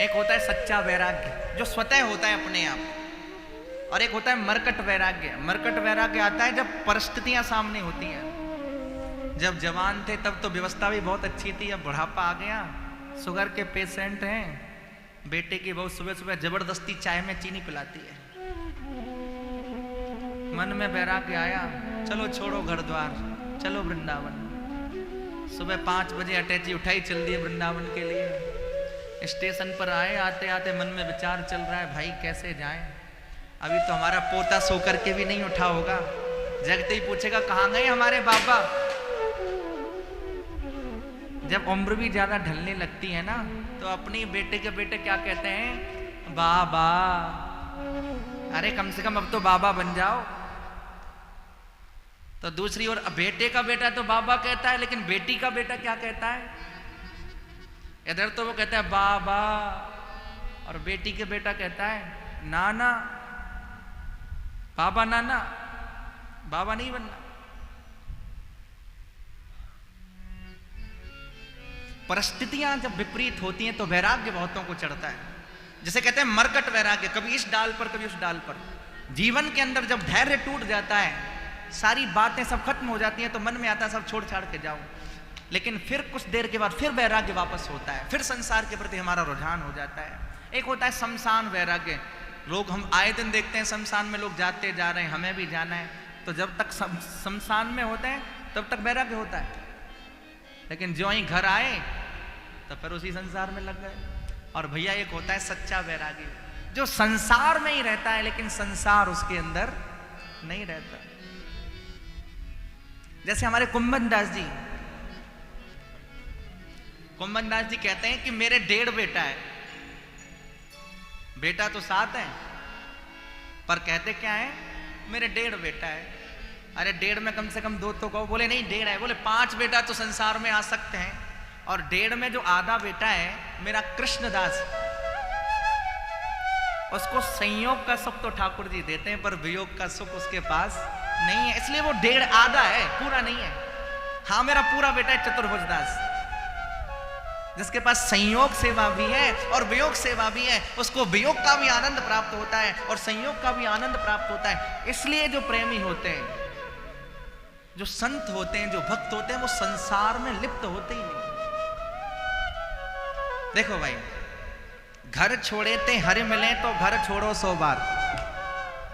एक होता है सच्चा वैराग्य जो स्वतः होता है अपने आप, और एक होता है मरकट वैराग्य। मरकट वैराग्य आता है जब परिस्थितियां सामने होती हैं। जब जवान थे तब तो व्यवस्था भी बहुत अच्छी थी, अब बुढ़ापा आ गया, शुगर के पेशेंट हैं, बेटे की बहू सुबह सुबह जबरदस्ती चाय में चीनी पिलाती है। मन में वैराग्य आया, चलो छोड़ो घर द्वार, चलो वृंदावन। सुबह 5 बजे अटैची उठाई, चल दिए वृंदावन के लिए। स्टेशन पर आए, आते आते मन में विचार चल रहा है, भाई कैसे जाएं, अभी तो हमारा पोता सो करके भी नहीं उठा होगा, जगते ही पूछेगा कहाँ गए हमारे बाबा। जब उम्र भी ज्यादा ढलने लगती है ना, तो अपनी बेटे के बेटे क्या कहते हैं, बाबा। अरे कम से कम अब तो बाबा बन जाओ। तो दूसरी ओर बेटे का बेटा तो बाबा कहता है, लेकिन बेटी का बेटा क्या कहता है, इधर तो वो कहता है बाबा, और बेटी के बेटा कहता है नाना। बाबा नाना, बाबा नहीं बनना। परिस्थितियां जब विपरीत होती हैं तो वैराग्य बहुतों को चढ़ता है। जैसे कहते हैं मरकट वैराग्य, कभी इस डाल पर कभी उस डाल पर। जीवन के अंदर जब धैर्य टूट जाता है, सारी बातें सब खत्म हो जाती हैं, तो मन में आता है सब छोड़ छाड़ के जाओ। लेकिन फिर कुछ देर के बाद फिर वैराग्य वापस होता है, फिर संसार के प्रति हमारा रुझान हो जाता है। एक होता है शमशान वैराग्य। लोग, हम आए दिन देखते हैं शमशान में लोग जाते जा रहे हैं, हमें भी जाना है, तो जब तक शमशान में होते हैं तब तक वैराग्य होता है, लेकिन जो ही घर आए तो फिर उसी संसार में लग गए। और भैया एक होता है सच्चा वैराग्य, जो संसार में ही रहता है लेकिन संसार उसके अंदर नहीं रहता। जैसे हमारे कुंभन दास जी, कुंभन दास जी कहते हैं कि मेरे 1.5 बेटा है। बेटा तो 7 है, पर कहते क्या है, मेरे 1.5 बेटा है। अरे 1.5 में कम से कम 2 तो कहो। बोले नहीं 1.5 है। बोले 5 बेटा तो संसार में आ सकते हैं, और 1.5 में जो आधा बेटा है मेरा कृष्णदास, उसको संयोग का सुख तो ठाकुर जी देते हैं, पर वियोग का सुख उसके पास नहीं है, इसलिए वो 1.5 आधा है, पूरा नहीं है। हाँ मेरा पूरा बेटा है चतुर्भुज दास, जिसके पास संयोग सेवा भी है और वियोग सेवा भी है। उसको वियोग का भी आनंद प्राप्त होता है और संयोग का भी आनंद प्राप्त होता है। इसलिए जो प्रेमी होते हैं, जो संत होते हैं, जो भक्त होते हैं, वो संसार में लिप्त होते ही नहीं। देखो भाई, घर छोड़े ते हरि मिले तो घर छोड़ो 100 बार।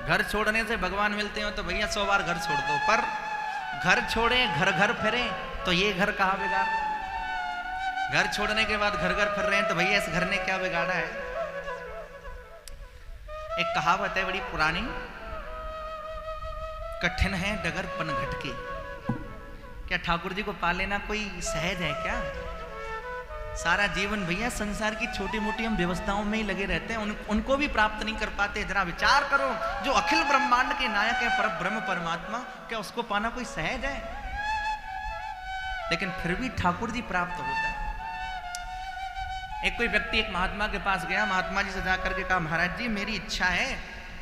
घर छोड़ने से भगवान मिलते हो तो भैया 100 बार घर छोड़ दो, पर घर छोड़े घर घर फिरे तो ये घर कहाँ बिगाड़। घर छोड़ने के बाद घर घर फिर रहे हैं तो भैया इस घर ने क्या बिगाड़ा है। एक कहावत है बड़ी पुरानी, कठिन है डगर पनघट के। क्या ठाकुर जी को पा लेना कोई सहज है क्या। सारा जीवन भैया संसार की छोटी मोटी हम व्यवस्थाओं में ही लगे रहते हैं, उनको भी प्राप्त नहीं कर पाते। जरा विचार करो, जो अखिल ब्रह्मांड के नायक है पर ब्रह्म परमात्मा, क्या उसको पाना कोई सहज है। लेकिन फिर भी ठाकुर जी प्राप्त होता है। एक कोई व्यक्ति एक महात्मा के पास गया, महात्मा जी से जाकर के कहा, महाराज जी मेरी इच्छा है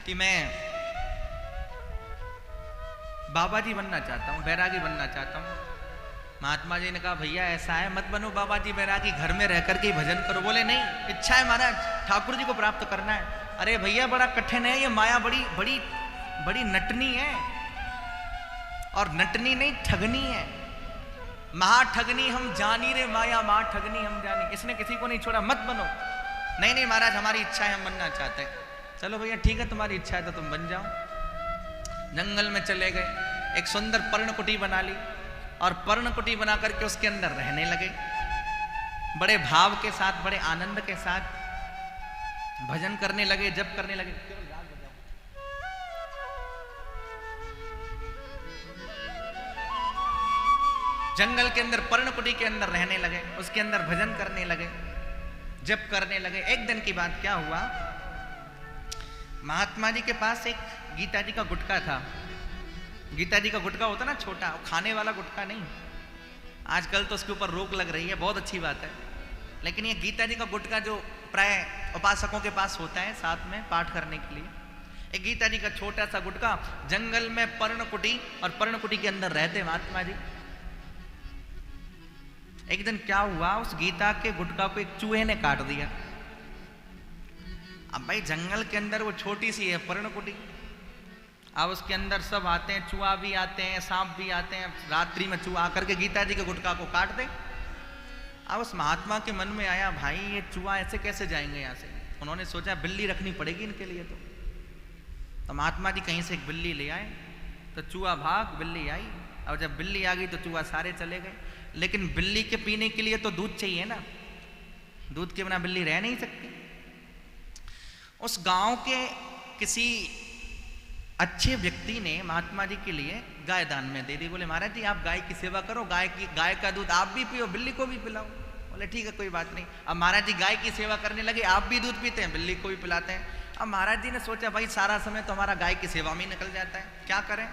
कि मैं बाबा जी बनना चाहता हूँ, बैरागी बनना चाहता हूँ। महात्मा जी ने कहा, भैया ऐसा है मत बनो बाबा जी बैरागी, घर में रह करके भजन करो। बोले नहीं, इच्छा है महाराज ठाकुर जी को प्राप्त करना है। अरे भैया बड़ा कठिन है, ये माया बड़ी बड़ी बड़ी नटनी है, और नटनी नहीं ठगनी है। महाठगनी हम जानी रे माया, महाठगनी हम जानी। इसने किसी को नहीं छोड़ा, मत बनो। नहीं नहीं महाराज हमारी इच्छा है, हम बनना चाहते हैं। चलो भैया ठीक है, तुम्हारी इच्छा है तो तुम बन जाओ। जंगल में चले गए, एक सुंदर पर्णकुटी बना ली, और पर्णकुटी बना करके उसके अंदर रहने लगे। बड़े भाव के साथ, बड़े आनंद के साथ भजन करने लगे, जप करने लगे। जंगल के अंदर पर्णकुटी के अंदर रहने लगे, उसके अंदर भजन करने लगे, जप करने लगे। एक दिन की बात क्या हुआ, महात्मा जी के पास एक गीता जी का गुटका था। गीता जी का गुटका होता ना छोटा, खाने वाला गुटका नहीं। आजकल तो उसके ऊपर रोक लग रही है, बहुत अच्छी बात है। लेकिन ये गीता जी का गुटका जो प्राय उपासकों के पास होता है साथ में पाठ करने के लिए, एक गीता जी का छोटा सा गुटका। जंगल में पर्णकुटी, और पर्णकुटी के अंदर रहते महात्मा जी। एक दिन क्या हुआ, उस गीता के गुटका को एक चूहे ने काट दिया। अब भाई जंगल के अंदर वो छोटी सी है पर्णकुटी, अब उसके अंदर सब आते हैं, चूहा भी आते हैं, सांप भी आते हैं। रात्रि में चूहा आकर के गीता जी के गुटका को काट दे। अब उस महात्मा के मन में आया, भाई ये चूहा ऐसे कैसे जाएंगे यहाँ से। उन्होंने सोचा बिल्ली रखनी पड़ेगी इनके लिए। तो महात्मा जी कहीं से एक बिल्ली ले आए, तो चूहा भाग, बिल्ली आई। और जब बिल्ली आ गई तो चूहा सारे चले गए। लेकिन बिल्ली के पीने के लिए तो दूध चाहिए ना, दूध के बिना बिल्ली रह नहीं सकती। उस गांव के किसी अच्छे व्यक्ति ने महात्मा जी के लिए गाय दान में दे दी। बोले महाराज जी आप गाय की सेवा करो, गाय का दूध आप भी पियो, बिल्ली को भी पिलाओ। बोले ठीक है कोई बात नहीं। अब महाराज जी गाय की सेवा करने लगे, आप भी दूध पीते हैं, बिल्ली को भी पिलाते हैं। अब महाराज जी ने सोचा भाई सारा समय तो हमारा गाय की सेवा में ही निकल जाता है, क्या करें।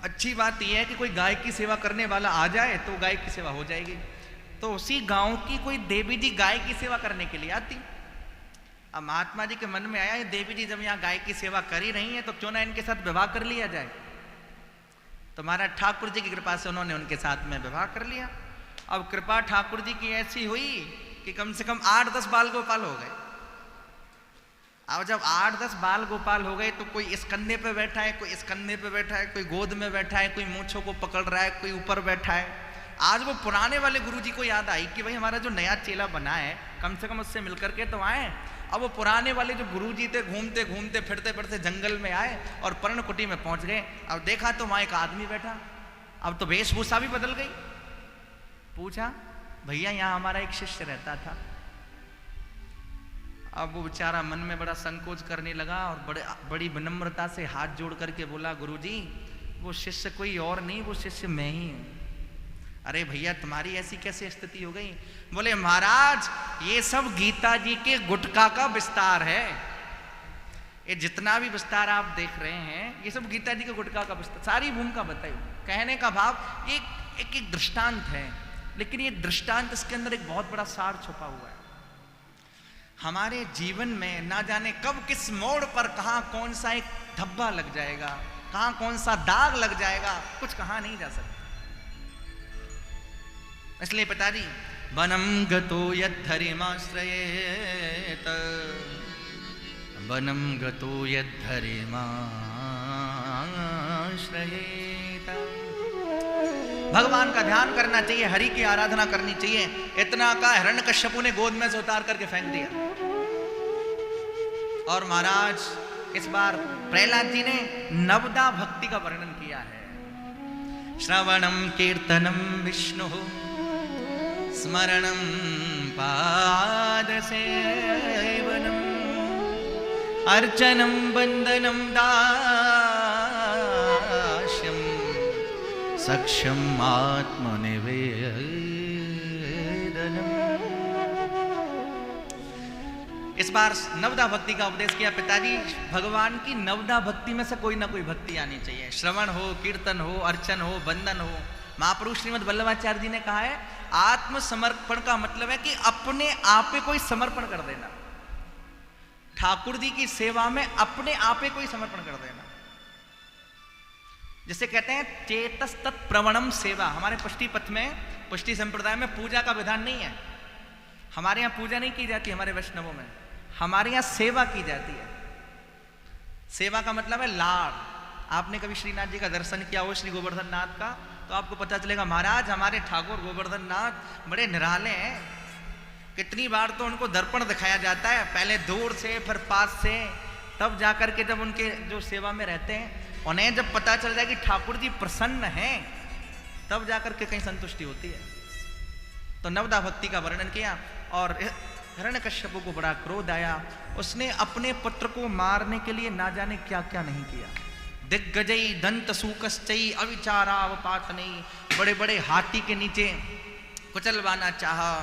अच्छी बात यह है कि कोई गाय की सेवा करने वाला आ जाए तो गाय की सेवा हो जाएगी। तो उसी गांव की कोई देवी जी गाय की सेवा करने के लिए आती। अब महात्मा जी के मन में आया, ये देवी जी जब यहाँ गाय की सेवा कर ही रही है तो क्यों ना इनके साथ विवाह कर लिया जाए। तो महाराज ठाकुर जी की कृपा से उन्होंने उनके साथ में विवाह कर लिया। अब कृपा ठाकुर जी की ऐसी हुई कि कम से कम 8-10 बाल गोपाल हो गए। अब जब 8-10 बाल गोपाल हो गए तो कोई इस कंधे पे बैठा है, कोई इस कंधे पे बैठा है, कोई गोद में बैठा है, कोई मूंछों को पकड़ रहा है, कोई ऊपर बैठा है। आज वो पुराने वाले गुरुजी को याद आई कि भाई हमारा जो नया चेला बना है कम से कम उससे मिलकर के तो आए। अब वो पुराने वाले जो गुरुजी थे घूमते घूमते फिरते फिरते जंगल में आए और पर्णकुटी में पहुंच गए। अब देखा तो वहां एक आदमी बैठा। अब तो वेशभूषा भी बदल गई। पूछा भैया यहाँ हमारा एक शिष्य रहता था। अब वो बेचारा मन में बड़ा संकोच करने लगा और बड़ी विनम्रता से हाथ जोड़ करके बोला गुरुजी वो शिष्य कोई और नहीं, वो शिष्य मैं ही हूं। अरे भैया तुम्हारी ऐसी कैसे स्थिति हो गई। बोले महाराज ये सब गीता जी के गुटका का विस्तार है। ये जितना भी विस्तार आप देख रहे हैं ये सब गीता जी के गुटका का विस्तार। सारी भूमिका बताई। कहने का भाव एक दृष्टांत है, लेकिन ये दृष्टांत इसके अंदर एक बहुत बड़ा सार छुपा हुआ है। हमारे जीवन में ना जाने कब किस मोड़ पर कहां कौन सा एक धब्बा लग जाएगा, कहां कौन सा दाग लग जाएगा, कुछ कहा नहीं जा सकता। इसलिए पिताजी वनम गतो यद्धरिमाश्रयेत, वनम गतो यद्धरिमाश्रयेत। भगवान का ध्यान करना चाहिए, हरि की आराधना करनी चाहिए। इतना का हिरण्यकश्यपु ने गोद में से उतार करके फेंक दिया। और महाराज इस बार प्रहलाद जी ने नवदा भक्ति का वर्णन किया है। श्रवणम कीर्तनम विष्णु स्मरणम पाद सेवनम अर्चनम वंदनम दास्यम सक्षम आत्मनिवेदनम। इस बार नवदा भक्ति का उपदेश किया। पिताजी भगवान की नवदा भक्ति में से कोई ना कोई भक्ति आनी चाहिए। श्रवण हो, कीर्तन हो, अर्चन हो, वंदन हो। महापुरुष श्रीमद् वल्लभाचार्य जी ने कहा है आत्मसमर्पण का मतलब है कि अपने आप पे कोई समर्पण कर देना। ठाकुर जी की सेवा में अपने आप पे कोई समर्पण कर देना। जिसे कहते हैं चेतस तत्प्रवणम सेवा। हमारे पुष्टि पथ में, पुष्टि संप्रदाय में पूजा का विधान नहीं है। हमारे यहाँ पूजा नहीं की जाती, हमारे वैष्णवों में हमारे यहाँ सेवा की जाती है। सेवा का मतलब है लाड़। आपने कभी श्रीनाथ जी का दर्शन किया हो, श्री गोवर्धन नाथ का, तो आपको पता चलेगा महाराज हमारे ठाकुर गोवर्धन नाथ बड़े निराले हैं। कितनी बार तो उनको दर्पण दिखाया जाता है, पहले दूर से फिर पास से, तब जाकर के जब उनके जो सेवा में रहते हैं उन्हें जब पता चल जाए कि ठाकुर जी प्रसन्न हैं तब जाकर के कहीं संतुष्टि होती है। तो नवदा भक्ति का वर्णन किया और हिरण्यकश्यपु को बड़ा क्रोध आया। उसने अपने पुत्र को मारने के लिए ना जाने क्या क्या नहीं किया। दिग्गजई दंत सूकश्चई अविचारावपातनई, बड़े बड़े हाथी के नीचे कुचलवाना चाहा,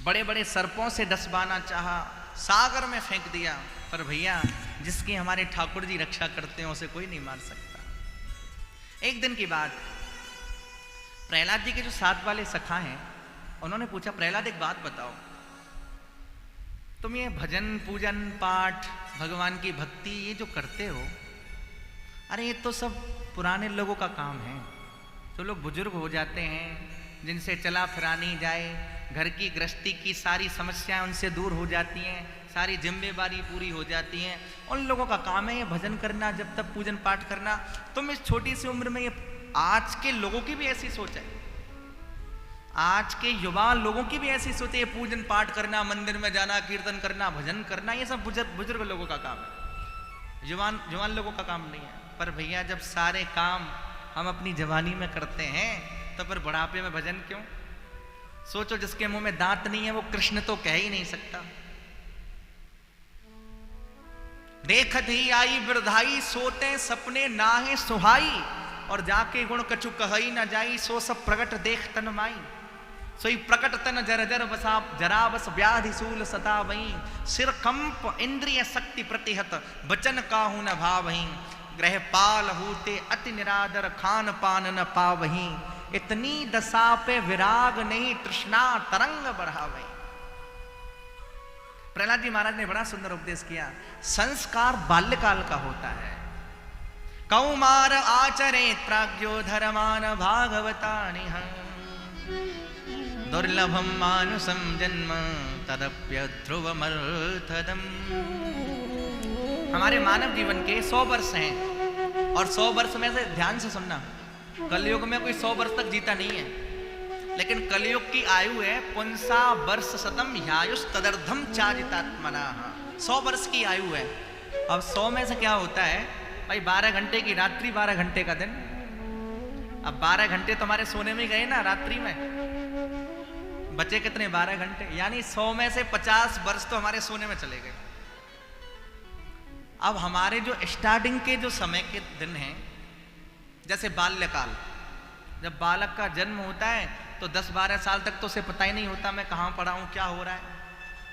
बड़े बड़े सर्पों से डसवाना चाहा, सागर में फेंक दिया। पर भैया जिसकी हमारे ठाकुर जी रक्षा करते हैं उसे कोई नहीं मार सकता। एक दिन की बात, प्रहलाद जी के जो साथ वाले सखा हैं उन्होंने पूछा प्रहलाद एक बात बताओ, तुम ये भजन पूजन पाठ भगवान की भक्ति ये जो करते हो, अरे ये तो सब पुराने लोगों का काम है। जो लोग बुजुर्ग हो जाते हैं, जिनसे चला फिरा नहीं जाए, घर की गृहस्थी की सारी समस्याएं उनसे दूर हो जाती हैं, सारी जिम्मेवारी पूरी हो जाती हैं। उन लोगों का काम है ये भजन करना, जब तक पूजन पाठ करना। तुम इस छोटी सी उम्र में, ये आज के लोगों की भी ऐसी सोच है, आज के युवा लोगों की भी ऐसी सोच है, पूजन पाठ करना, मंदिर में जाना, कीर्तन करना, भजन करना, ये सब बुजुर्ग लोगों का काम है, जवान लोगों का काम नहीं है। पर भैया जब सारे काम हम अपनी जवानी में करते हैं तो फिर बुढ़ापे में भजन क्यों? सोचो, जिसके मुंह में दांत नहीं है वो कृष्ण तो कह ही नहीं सकता। देखत ही आई वृद्धाई, सोते सपने नाहे सुहाई, और जाके गुण कछु कहई न जाई, सो सब प्रगट देख तन माई। सोई प्रकट तन जर जर बसा, जरा बस व्याधि सूल सता वही, सिर कंप इंद्रिय शक्ति प्रतिहत, बचन काहू न भावही, ग्रह पाल होते अति निरादर, खान पान न पावही, इतनी दशा पे विराग नहीं, तृष्णा तरंग बढ़ावही। प्रहलाद जी महाराज ने बड़ा सुंदर उपदेश किया। संस्कार बाल्यकाल का होता है। कौमार आचरे प्राज्ञो धर्मान भागवतानि, दुर्लभम मानुषम जन्म तदप्य ध्रुवमर्थदम। हमारे मानव जीवन के 100 वर्ष हैं, और 100 वर्ष में से ध्यान से सुनना, कलयुग में कोई 100 वर्ष तक जीता नहीं है, लेकिन कलयुग की आयु है पुंसा वर्ष शतम ह्यायुष तदर्धम चाजितात्मना। 100 वर्ष की आयु है। अब 100 में से क्या होता है भाई, 12 घंटे की रात्रि, 12 घंटे का दिन। अब 12 घंटे तुम्हारे सोने में गए ना रात्रि में, बचे कितने? 12 घंटे। यानी 100 में से 50 वर्ष तो हमारे सोने में चले गए। अब हमारे जो स्टार्टिंग के जो समय के दिन हैं, जैसे बाल्यकाल, जब बालक का जन्म होता है तो 10-12 साल तक तो उसे पता ही नहीं होता मैं कहाँ पढ़ा हूँ, क्या हो रहा है।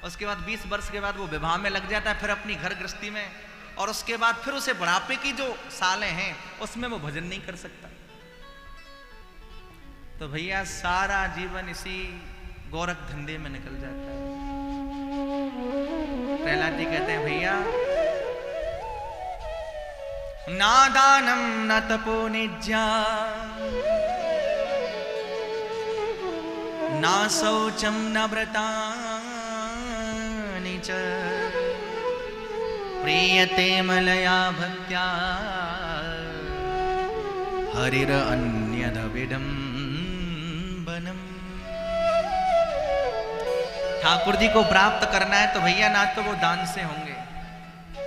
उसके बाद 20 वर्ष के बाद वो विवाह में लग जाता है, फिर अपनी घर गृहस्थी में, और उसके बाद फिर उसे बुढ़ापे की जो सालें हैं उसमें वो भजन नहीं कर सकता। तो भैया सारा जीवन इसी गोरख धंधे में निकल जाता है। प्रहलाद जी कहते हैं भैया, ना दानम न तपो निज्या, ना शौचम न व्रतानि च, प्रीयते मलया भक्त्या, हरिर अन्यद विडम्बनम। ठाकुर जी को प्राप्त करना है तो भैया ना तो वो दान से होंगे,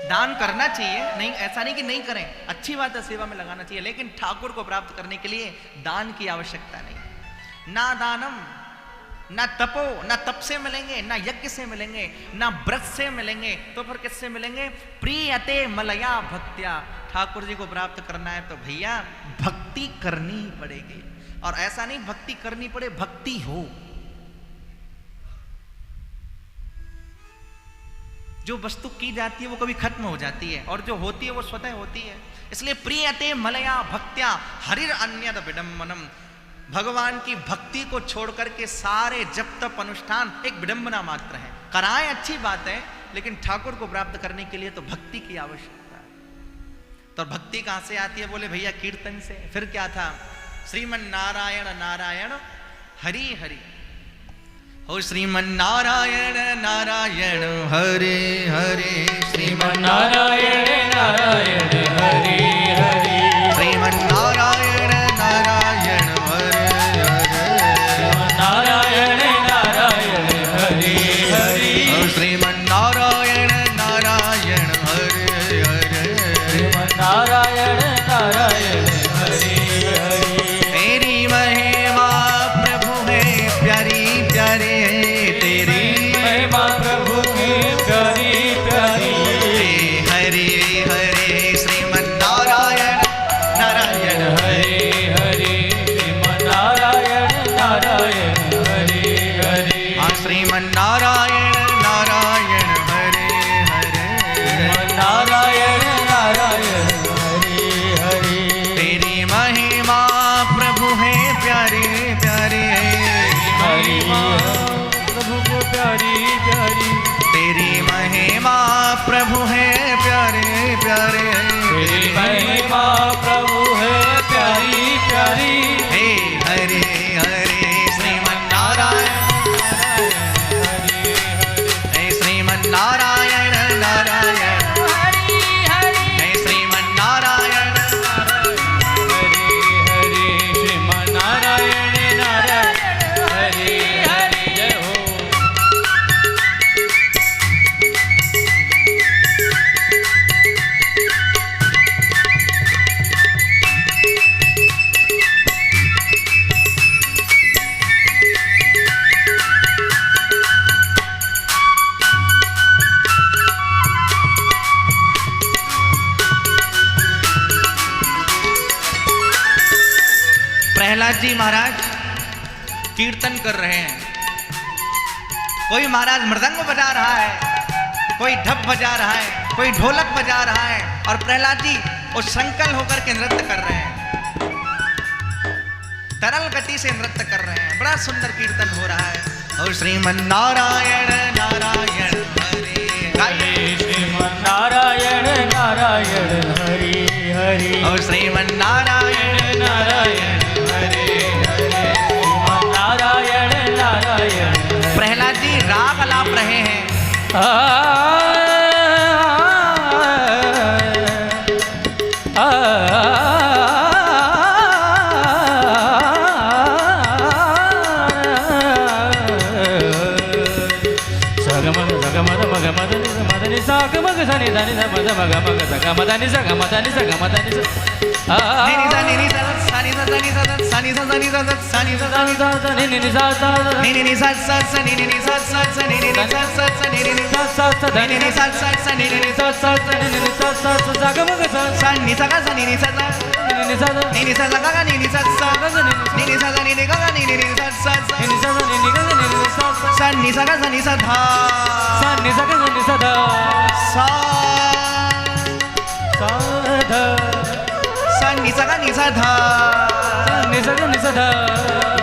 दान करना चाहिए, नहीं ऐसा नहीं कि नहीं करें, अच्छी बात है, सेवा में लगाना चाहिए, लेकिन ठाकुर को प्राप्त करने के लिए दान की आवश्यकता नहीं। ना दानम, ना तपो, ना तप से मिलेंगे, ना यज्ञ से मिलेंगे, ना व्रत से मिलेंगे, तो फिर किससे मिलेंगे? प्रीयते मलया भक्त्या। ठाकुर जी को प्राप्त करना है तो भैया भक्ति करनी पड़ेगी, और ऐसा नहीं भक्ति करनी पड़े, भक्ति हो। जो वस्तु की जाती है वो कभी खत्म हो जाती है, और जो होती है वो स्वतः होती है। इसलिए प्रीयते मलया भक्त्या हरिर अन्यद विडम्बनम। भगवान की भक्ति को छोड़ करके सारे जप तप अनुष्ठान एक विडंबना मात्र है। कराएं अच्छी बात है, लेकिन ठाकुर को प्राप्त करने के लिए तो भक्ति की आवश्यकता है। तो भक्ति कहां से आती है? बोले भैया कीर्तन से। फिर क्या था? श्रीमन नारायण नारायण हरि हरि, हो श्रीमन नारायण नारायण हरे हरे, श्रीमन नारायण नारायण हरे हरे, श्रीमन नारायण नारायण हरे हरे, नारायण नारायण हरे हरे, श्रीमन नारायण नारायण हरे हरे, श्रीमन नारायण नारायण हरे हरे। तेरी महिमा प्रभु है प्यारी प्यारी, तेरी महिमा प्रभु की प्यारी प्यारी, हरे हरे श्रीमन नारायण नारायण हरे हरे, श्रीमन नारायण नारायण हरे हरे, श्रीमन नारायण नारायण हरे हरे, श्रीमन नारायण नारायण हरे हरे। तेरी महिमा प्रभु है प्यारे प्यारे, महिमा प्रभु को प्यारी प्यारी, तेरी महिमा प्रभु है प्यारे प्यारे, तेरी महिमा प्रभु है प्यारी प्यारी, हे हरे हरे श्रीमन नारायण प्रहलाद जी महाराज कीर्तन कर रहे हैं। कोई महाराज मृदंग बजा रहा है, कोई ढप बजा रहा है, कोई ढोलक बजा रहा है और प्रहलाद जी वो संकल होकर के नृत्य कर रहे हैं, तरल गति से नृत्य कर रहे हैं। बड़ा सुंदर कीर्तन हो रहा है। और श्रीमन नारायण नारायण हरे हरे, श्रीमन नारायण नारायण हरि हरि, और श्रीमन नारायण नारायण हरे हरे, श्रीमन नारायण नारायण। प्रहलाद जी राग अलाप रहे हैं।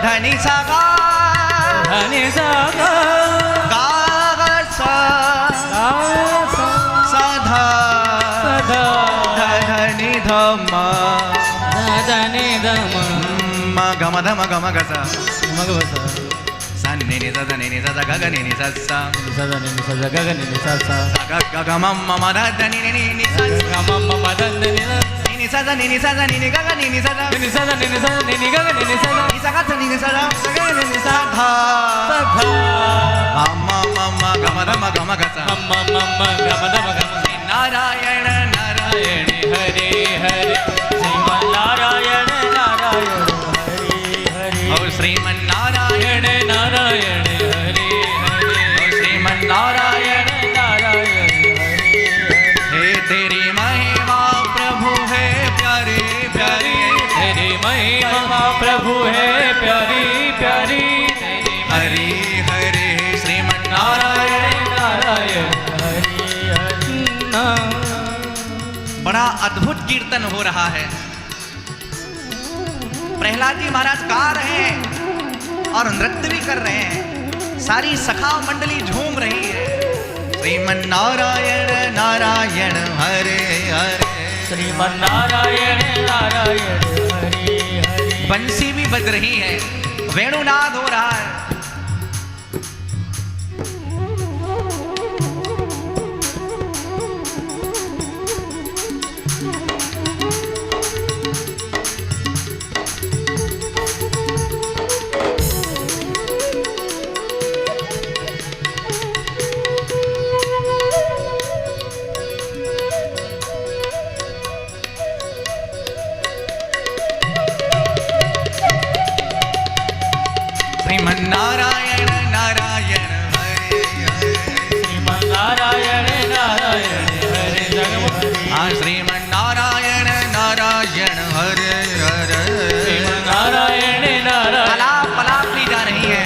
धनी सा गा धनी सा गा गा सा सा धा धनी धम धनी धम म गम धम गम गसा मगवसा सन्नि नि सा नि सा ग ग नि सा सा सदा नि सा ग ग नि सा सा ग ग ग म म म ध ध नि नि नि सा ग म म म ध नि नि सा नि सा नि ग ग नि सा नि सा नि सा नि ग ग नि सा नि सा ग नि सा ग नि सा धा म म म गम धम गम गसा म म म ग म ध म ग नारायण नारायण हरे हरे, श्रीमन नारायण नारायण हरे हरे, और श्रीमन नारायण नारायण हरे हरे, और श्रीमन नारायण नारायण हरे हरे। हे तेरी महिमा प्रभु है प्यारे प्यारे, तेरी महिमा प्रभु है प्यारी प्यारी, हरि हरे श्रीमन नारायण। नारायण हरे हरे। बड़ा अद्भुत कीर्तन हो रहा है। प्रहलाद जी महाराज गा रहे हैं और नृत्य भी कर रहे हैं। सारी सखा मंडली झूम रही है। श्रीमन नारायण नारायण हरे हरे, श्रीमन नारायण नारायण हरे हरे। बंसी भी बज रही है, वेणुनाद हो रहा है। श्रीमन नारायण नारायण हरे हरे, श्रीमन नारायण नारायण हरे जगमोहन। हाँ श्रीमन नारायण नारायण हरे हरे, श्रीमन नारायण नारायण। अलाप अलाप ली जा रही है।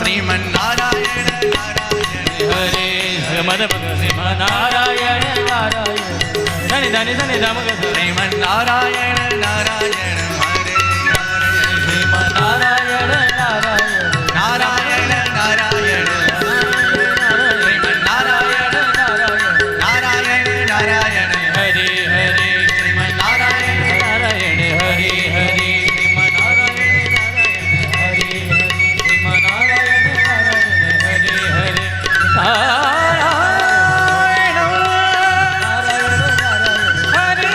श्रीमन नारायण नारायण हरे हरे, श्रीमन नारायण नारायण नारायण नारायण श्रीमन नारायण नारायण नारायण हरे हरे, श्रीमन नारायण नारायण हरे हरे, श्रीमन नारायण नारायण हरे हरे, श्रीमन नारायण नारायण हरे हरे। नारायण नारायण हरे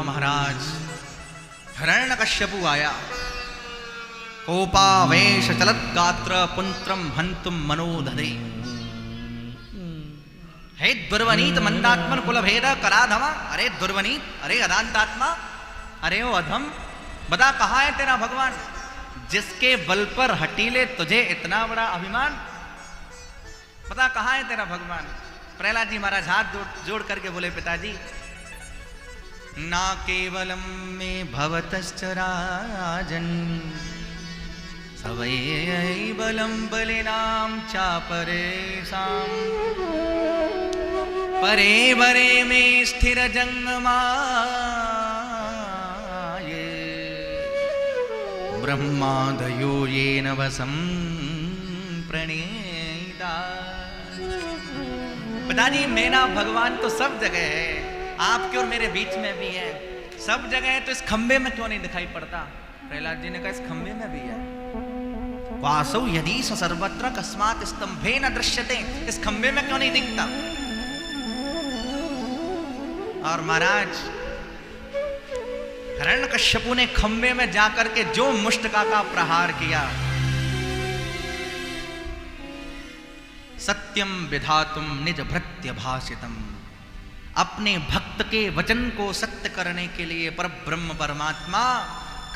महाराज हिरण्यकश्यपु आया, कोपावेश चलत गात्र पुंत्रम हंतुम मनोदधे। हे दुर्वनीत मंदात्मन कुल भेद कराधमा, अरे दुर्वनीत, अरे अदांतात्मा, अरे ओ अधम, बता कहाँ है तेरा भगवान जिसके बल पर हटीले तुझे इतना बड़ा अभिमान? बता कहाँ है तेरा भगवान? प्रहलाद जी महाराज हाथ जोड़ करके बोले, पिताजी ना केवलम में भवतश्च राजन सवै बलम बलिनाम चापरेशाम परे बरे में स्थिर जंगमाये ब्रह्मादयो ये नवसम प्रणीता। पिताजी मेरा भगवान तो सब जगह है, आपके और मेरे बीच में भी है, सब जगह है, तो इस खंबे में क्यों नहीं दिखाई पड़ता? प्रहलाद जी ने कहा इस खंबे में भी है। वासौ यदि सर्वत्र कस्मात् स्तंभे न दृश्यते, इस खंबे में क्यों नहीं दिखता? और महाराज हिरण्यकश्यपु ने खंबे में जाकर के जो मुष्टिका का प्रहार किया, सत्यम विधातुम निज भृत्य भाषितम, अपने भक्त के वचन को सत्य करने के लिए पर ब्रह्म परमात्मा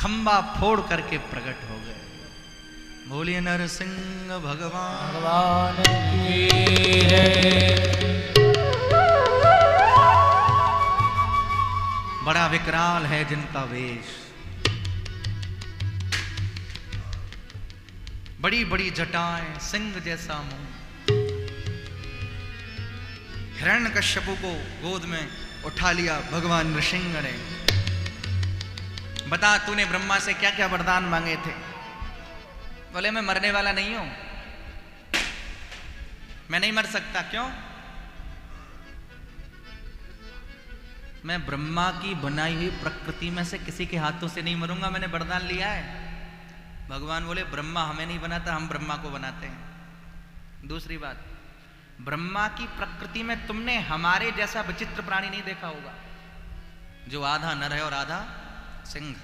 खंबा फोड़ करके प्रकट हो गए। बोलिए नरसिंह भगवान की जय। बड़ा विकराल है जिनका वेश, बड़ी बड़ी जटाएं, सिंह जैसा मुंह। हिरण्यकश्यपु को गोद में उठा लिया भगवान नृसिंह ने। बता तूने ब्रह्मा से क्या क्या वरदान मांगे थे? बोले मैं मरने वाला नहीं हूं, मैं नहीं मर सकता। क्यों? मैं ब्रह्मा की बनाई हुई प्रकृति में से किसी के हाथों से नहीं मरूंगा, मैंने वरदान लिया है। भगवान बोले ब्रह्मा हमें नहीं बनाता, हम ब्रह्मा को बनाते हैं। दूसरी बात, ब्रह्मा की प्रकृति में तुमने हमारे जैसा विचित्र प्राणी नहीं देखा होगा, जो आधा नर है और आधा सिंह।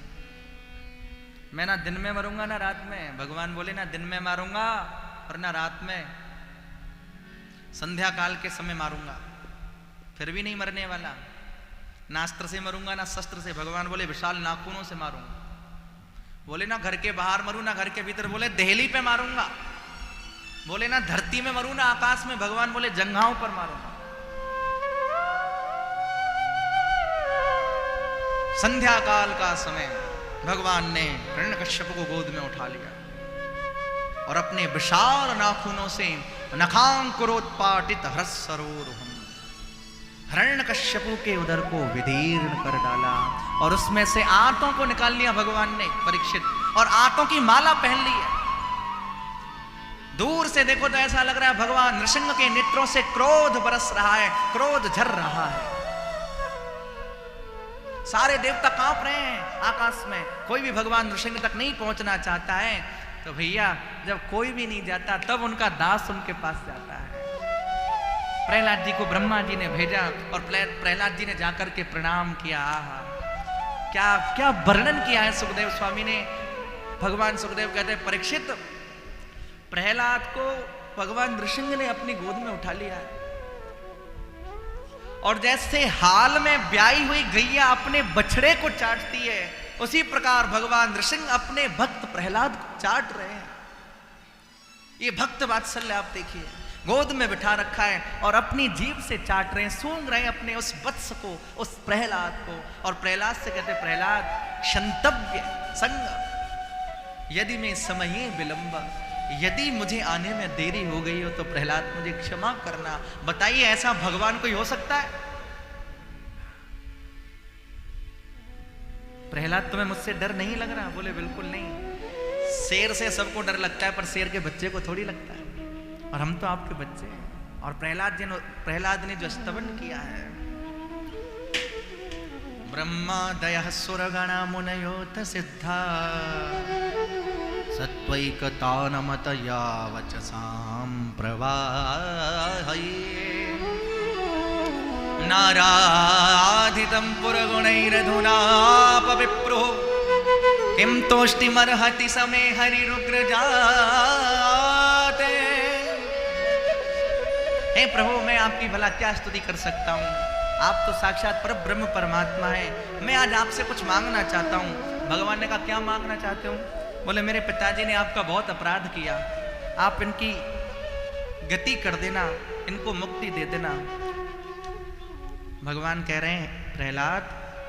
मैं ना दिन में मरूंगा ना रात में। भगवान बोले ना दिन में मारूंगा और ना रात में, संध्या काल के समय मारूंगा, फिर भी नहीं मरने वाला। ना अस्त्र से मरूंगा ना शस्त्र से। भगवान बोले विशाल नाखूनों से मारूंगा। बोले ना घर के बाहर मरूं ना घर के भीतर। बोले देहली पे मारूंगा। बोले ना धरती में मरूं ना आकाश में। भगवान बोले जंघाओं पर मारूंगा। संध्या काल का समय भगवान ने हिरण्यकश्यप को गोद में उठा लिया और अपने विशाल नाखूनों से नखांकुरोत्पाटित हृत्सरोरुहम् हिरण्यकश्यपु के उदर को विदीर्ण कर डाला और उसमें से आंतों को निकाल लिया भगवान ने परीक्षित, और आंतों की माला पहन ली है। दूर से देखो तो ऐसा लग रहा है भगवान नृसिंह के नेत्रों से क्रोध बरस रहा है, क्रोध झर रहा है। सारे देवता कांप रहे हैं आकाश में। कोई भी भगवान नृसिंह तक नहीं पहुंचना चाहता है। तो भैया जब कोई भी नहीं जाता तब उनका दास उनके पास जाता है। प्रहलाद जी को ब्रह्मा जी ने भेजा और प्रहलाद जी ने जाकर के प्रणाम किया। क्या क्या वर्णन किया है सुखदेव स्वामी ने। भगवान सुखदेव कहते हैं परीक्षित, प्रहलाद को भगवान नृसिंह ने अपनी गोद में उठा लिया है, और जैसे हाल में ब्याई हुई गैया अपने बछड़े को चाटती है, उसी प्रकार भगवान नृसिंह अपने भक्त प्रहलाद को चाट रहे हैं। ये भक्त वात्सल्य आप देखिए, गोद में बिठा रखा है और अपनी जीभ से चाट रहे हैं, सूंघ रहे हैं अपने उस वत्स को, उस प्रहलाद को। और प्रहलाद से कहते प्रहलाद क्षंतव्य संग यदि मैं समय विलंब, यदि मुझे आने में देरी हो गई हो तो प्रहलाद मुझे क्षमा करना। बताइए ऐसा भगवान कोई हो सकता है? प्रहलाद तुम्हें मुझसे डर नहीं लग रहा? बोले बिल्कुल नहीं। शेर से सबको डर लगता है पर शेर के बच्चे को थोड़ी लगता है, और हम तो आपके बच्चे हैं। और प्रहलाद ने जो स्तवन किया है, ब्रह्मा दयः सुरगणा मुनयोत सिद्धा सत्वैकतानमतया वचसां प्रवाहये नाराधितं पुरगुणैरधुनापविप्रो किं तोष्टिमर्हति समे हरिरुग्रजाते। हे प्रभु, मैं आपकी भला क्या स्तुति कर सकता हूँ। आप तो साक्षात पर ब्रह्म परमात्मा है। मैं आज आपसे कुछ मांगना चाहता हूँ। भगवान ने कहा, क्या मांगना चाहते हो? बोले, मेरे पिताजी ने आपका बहुत अपराध किया, आप इनकी गति कर देना, इनको मुक्ति दे देना। भगवान कह रहे हैं, प्रहलाद,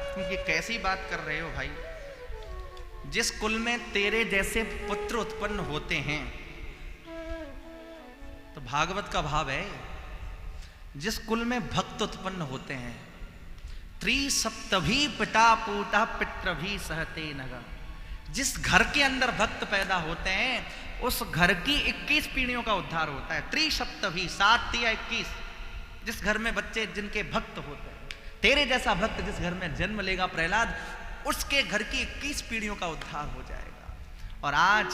तुम ये कैसी बात कर रहे हो भाई? जिस कुल में तेरे जैसे पुत्र उत्पन्न होते हैं, तो भागवत का भाव है, जिस कुल में भक्त उत्पन्न होते हैं, त्रिसप्तभी पिता पूता पितृभी सहते नगा। जिस घर के अंदर भक्त पैदा होते हैं, उस घर की 21 पीढ़ियों का उद्धार होता है। त्रिसप्तभी, 7 या 21। जिस घर में बच्चे जिनके भक्त होते हैं, तेरे जैसा भक्त जिस घर में जन्म लेगा प्रहलाद, उसके घर की 21 पीढ़ियों का उद्धार हो जाएगा। और आज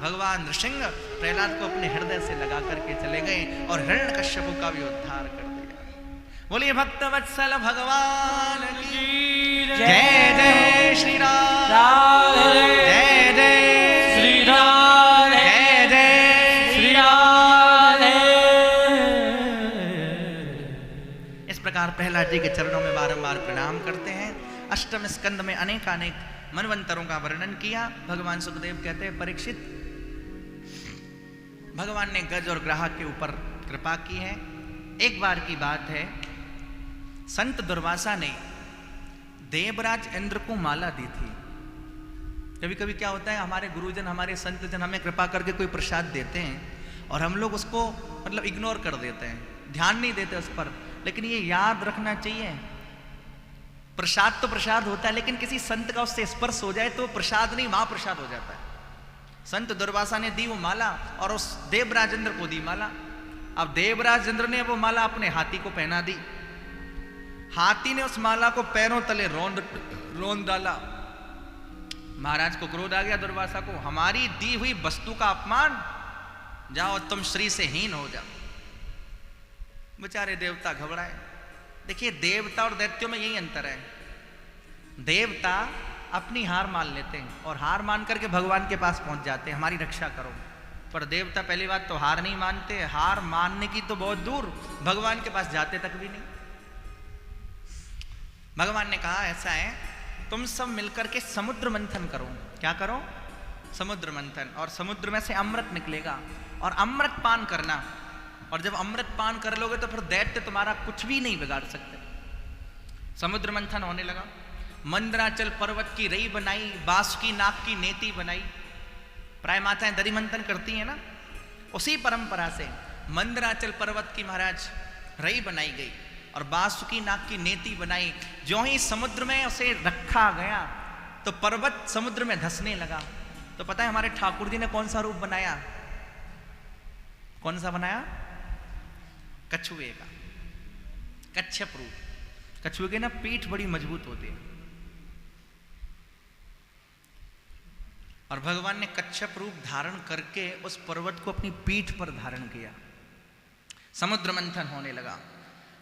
भगवान नृसिंह प्रहलाद को अपने हृदय से लगा करके चले गए और हिरण्यकश्यप का भी उद्धार कर दिया। बोलिए भक्त वत्सल भगवान की जय। जय श्री राम, जय जय श्री राम, जय जय श्री राम। इस प्रकार प्रहलाद जी के चरणों में बारंबार प्रणाम करते हैं। अष्टम स्कंद में अनेक मनवंतरों का वर्णन किया। भगवान सुखदेव कहते हैं, परीक्षित, भगवान ने गज और ग्राहक के ऊपर कृपा की है। एक बार की बात है, संत दुर्वासा ने देवराज इंद्र को माला दी थी। कभी कभी क्या होता है, हमारे गुरुजन, हमारे संत जन हमें कृपा करके कोई प्रसाद देते हैं और हम लोग उसको मतलब इग्नोर कर देते हैं, ध्यान नहीं देते उस पर। लेकिन ये याद रखना चाहिए, प्रसाद तो प्रसाद होता है, लेकिन किसी संत का उससे स्पर्श हो जाए तो प्रसाद नहीं, महाप्रसाद हो जाता है। संत दुर्वासा ने दी वो माला और उस देवराज इंद्र को दी माला। अब देवराज इंद्र ने वो माला अपने हाथी को पहना दी। हाथी ने उस माला को पैरों तले रोंद डाला। महाराज को क्रोध आ गया दुर्वासा को, हमारी दी हुई वस्तु का अपमान, जाओ तुम श्री से हीन हो जाओ। बेचारे देवता घबराए। देखिए, देवता और दैत्यों में यही अंतर है। देवता अपनी हार मान लेते हैं और हार मान करके भगवान के पास पहुंच जाते हैं, हमारी रक्षा करो। पर देवता पहली बात तो हार नहीं मानते, हार मानने की तो बहुत दूर, भगवान के पास जाते तक भी नहीं। भगवान ने कहा, ऐसा है, तुम सब मिलकर के समुद्र मंथन करो। क्या करो? समुद्र मंथन। और समुद्र में से अमृत निकलेगा और अमृत पान करना। और जब अमृत पान कर लोगे तो फिर दैत्य तुम्हारा कुछ भी नहीं बिगाड़ सकते। समुद्र मंथन होने लगा। मंदराचल पर्वत की रई बनाई, बासुकी नाग की नेति बनाई। प्राय माताएं दरी मंथन करती हैं ना, उसी परंपरा से मंदराचल पर्वत की महाराज रई बनाई गई और बासुकी नाग की नेति बनाई। जो ही समुद्र में उसे रखा गया तो पर्वत समुद्र में धंसने लगा। तो पता है हमारे ठाकुर जी ने कौन सा रूप बनाया? कौन सा बनाया? कछुए का, कच्छप रूप। कछुए की ना पीठ बड़ी मजबूत होती है और भगवान ने कच्छप रूप धारण करके उस पर्वत को अपनी पीठ पर धारण किया। समुद्र मंथन होने लगा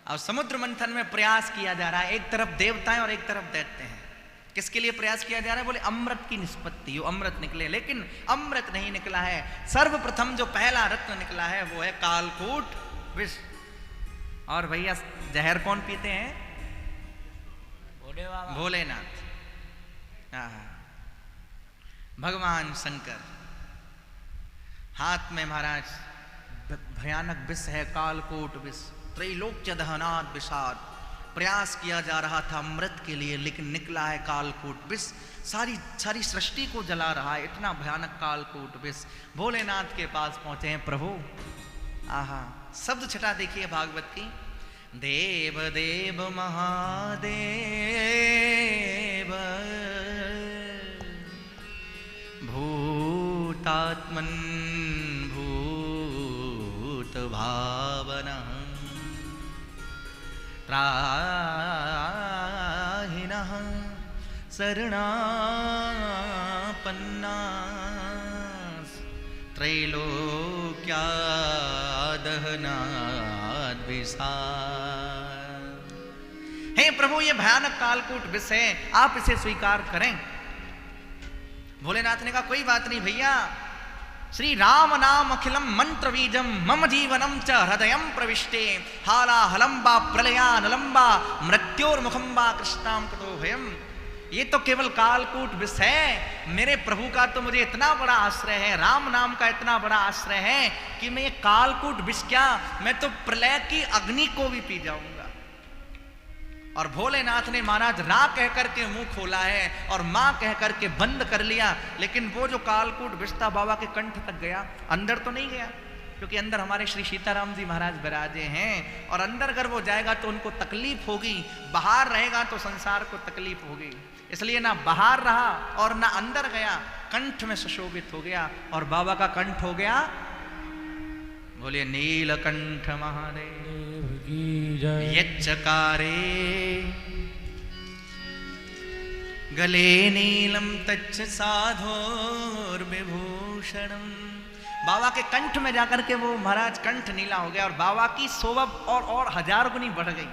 और समुद्र मंथन में प्रयास किया जा रहा है। एक तरफ देवताएं और एक तरफ दैत्य हैं। किसके लिए प्रयास किया जा रहा है? बोले अमृत की निष्पत्ति, वो अमृत निकले। लेकिन अमृत नहीं निकला है। सर्वप्रथम जो पहला रत्न निकला है वो है कालकूट विष। और भैया जहर कौन पीते हैं? भोलेनाथ। भगवान शंकर। हाथ में महाराज भयानक विष है, कालकूट विष। त्रैलोक्य दहनाद विषाद। प्रयास किया जा रहा था अमृत के लिए, लेकिन निकला है कालकूट विष। सारी सृष्टि को जला रहा है, इतना भयानक कालकूट विष। भोलेनाथ के पास पहुंचे हैं प्रभु। आहा, शब्द छटा देखिए भागवत की। देव देव महादेव भूतात्मन भूत भावना त्राहिनः शरणापन्नास् त्रैलोक्यादहनाद्विषाद। हे प्रभु ये भयानक कालकूट विष है, आप इसे स्वीकार करें। भोलेनाथ ने कहा कोई बात नहीं भैया, श्री राम नाम अखिलम मंत्र बीजम मम जीवनम च हृदयम प्रविष्टे हाला हलंबा प्रलया नलंबा मृत्योर्मुखंबा कृष्णाम कतो भयम। ये तो केवल कालकूट विष है, मेरे प्रभु का तो मुझे इतना बड़ा आश्रय है, राम नाम का इतना बड़ा आश्रय है कि मैं ये कालकूट विष क्या, मैं तो प्रलय की अग्नि को भी पी जाऊंगा। और भोलेनाथ ने महाराज रा कह करके मुंह खोला है और मां कह करके बंद कर लिया, लेकिन वो जो कालकूट विष था बाबा के कंठ तक गया, अंदर तो नहीं गया, क्योंकि अंदर हमारे श्री सीताराम जी महाराज विराजे हैं और अंदर अगर वो जाएगा तो उनको तकलीफ होगी, बाहर रहेगा तो संसार को तकलीफ होगी, इसलिए ना बाहर रहा और ना अंदर गया, कंठ में सुशोभित हो गया और बाबा का कंठ हो गया, बोलिए नीलकंठ महादेव की जय। यच्चकारे गले नीलम तच्च साधोर विभूषणम। बाबा के कंठ में जाकर के वो महाराज कंठ नीला हो गया और बाबा की शोभा और हजार गुनी बढ़ गई।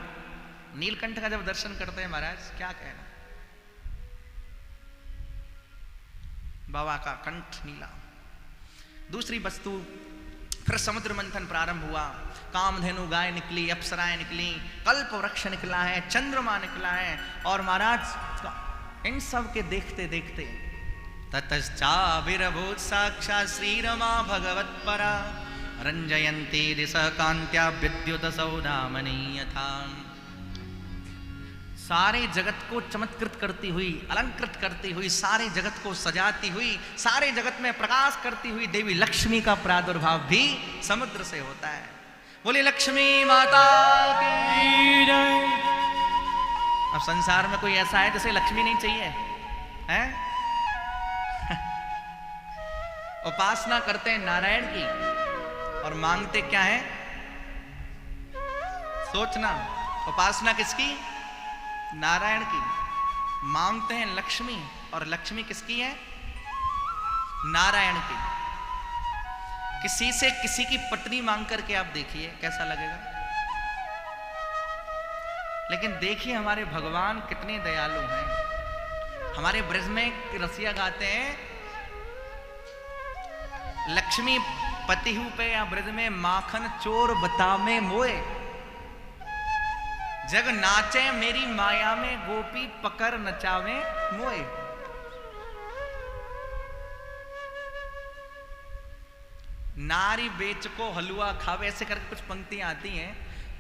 नीलकंठ का जब दर्शन करते हैं महाराज क्या कहना, बाबा का कंठ नीला। दूसरी वस्तु, फिर समुद्र मंथन प्रारंभ हुआ, कामधेनु गाय निकली, अप्सराएं निकली, कल्प वृक्ष निकला है, चंद्रमा निकला है और महाराज इन सब के देखते देखते ततश्चाविरभूत साक्षात् श्रीरमा भगवत्परा रंजयन्ती दिशः कान्त्या विद्युत सौदामनी यथा। सारे जगत को चमत्कृत करती हुई, अलंकृत करती हुई, सारे जगत को सजाती हुई, सारे जगत में प्रकाश करती हुई देवी लक्ष्मी का प्रादुर्भाव भी समुद्र से होता है। बोले लक्ष्मी माता की जय। अब संसार में कोई ऐसा है जिसे लक्ष्मी नहीं चाहिए है? उपासना करते हैं नारायण की और मांगते क्या है? सोचना, उपासना किसकी? नारायण की। मांगते हैं लक्ष्मी और लक्ष्मी किसकी है? नारायण की। किसी से किसी की पत्नी मांग करके आप देखिए कैसा लगेगा। लेकिन देखिए हमारे भगवान कितने दयालु हैं। हमारे ब्रज में रसिया गाते हैं, लक्ष्मी पति हूं पे या ब्रज में माखन चोर बता में मोए, जग नाचे मेरी माया में गोपी पकड़ नचावे मोए। नारी बेच को हलवा खावे, ऐसे करके कुछ पंक्तियां आती हैं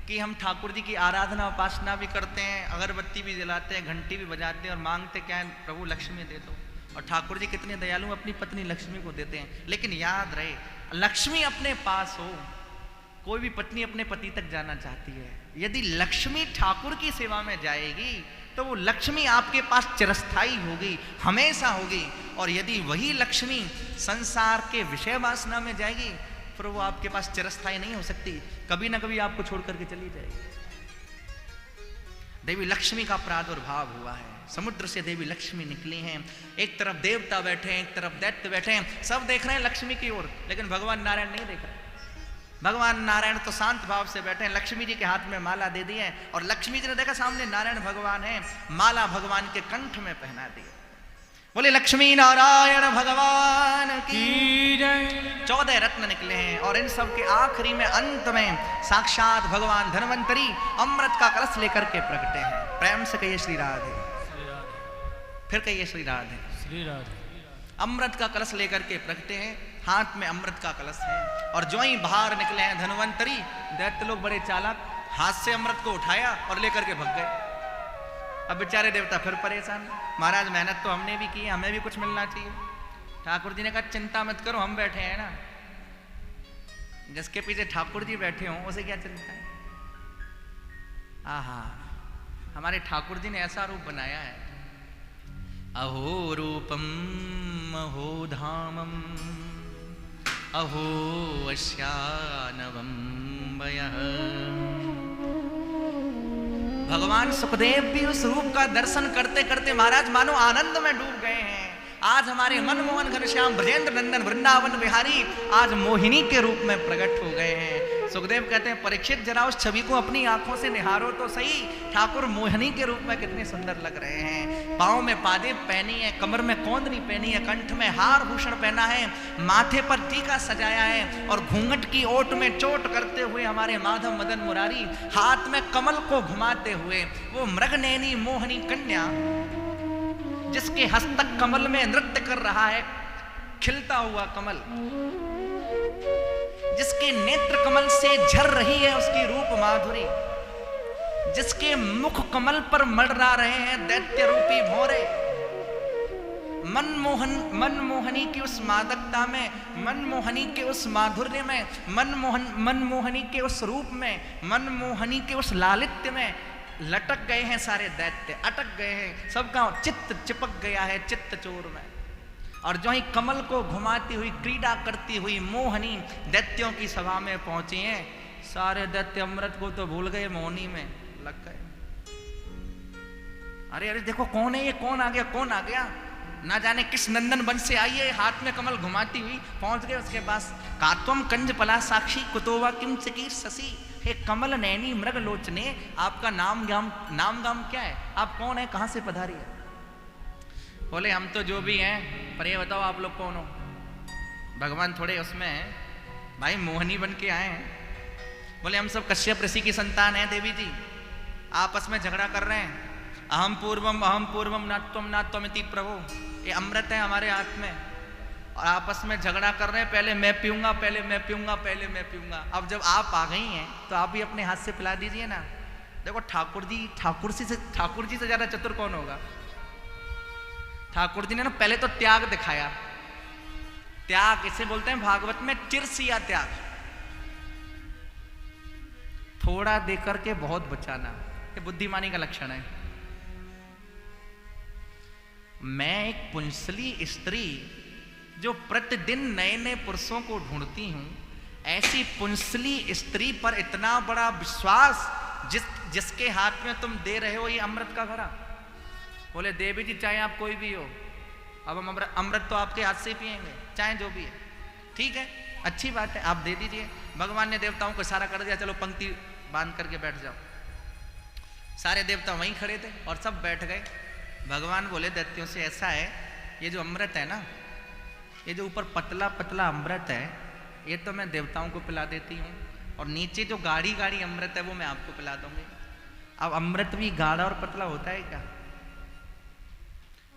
कि हम ठाकुर जी की आराधना उपासना भी करते हैं, अगरबत्ती भी जलाते हैं, घंटी भी बजाते हैं और मांगते क्या है? प्रभु लक्ष्मी दे दो। और ठाकुर जी कितने दयालु अपनी पत्नी लक्ष्मी को देते हैं। लेकिन याद रहे, लक्ष्मी अपने पास हो, कोई भी पत्नी अपने पति तक जाना चाहती है, यदि लक्ष्मी ठाकुर की सेवा में जाएगी तो वो लक्ष्मी आपके पास चिरस्थायी होगी, हमेशा होगी। और यदि वही लक्ष्मी संसार के विषय वासना में जाएगी फिर वो आपके पास चिरस्थायी नहीं हो सकती, कभी ना कभी आपको छोड़ करके चली जाएगी। देवी लक्ष्मी का प्रादुर्भाव हुआ है, समुद्र से देवी लक्ष्मी निकली हैं। एक तरफ देवता बैठे हैं, एक तरफ दैत्य बैठे हैं, सब देख रहे हैं लक्ष्मी की ओर, लेकिन भगवान नारायण नहीं देख रहे। भगवान नारायण तो शांत भाव से बैठे हैं, लक्ष्मी जी के हाथ में माला दे दी है और लक्ष्मी जी ने देखा सामने नारायण भगवान है, माला भगवान के कंठ में पहना दी। बोले लक्ष्मी नारायण भगवान की जय। 14 रत्न निकले हैं और इन सब के आखिरी में अंत में साक्षात भगवान धन्वंतरी अमृत का कलश लेकर के प्रकटे हैं। प्रेम से कहिए श्री राधे, फिर कहिए श्री राधे, श्री राधे। अमृत का कलश लेकर के प्रकटे हैं, हाथ में अमृत का कलश है और जो ही बाहर निकले हैं धन्वंतरी, दैत्य लोग बड़े चालाक, हाथ से अमृत को उठाया और लेकर के भग गए। अब बेचारे देवता फिर परेशान, महाराज मेहनत तो हमने भी की है, हमें भी कुछ मिलना चाहिए। ठाकुर जी ने कहा चिंता मत करो, हम बैठे हैं ना, जिसके पीछे ठाकुर जी बैठे हों उसे क्या चिंता है। आहा, हमारे ठाकुर जी ने ऐसा रूप बनाया है, अहो रूपम अहो धामम अहो अश्यानवम वयः। भगवान सुखदेव भी उस रूप का दर्शन करते करते महाराज मानो आनंद में डूब गए हैं। आज हमारे मनमोहन घनश्याम ब्रजेंद्र नंदन वृंदावन बिहारी आज मोहिनी के रूप में प्रकट हो गए हैं। सुखदेव कहते हैं परीक्षित जरा उस छवि को अपनी आंखों से निहारो तो सही, ठाकुर मोहिनी के रूप में कितने सुंदर लग रहे हैं। पाँव में पादेब पहनी है, कमर में कोंदनी पहनी है, कंठ में हार भूषण पहना है, माथे पर टीका सजाया है और घूंघट की ओट में चोट करते हुए हमारे माधव मदन मुरारी हाथ में कमल को घुमाते हुए वो मृगनयनी मोहनी कन्या जिसके हस्तक कमल में नृत्य कर रहा है, खिलता हुआ कमल, जिसके नेत्र कमल से झर रही है उसकी रूप माधुरी, जिसके मुख कमल पर मंडरा रहे हैं दैत्य रूपी भौरे, मनमोहनी की उस मादकता में, मनमोहनी के उस माधुर्य में, मनमोहनी के उस रूप में, मनमोहनी के उस लालित्य में लटक गए हैं सारे दैत्य, अटक गए हैं, सबका चित्त चिपक गया है चित्त चोर में। और जो ही कमल को घुमाती हुई क्रीड़ा करती हुई मोहनी दैत्यों की सभा में पहुंची हैं, सारे दैत्य अमृत को तो भूल गए, मोहनी में लग गए। अरे अरे देखो कौन है ये, कौन आ गया, कौन आ गया, ना जाने किस नंदन वन से आई है, हाथ में कमल घुमाती हुई पहुंच गए उसके पास। कात्वम कंज पला साक्षी कुतोवा किम चिकीर ससी, हे कमल नैनी मृग लोचने, आपका नाम गाम क्या है, आप कौन है, कहां से पधारी है। बोले हम तो जो भी हैं, पर ये बताओ आप लोग कौन हो। भगवान थोड़े उसमें भाई मोहनी बन के आए हैं। बोले हम सब कश्यप ऋषि की संतान हैं देवी जी, आपस में झगड़ा कर रहे हैं, अहम पूर्वम नात्वमिति प्रभु, ये अमृत है हमारे हाथ में और आपस में झगड़ा कर रहे हैं, पहले मैं पीऊंगा, पहले मैं पीऊंगा, पहले मैं पीऊंगा। अब जब आप आ गई हैं तो आप भी अपने हाथ से पिला दीजिए ना। देखो ठाकुर जी से ज्यादा चतुर कौन होगा। ठाकुर जी ने ना पहले तो त्याग दिखाया, त्याग इसे बोलते हैं भागवत में चिरसिया त्याग, थोड़ा देकर के बहुत बचाना, ये बुद्धिमानी का लक्षण है। मैं एक पुंसली स्त्री जो प्रतिदिन नए नए पुरुषों को ढूंढती हूं, ऐसी पुंसली स्त्री पर इतना बड़ा विश्वास जिसके हाथ में तुम दे रहे हो ये अमृत का घड़ा। बोले देवी जी चाहे आप कोई भी हो, अब हम अमृत तो आपके हाथ से पिएंगे, चाहे जो भी है, ठीक है, अच्छी बात है, आप दे दीजिए। भगवान ने देवताओं को इशारा कर दिया, चलो पंक्ति बांध करके बैठ जाओ। सारे देवता वहीं खड़े थे और सब बैठ गए। भगवान बोले दैत्यों से, ऐसा है ये जो अमृत है ना, ये जो ऊपर पतला पतला अमृत है, ये तो मैं देवताओं को पिला देती हूँ और नीचे जो गाढ़ी गाढ़ी अमृत है वो मैं आपको पिला दूंगी। अब अमृत भी गाढ़ा और पतला होता है क्या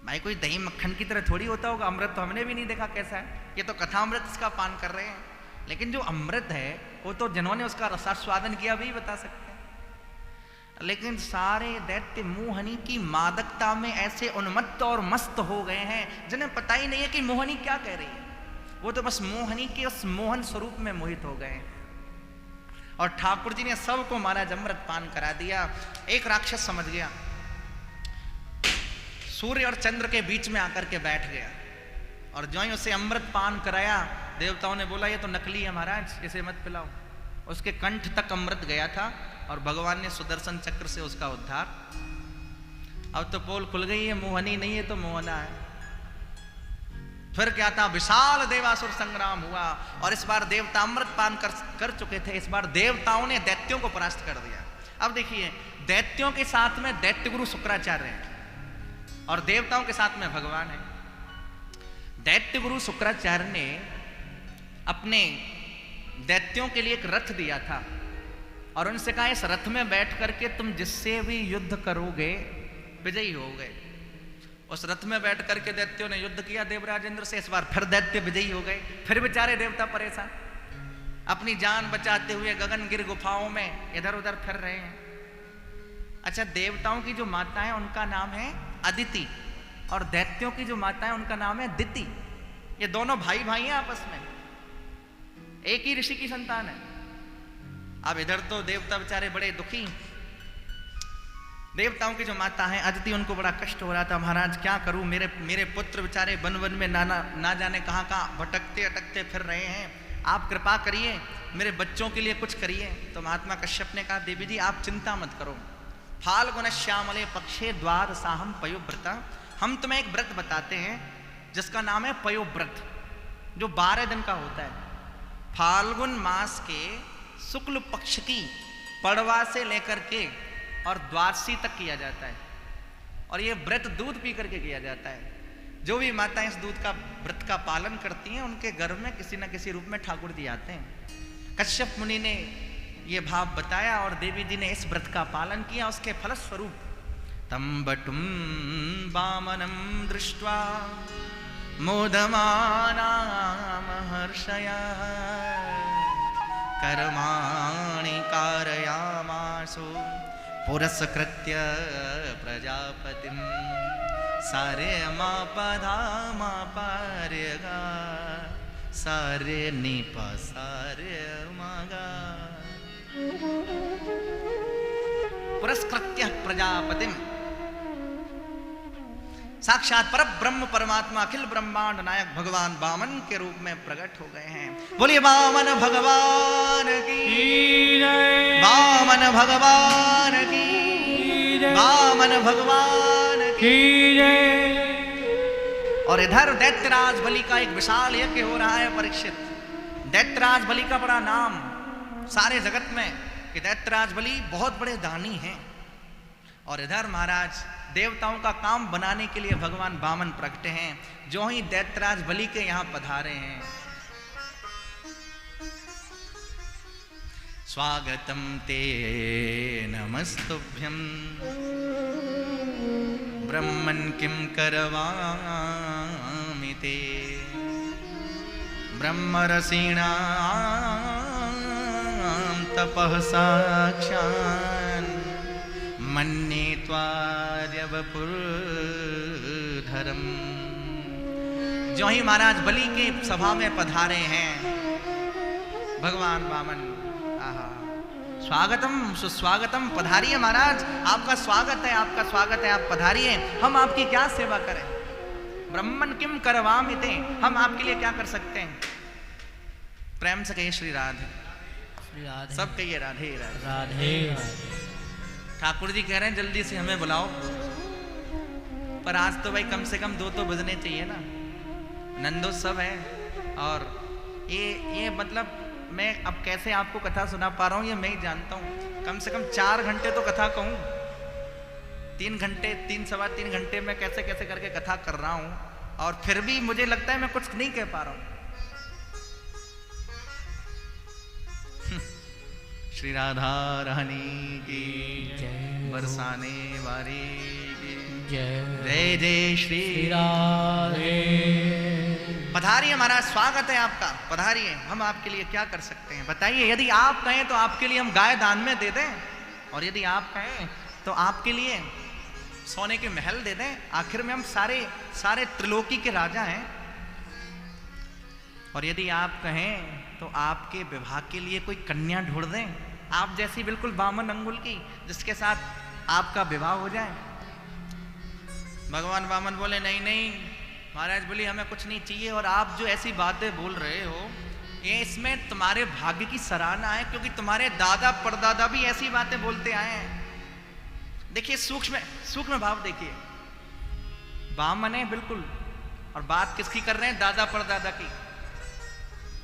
भाई, कोई दही मक्खन की तरह थोड़ी होता होगा। अमृत तो हमने भी नहीं देखा कैसा है, ये तो कथा अमृत इसका पान कर रहे हैं, लेकिन जो अमृत है वो तो जिन्होंने उसका रसास्वादन किया भी बता सकते हैं। लेकिन सारे दैत्य मोहनी की मादकता में ऐसे उन्मत्त और मस्त हो गए हैं जिन्हें पता ही नहीं है कि मोहनी क्या कह रही है, वो तो बस मोहनी के उस मोहन स्वरूप में मोहित हो गए। और ठाकुर जी ने सबको महाराज अमृत पान करा दिया। एक राक्षस समझ गया, सूर्य और चंद्र के बीच में आकर के बैठ गया और जो ही उसे अमृत पान कराया, देवताओं ने बोला ये तो नकली है महाराज, इसे मत पिलाओ। उसके कंठ तक अमृत गया था और भगवान ने सुदर्शन चक्र से उसका उद्धार। अब तो पोल खुल गई है, मोहनी नहीं है तो मोहना है। फिर क्या था, विशाल देवासुर संग्राम हुआ और इस बार देवता अमृत पान कर चुके थे, इस बार देवताओं ने दैत्यों को परास्त कर दिया। अब देखिए दैत्यों के साथ में दैत्य गुरु शुक्राचार्य हैं और देवताओं के साथ में भगवान है। दैत्य गुरु शुक्राचार्य ने अपने दैत्यों के लिए एक रथ दिया था और उनसे कहा इस रथ में बैठ करके तुम जिससे भी युद्ध करोगे विजयी हो गए। उस रथ में बैठ करके दैत्यों ने युद्ध किया देवराज इंद्र से, इस बार फिर दैत्य विजयी हो गए। फिर बेचारे देवता परेशान, अपनी जान बचाते हुए गगनगिर गुफाओं में इधर उधर फिर रहे हैं। अच्छा, देवताओं की जो माता है उनका नाम है अदिति और दैत्यों की जो माता है उनका नाम है दिति। ये दोनों भाई भाई हैं आपस में, एक ही ऋषि की संतान है। अब इधर तो देवता बेचारे बड़े दुखी, देवताओं की जो माता है अदिति, उनको बड़ा कष्ट हो रहा था, महाराज क्या करूं, मेरे पुत्र बेचारे वन वन में ना जाने कहां कहां भटकते अटकते फिर रहे हैं, आप कृपा करिए मेरे बच्चों के लिए कुछ करिए। तो महात्मा कश्यप ने कहा देवी जी आप चिंता मत करो, फाल्गुन श्यामले पक्षे द्वार साहम पयोव्रता, हम तुम्हें एक व्रत बताते हैं जिसका नाम है पयोव्रत, जो 12 दिन का होता है। फाल्गुन मास के शुक्ल पक्ष की पड़वा से लेकर के और द्वादशी तक किया जाता है। और ये व्रत दूध पी करके किया जाता है। जो भी माताएं इस दूध का व्रत का पालन करती हैं उनके घर में किसी न किसी रूप में ठाकुर जी आते हैं। कश्यप मुनि ने ये भाव बताया और देवी जी ने इस व्रत का पालन किया। उसके फलस्वरूप तम बटुम वामनम दृष्ट्वा मोदमाना महर्षया कर्माणि कारयामासो पुरस्कृत्य प्रजापतिं सारे मापधामापर्यगा सारे निपा सारे मगा पुरस्कृत्य प्रजापतिं। साक्षात पर ब्रह्म परमात्मा अखिल ब्रह्मांड नायक भगवान वामन के रूप में प्रकट हो गए हैं। बोलिए वामन भगवान की, वामन भगवान की, वामन भगवान की। और इधर दैत्यराज बलि का एक विशाल यज्ञ हो रहा है। परीक्षित, दैत्यराज बलि का बड़ा नाम सारे जगत में कि दैत्यराज बलि बहुत बड़े दानी हैं। और इधर महाराज देवताओं का काम बनाने के लिए भगवान वामन प्रकटे हैं। जो ही दैत्यराज बलि के यहां पधारे हैं, स्वागतम ते नमस्तुभ्यं ब्रह्मन् किं करवामि ते ब्रह्मरसीणां तपः साक्षान् मन्ये त्वार्यवपुरधरम्। जो ही महाराज बलि के सभा में पधारे हैं भगवान वामन, आहा, स्वागतम सुस्वागतम, पधारिए महाराज, आपका स्वागत है, आपका स्वागत है, आप पधारिए। हम आपकी क्या सेवा करें? ब्रह्मन् किम करवामिते, हम आपके लिए क्या कर सकते हैं? प्रेम से कहिए श्री राधे, सब कहिए राधे राधे राधे। ठाकुर जी कह रहे हैं जल्दी से हमें बुलाओ। पर आज तो भाई कम से कम 2 तो बजने चाहिए ना, नंदोत्सव है। और ये मतलब मैं अब कैसे आपको कथा सुना पा रहा हूँ ये मैं ही जानता हूँ। कम से कम 4 घंटे तो कथा कहूँ, 3 घंटे 3 सवा 3 घंटे में कैसे कैसे करके कथा कर रहा हूँ। और फिर भी मुझे लगता है मैं कुछ नहीं कह पा रहा हूँ। श्री राधा रानी की बरसाने वाली की जय जय श्री राधे। पधारिए महाराज, स्वागत है आपका, पधारिए। हम आपके लिए क्या कर सकते हैं बताइए? यदि आप कहें तो आपके लिए हम गाय दान में दे दें, और यदि आप कहें तो आपके लिए सोने के महल दे दें। आखिर में हम सारे त्रिलोकी के राजा हैं। और यदि आप कहें तो आपके विवाह के लिए कोई कन्या ढूंढ दें, आप जैसी बिल्कुल वामन अंगुल की, जिसके साथ आपका विवाह हो जाए। भगवान वामन बोले नहीं नहीं महाराज, बोली हमें कुछ नहीं चाहिए। और आप जो ऐसी बातें बोल रहे हो ये इसमें तुम्हारे भाग्य की सराहना है, क्योंकि तुम्हारे दादा परदादा भी ऐसी बातें बोलते आए हैं। देखिए सूक्ष्म भाव देखिए, वामन है बिल्कुल, और बात किसकी कर रहे हैं? दादा परदादा की।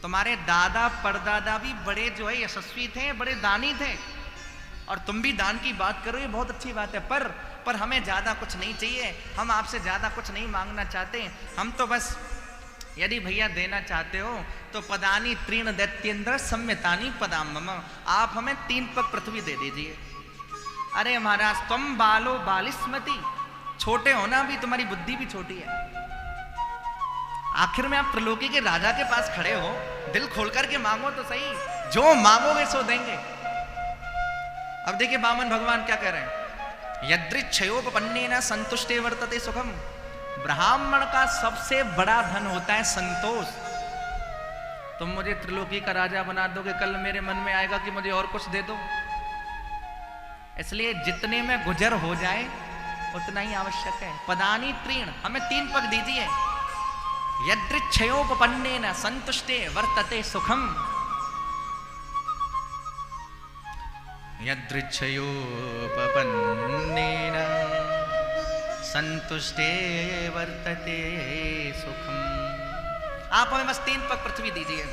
तुम्हारे दादा परदादा भी बड़े जो है यशस्वी थे, बड़े दानी थे, और तुम भी दान की बात करो, ये बहुत अच्छी बात है। पर हमें ज्यादा कुछ नहीं चाहिए, हम आपसे ज्यादा कुछ नहीं मांगना चाहते। हम तो बस यदि भैया देना चाहते हो तो पदानी त्रीण दैत्येंद्र सम्यतानी पदाम मम, आप हमें 3 पग पृथ्वी दे दीजिए। अरे महाराज तुम बालो बालिस्मति, छोटे हो ना, अभी तुम्हारी बुद्धि भी छोटी है। आखिर में आप त्रिलोकी के राजा के पास खड़े हो, दिल खोल करके मांगो तो सही, जो मांगोगे सो देंगे। अब देखिए वामन भगवान क्या कह रहे हैं, यदृच्छयोपपन्नेन संतुष्टे वर्तते सुखम। ब्राह्मण का सबसे बड़ा धन होता है संतोष। तुम मुझे त्रिलोकी का राजा बना दोगे, कल मेरे मन में आएगा कि मुझे और कुछ दे दो। इसलिए जितने में गुजर हो जाए उतना ही आवश्यक है। पदानी त्रीण, हमें 3 पग दीजिए। यदृच्छयोपपन्नेन संतुष्टे वर्तते सुखम, यदृच्छयोपपन्नेन संतुष्टे वर्तते सुखम। आप हमें बस 3 पग पृथ्वी दीजिए।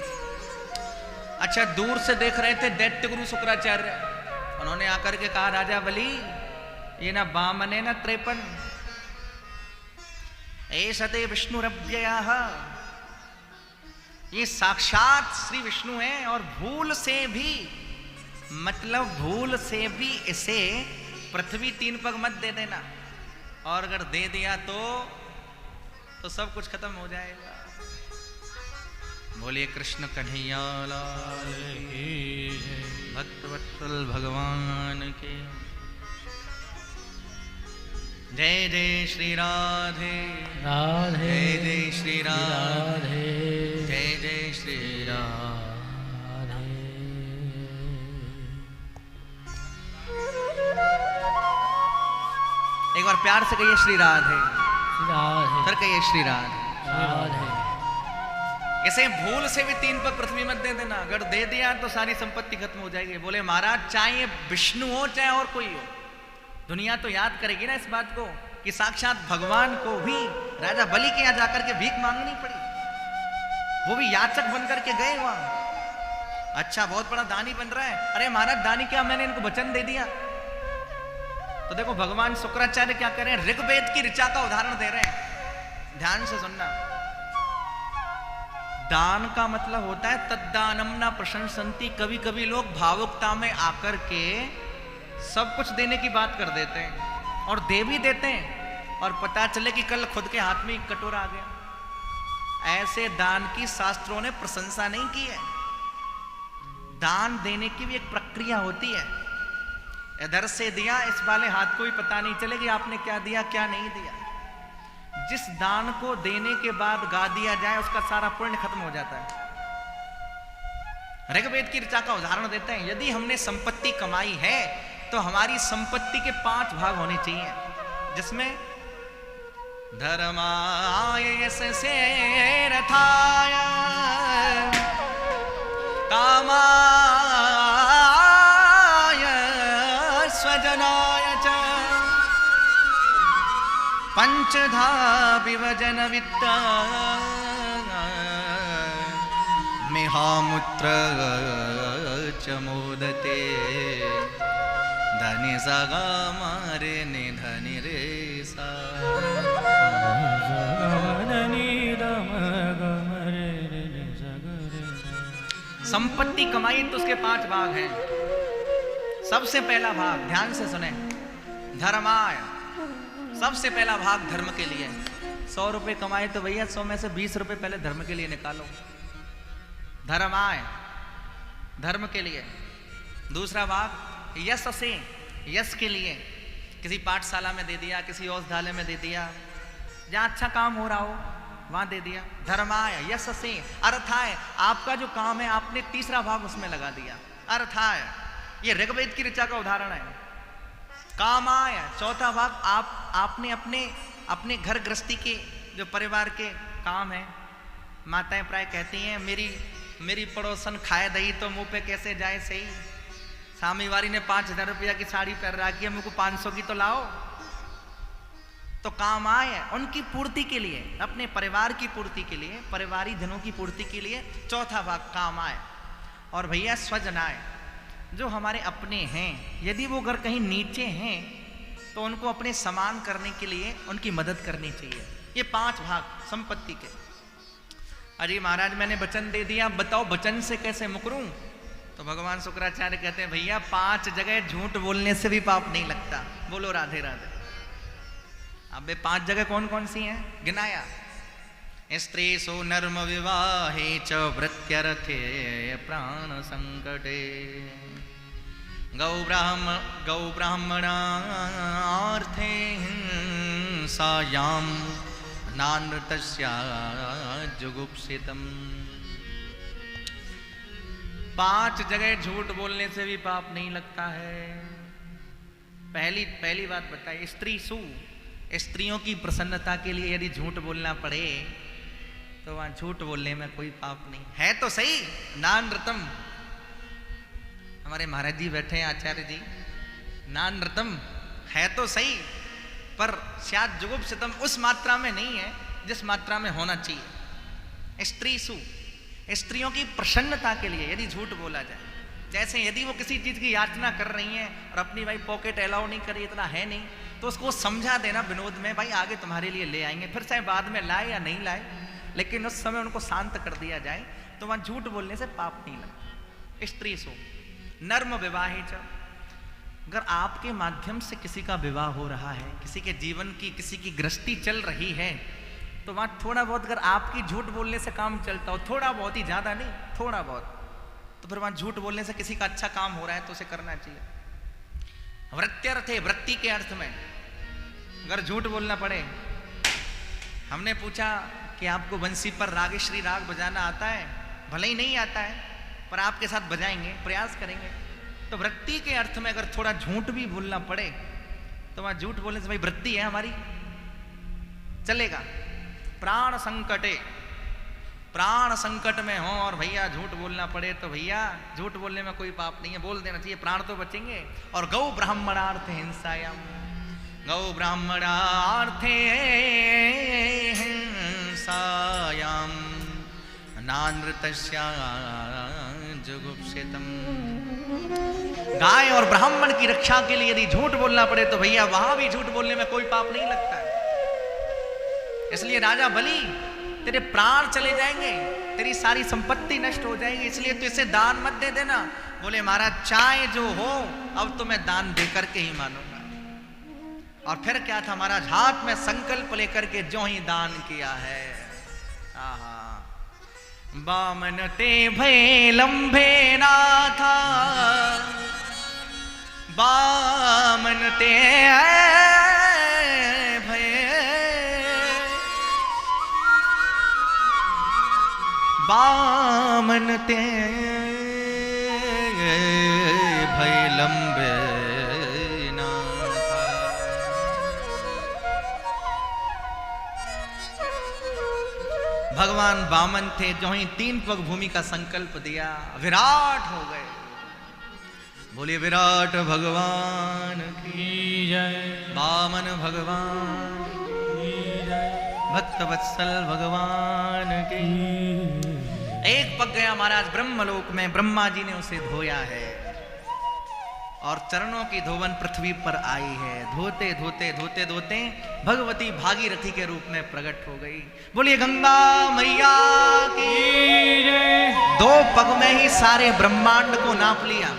अच्छा, दूर से देख रहे थे दैत्य गुरु शुक्राचार्य, उन्होंने आकर के कहा राजा बलि, ये ना बामन है ना 53, ऐसते विष्णुरव्ययः, ये साक्षात श्री विष्णु हैं और भूल से भी, मतलब भूल से भी इसे पृथ्वी 3 पग मत दे देना, और अगर दे दिया तो सब कुछ खत्म हो जाएगा। बोलिए कृष्ण कन्हैया लाल की, भक्तवत्सल भगवान के जय जय श्री राधे राधे, जय जय श्री राधे, जय जय श्री राधे। एक बार प्यार से कहिए श्री राधे, राधे, फिर कहिए श्री राधे। राधे। इसे भूल से भी 3 पग पृथ्वी मत दे देना, अगर दे दिया तो सारी संपत्ति खत्म हो जाएगी। बोले महाराज, चाहे विष्णु हो चाहे और कोई हो, दुनिया तो याद करेगी ना इस बात को कि साक्षात भगवान को भी राजा बलि के यहाँ जाकर के भीख मांगनी पड़ी, वो भी याचक बन करके गए वहां। अच्छा, बहुत बड़ा दानी बन रहा है, अरे महाराज दानी क्या, मैंने इनको वचन दे दिया। तो देखो भगवान शुक्राचार्य क्या कर रहे हैं, ऋग्वेद की ऋचा का उदाहरण दे रहे हैं, ध्यान से सुनना। दान का मतलब होता है तद्दानम न प्रशंसन्ति। कभी कभी लोग भावुकता में आकर के सब कुछ देने की बात कर देते हैं और दे भी देते हैं, और पता चले कि कल खुद के हाथ में एक कटोरा आ गया। ऐसे दान की शास्त्रों ने प्रशंसा नहीं की है। दान देने की भी एक प्रक्रिया होती है। इधर से दिया, इस वाले हाथ को भी पता नहीं चले कि आपने क्या दिया क्या नहीं दिया। जिस दान को देने के बाद गा दिया जाए उसका सारा पुण्य खत्म हो जाता है। ऋग्वेद की ऋचा का उदाहरण देते हैं, यदि हमने संपत्ति कमाई है तो हमारी संपत्ति के 5 भाग होने चाहिए, जिसमें धर्माय यशसे रथाय कामाय स्वजनाय च पंचधा विभजन वित्ता मिहामुत्र च मोदते धनि सगा मारे निधनि रे सा। संपत्ति कमाई तो उसके 5 भाग हैं। सबसे पहला भाग, ध्यान से सुने, धर्माय। सबसे पहला भाग धर्म के लिए। 100 रुपए कमाए तो भैया 100 में से 20 रुपए पहले धर्म के लिए निकालो। धर्माय, धर्म के लिए। दूसरा भाग यश से, यश के लिए। किसी पाठशाला में दे दिया, किसी औषधालय में दे दिया, जहाँ अच्छा काम हो रहा हो वहां दे दिया। धर्माय यश से। अर्थाय, आपका जो काम है आपने तीसरा भाग उसमें लगा दिया। अर्थाय, ये ऋग्वेद की ऋचा का उदाहरण है। कामाय, चौथा भाग आपने अपने घर गृहस्थी के जो परिवार के काम है। माताएं प्राय कहती हैं, मेरी पड़ोसन खाए दही तो मुंह पे कैसे जाए सही। सामी वारी ने 5000 रुपया की साड़ी पहन रखी है, मुझको 500 की तो लाओ। तो काम आए उनकी पूर्ति के लिए, अपने परिवार की पूर्ति के लिए, परिवारी जनों की पूर्ति के लिए चौथा भाग काम आए। और भैया स्वजनाए, जो हमारे अपने हैं, यदि वो अगर कहीं नीचे हैं तो उनको अपने समान करने के लिए उनकी मदद करनी चाहिए। ये 5 भाग संपत्ति के। अरे महाराज मैंने वचन दे दिया, बताओ वचन से कैसे मुकरूं? तो भगवान शुक्राचार्य कहते हैं, भैया 5 जगह झूठ बोलने से भी पाप नहीं लगता। बोलो राधे राधे। अब 5 जगह कौन कौन सी हैं गिनाया। स्त्रीषु नर्म विवाहे च वृत्यर्थे प्राण संकटे गौ ब्राह्मणार्थे हिंसायां नानृतस्या जुगुप्सितम्। 5 जगह झूठ बोलने से भी पाप नहीं लगता है। पहली बात बताइए, स्त्रीषु, स्त्रियों की प्रसन्नता के लिए यदि झूठ बोलना पड़े तो वहां झूठ बोलने में कोई पाप नहीं है। तो सही नानृतम, हमारे महाराज जी बैठे हैं आचार्य जी, नानृतम है तो सही, पर शायद जुगुप्सितम उस मात्रा में नहीं है जिस मात्रा में होना चाहिए। स्त्रीसु, स्त्रियों की प्रसन्नता के लिए यदि झूठ बोला जाए, जैसे यदि वो किसी चीज की याचना कर रही हैं और अपनी भाई पॉकेट अलाउ नहीं करी, इतना है नहीं, तो उसको समझा देना विनोद में, भाई आगे तुम्हारे लिए ले आएंगे, फिर चाहे बाद में लाए या नहीं लाए, लेकिन उस समय उनको शांत कर दिया जाए, तो वहां झूठ बोलने से पाप नहीं लगता। स्त्री सो नर्म विवाहे च, अगर आपके माध्यम से किसी का विवाह हो रहा है, किसी के जीवन की, किसी की गृहस्थी चल रही है, तो वहां थोड़ा बहुत अगर आपकी झूठ बोलने से काम चलता हो, थोड़ा बहुत ही, ज्यादा नहीं, थोड़ा बहुत, तो फिर वहां झूठ बोलने से किसी का अच्छा काम हो रहा है तो उसे करना चाहिए। वृत्त्यर्थ है, वृत्ति के अर्थ में अगर झूठ बोलना पड़े, हमने पूछा कि आपको बंसी पर रागेश्वरी राग बजाना आता है, भले ही नहीं आता है पर आपके साथ बजाएंगे, प्रयास करेंगे, तो वृत्ति के अर्थ में अगर थोड़ा झूठ भी बोलना पड़े तो वहां झूठ बोलने से भाई वृत्ति है हमारी, चलेगा। प्राण संकटे, प्राण संकट में हो और भैया झूठ बोलना पड़े तो भैया झूठ बोलने में कोई पाप नहीं है, बोल देना चाहिए, प्राण तो बचेंगे। और गौ ब्राह्मणार्थ हिंसायाम, गौ ब्राह्मणार्थे हिंसायाम नानृतस्या जुगुप्सितम, गाय और ब्राह्मण की रक्षा के लिए यदि झूठ बोलना पड़े तो भैया वहां भी झूठ बोलने में कोई पाप नहीं लगता है। इसलिए राजा बलि, तेरे प्राण चले जाएंगे, तेरी सारी संपत्ति नष्ट हो जाएगी, इसलिए तो इसे दान मत दे देना। बोले महाराज चाहे जो हो, अब तो मैं दान दे करके ही मानूंगा। और फिर क्या था महाराज, हाथ में संकल्प लेकर के जो ही दान किया है। आहा, बामन ते भय लंबे नाथा, बामन ते बामन ते भय लंबे नाथा। भगवान बामन थे, जो ही 3 पग भूमि का संकल्प दिया, विराट हो गए। बोलिए विराट भगवान की जय, बामन भगवान की जय, भक्त वत्सल भगवान की। एक पग गया महाराज ब्रह्मलोक में, ब्रह्मा जी ने उसे धोया है और चरणों की धोवन पृथ्वी पर आई है। धोते धोते धोते धोते भगवती भागीरथी के रूप में प्रकट हो गई। बोलिए गंगा मैया की जय। 2 पग में ही सारे ब्रह्मांड को नाप लिया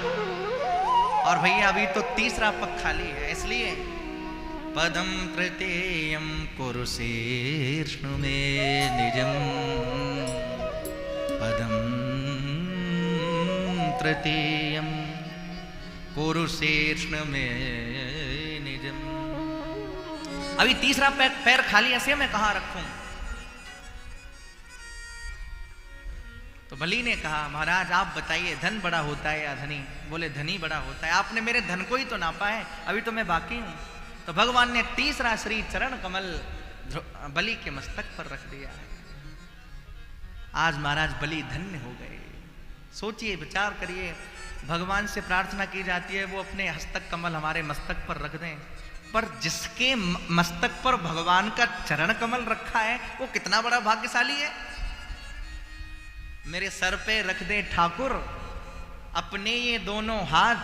और भैया अभी तो 3रा पग खाली है, इसलिए पदम तृतीयम कुरुशीर्ष्णु में निजम, पदम तृतीयम कुरुशीर्ष्णु में निजम। अभी 3रा पैर खाली, ऐसे मैं कहां रखूं? तो बलि ने कहा महाराज आप बताइए, धन बड़ा होता है या धनी? बोले धनी बड़ा होता है, आपने मेरे धन को ही तो नापा है, अभी तो मैं बाकी हूं। तो भगवान ने 3रा श्री चरण कमल बलि के मस्तक पर रख दिया है। आज महाराज बलि धन्य हो गए। सोचिए, विचार करिए, भगवान से प्रार्थना की जाती है वो अपने हस्तक कमल हमारे मस्तक पर रख दें, पर जिसके मस्तक पर भगवान का चरण कमल रखा है वो कितना बड़ा भाग्यशाली है। मेरे सर पे रख दे ठाकुर अपने ये दोनों हाथ,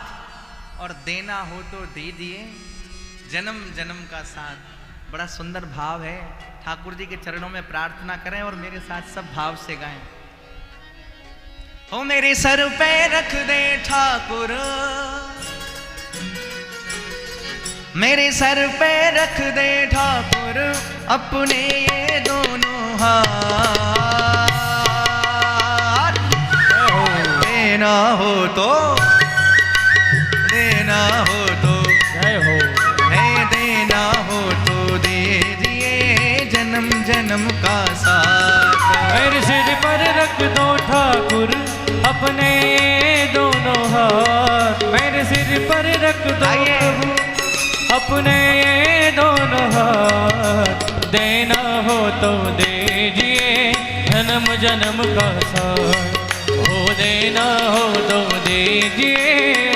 और देना हो तो दीजिए जन्म जन्म का साथ। बड़ा सुंदर भाव है। ठाकुर जी के चरणों में प्रार्थना करें और मेरे साथ सब भाव से गाएं। हो मेरे सर पे रख दे ठाकुर, मेरे सर पे रख दे ठाकुर अपने ये दोनों हाथ। देना हो तो, देना हो तो जय हो, है देना हो तो दे दिए जन्म जन्म का साथ। मेरे सिर पर रख दो ठाकुर अपने दोनों हाथ, मेरे सिर पर रख दो प्रभु अपने दोनों हाथ। देना हो तो दीजिए जन्म जन्म का साथ, हो देना हो तो दीजिए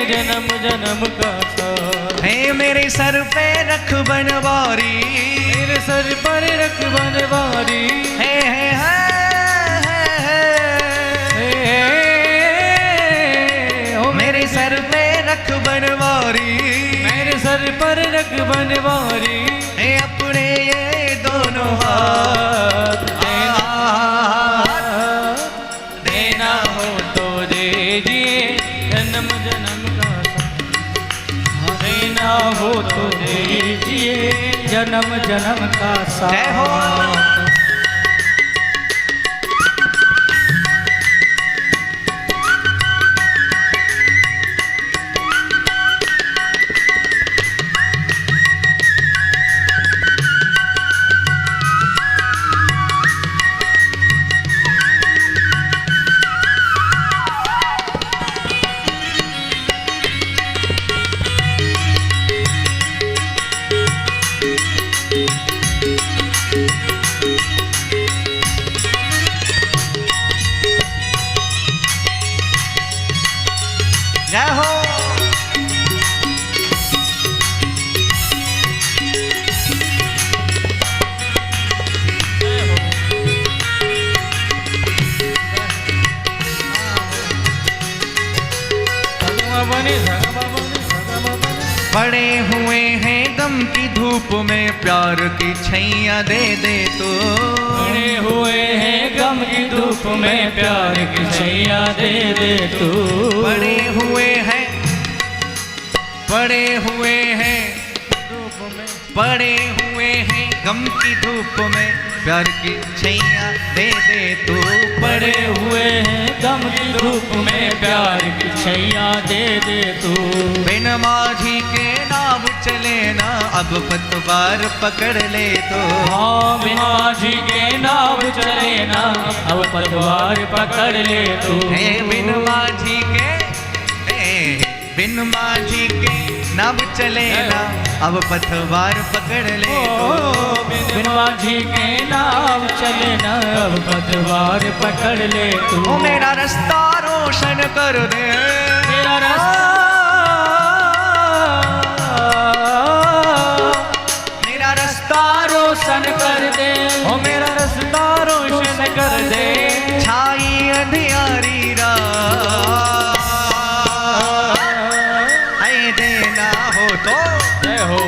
जन्म जन्म का साथ। है मेरे सर पे रख बनवारी, मेरे सर पर रख बनवारी, है सर पर रख बनवारी, अपने ये दोनों हाथ देना हो तो दीजिए जन्म जन्म का साथ, देना हो तो दीजिए जन्म जन्म का साथ। जय हो। जय हो। पड़े हुए हैं गम की धूप में प्यार की छैया दे दे तो, पड़े हुए हैं गम की धूप में प्यार की छैया दे दे तू। पड़े हुए हैं, पड़े हुए हैं, पड़े हुए हैं गम की धूप में प्यार की छैया दे दे तू। पड़े हुए हैं गम की धूप में प्यार की छैया दे दे तू। बिन माझी के नाव चले ना अब पतवार पकड़ ले तो, हाँ बिन माझी के नाव चले ना अब पतवार पकड़ ले तू। बिन माझी के, बिन माझी के नाव चले ना अब पतवार पकड़ ले तो। बिन माझी के नाव चले ना अब पतवार पकड़ ले तू। ओ मेरा रास्ता रोशन कर दे, मेरा रास्ता, मेरा रास्ता रोशन कर दे, ओ मेरा रास्ता रोशन कर दे। छाई अंधियारी रात, ऐ देना हो तो, जय हो,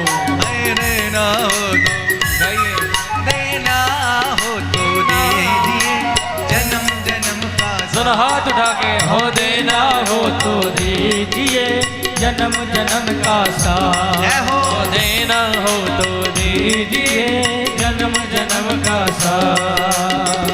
ऐ देना हो तो, देना हो तो दीजिए जन्म जन्म का दोनों हाथ उठा के, हो देना हो तो दीजिए जन्म जन्म का साथ। जय हो। देना हो तो दीजिए जन्म जन्म का साथ।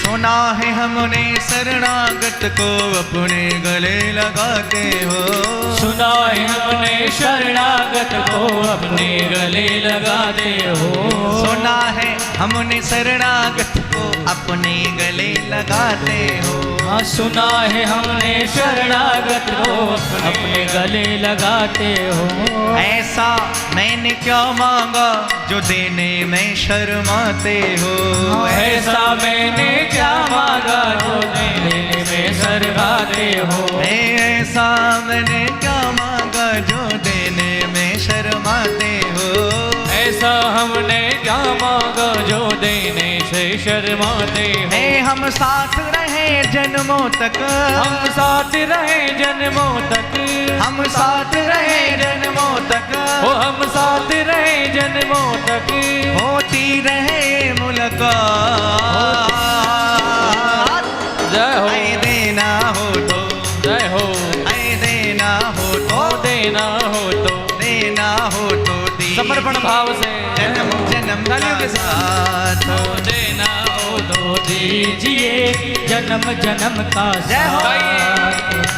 सुना है हमने शरणागत को अपने गले लगाते हो, सुना है हमने शरणागत को अपने गले लगाते हो। सुना है हमने शरणागत को अपने गले लगाते हो। हाँ सुना है हमने शरणागत को अपने गले लगाते हो। ऐसा मैंने क्या मांगा जो देने में शर्माते हो, ऐसा मैंने क्या मांगा जो देने में शर्माते हो। ऐसा मैंने क्या मांगा जो देने में शर्माते हो। ऐसा हमने क्या मांगा जो देने से शर्माते हो। हम साथ रहे जन्मों तक, हम साथ रहे जन्मों तक, हम साथ रहे जन्मों तक, ओ हम साथ रहे जन्मों तक, होती रहे मुलाकात। जय हो। ऐ देना हो तो, जय हो। ऐ देना हो तो, देना हो तो, देना हो तो समर्पण भाव से जन्म जन्म तालियों का के साथ। देना हो तो दीजिए जन्म जन्म का जय हो। साथ।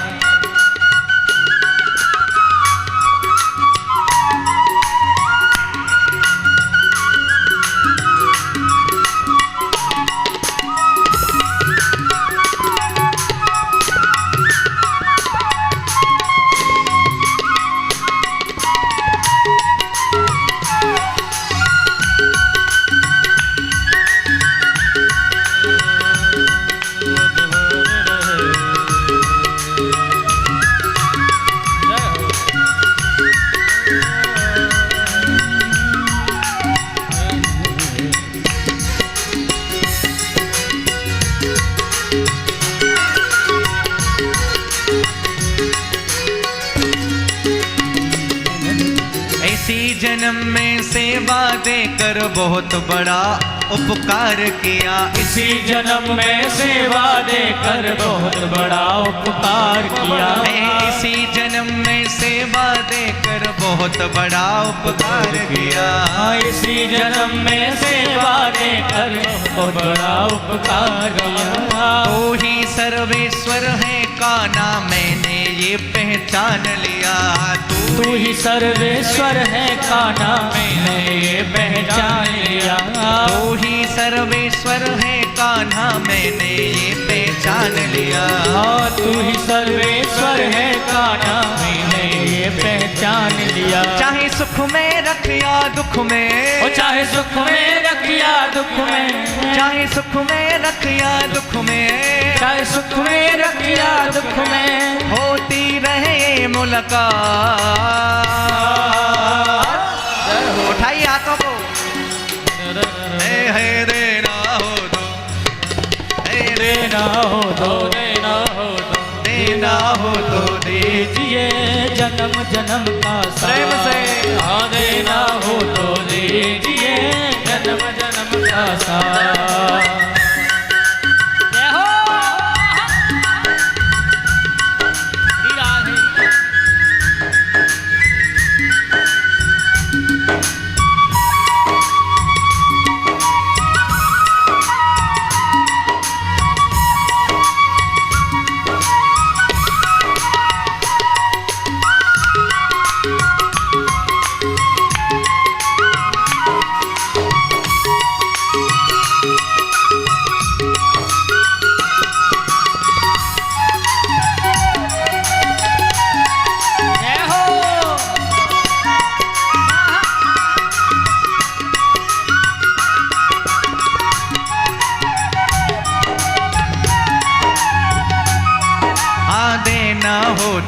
सेवा देकर बहुत बड़ा उपकार किया। इसी जन्म में सेवा देकर बहुत बड़ा उपकार किया। इसी जन्म में सेवा देकर बहुत बड़ा उपकार किया। इसी जन्म में सेवा देकर बहुत बड़ा उपकार किया। तू ही सर्वेश्वर है कान्हा मैंने ये पहचान लिया। तू ही सर्वेश्वर है कान्हा मैंने ये पहचान लिया। तू ही सर्वेश्वर है कान्हा मैंने ये पहचान लिया। तू ही सर्वेश्वर है कान्हा मैंने ये पहचान लिया। चाहे सुख में रख या दुख में, ओ चाहे सुख में रख या दुख में, चाहे सुख में रख या दुख में, चाहे सुख में रख या दुख में, होती रहे मुलाकात। उठाइए हाथों को। है देना हो दो, देना हो दो, देना हो दो, देना हो दो दीजिए जन्म जन्म का प्रेम से। हाँ देना हो तो दीजिए जन्म जन्म का साथ। जय हो श्री राधे।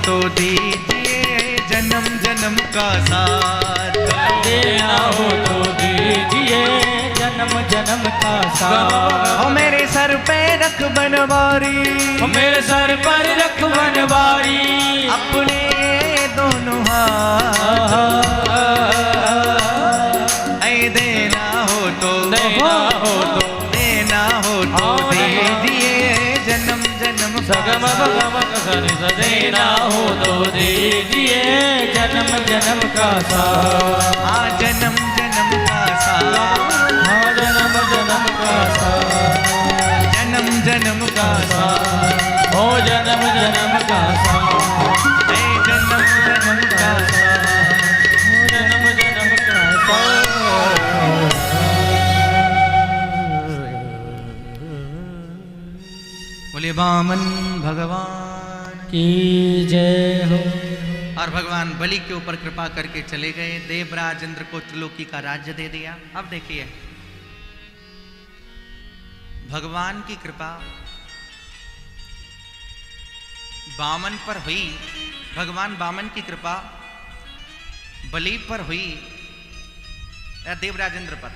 तो दीजिए जन्म जन्म का साथ। देना हो तो दीजिए जन्म जन्म का साथ। ओ मेरे सर पे रख बनवारी, ओ मेरे सर पर रख बनवारी, अपने दोनों हाथ। ऐ देना हो तो, देना हो तो, देना हो तो दीजिए जन्म जन्म सगम भगम कसन देना हो तो दीजिए जन्म जन्म का साथ। हाँ जन्म जन्म का साथ। हाँ जन्म जन्म का साथ। जन्म जन्म का साथ। हो जन्म जन्म का साथ। जन्म जन्म का साथ। जन्म जन्म का साथ। बोले वामन भगवान की जय हो। और भगवान बलि के ऊपर कृपा करके चले गए। देवराज इंद्र को त्रिलोकी का राज्य दे दिया। अब देखिए भगवान की कृपा वामन पर हुई, भगवान वामन की कृपा बलि पर हुई या देवराज इंद्र पर।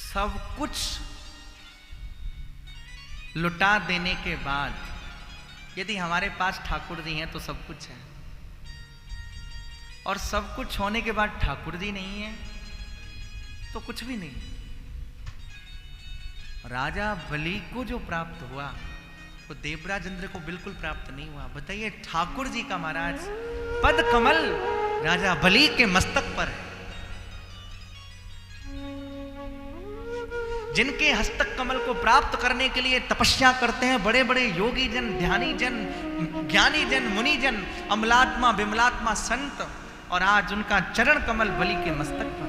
सब कुछ लुटा देने के बाद यदि हमारे पास ठाकुर जी हैं तो सब कुछ है, और सब कुछ होने के बाद ठाकुर जी नहीं है तो कुछ भी नहीं। राजा बलि को जो प्राप्त हुआ वो देवराज इंद्र को बिल्कुल प्राप्त नहीं हुआ। बताइए ठाकुर जी का महाराज पद कमल राजा बलि के मस्तक पर है। जिनके हस्तक कमल को प्राप्त करने के लिए तपस्या करते हैं बड़े बड़े योगी जन, ध्यानी जन, ज्ञानी जन, मुनि जन, अमलात्मा विमलात्मा संत, और आज उनका चरण कमल बलि के मस्तक पर।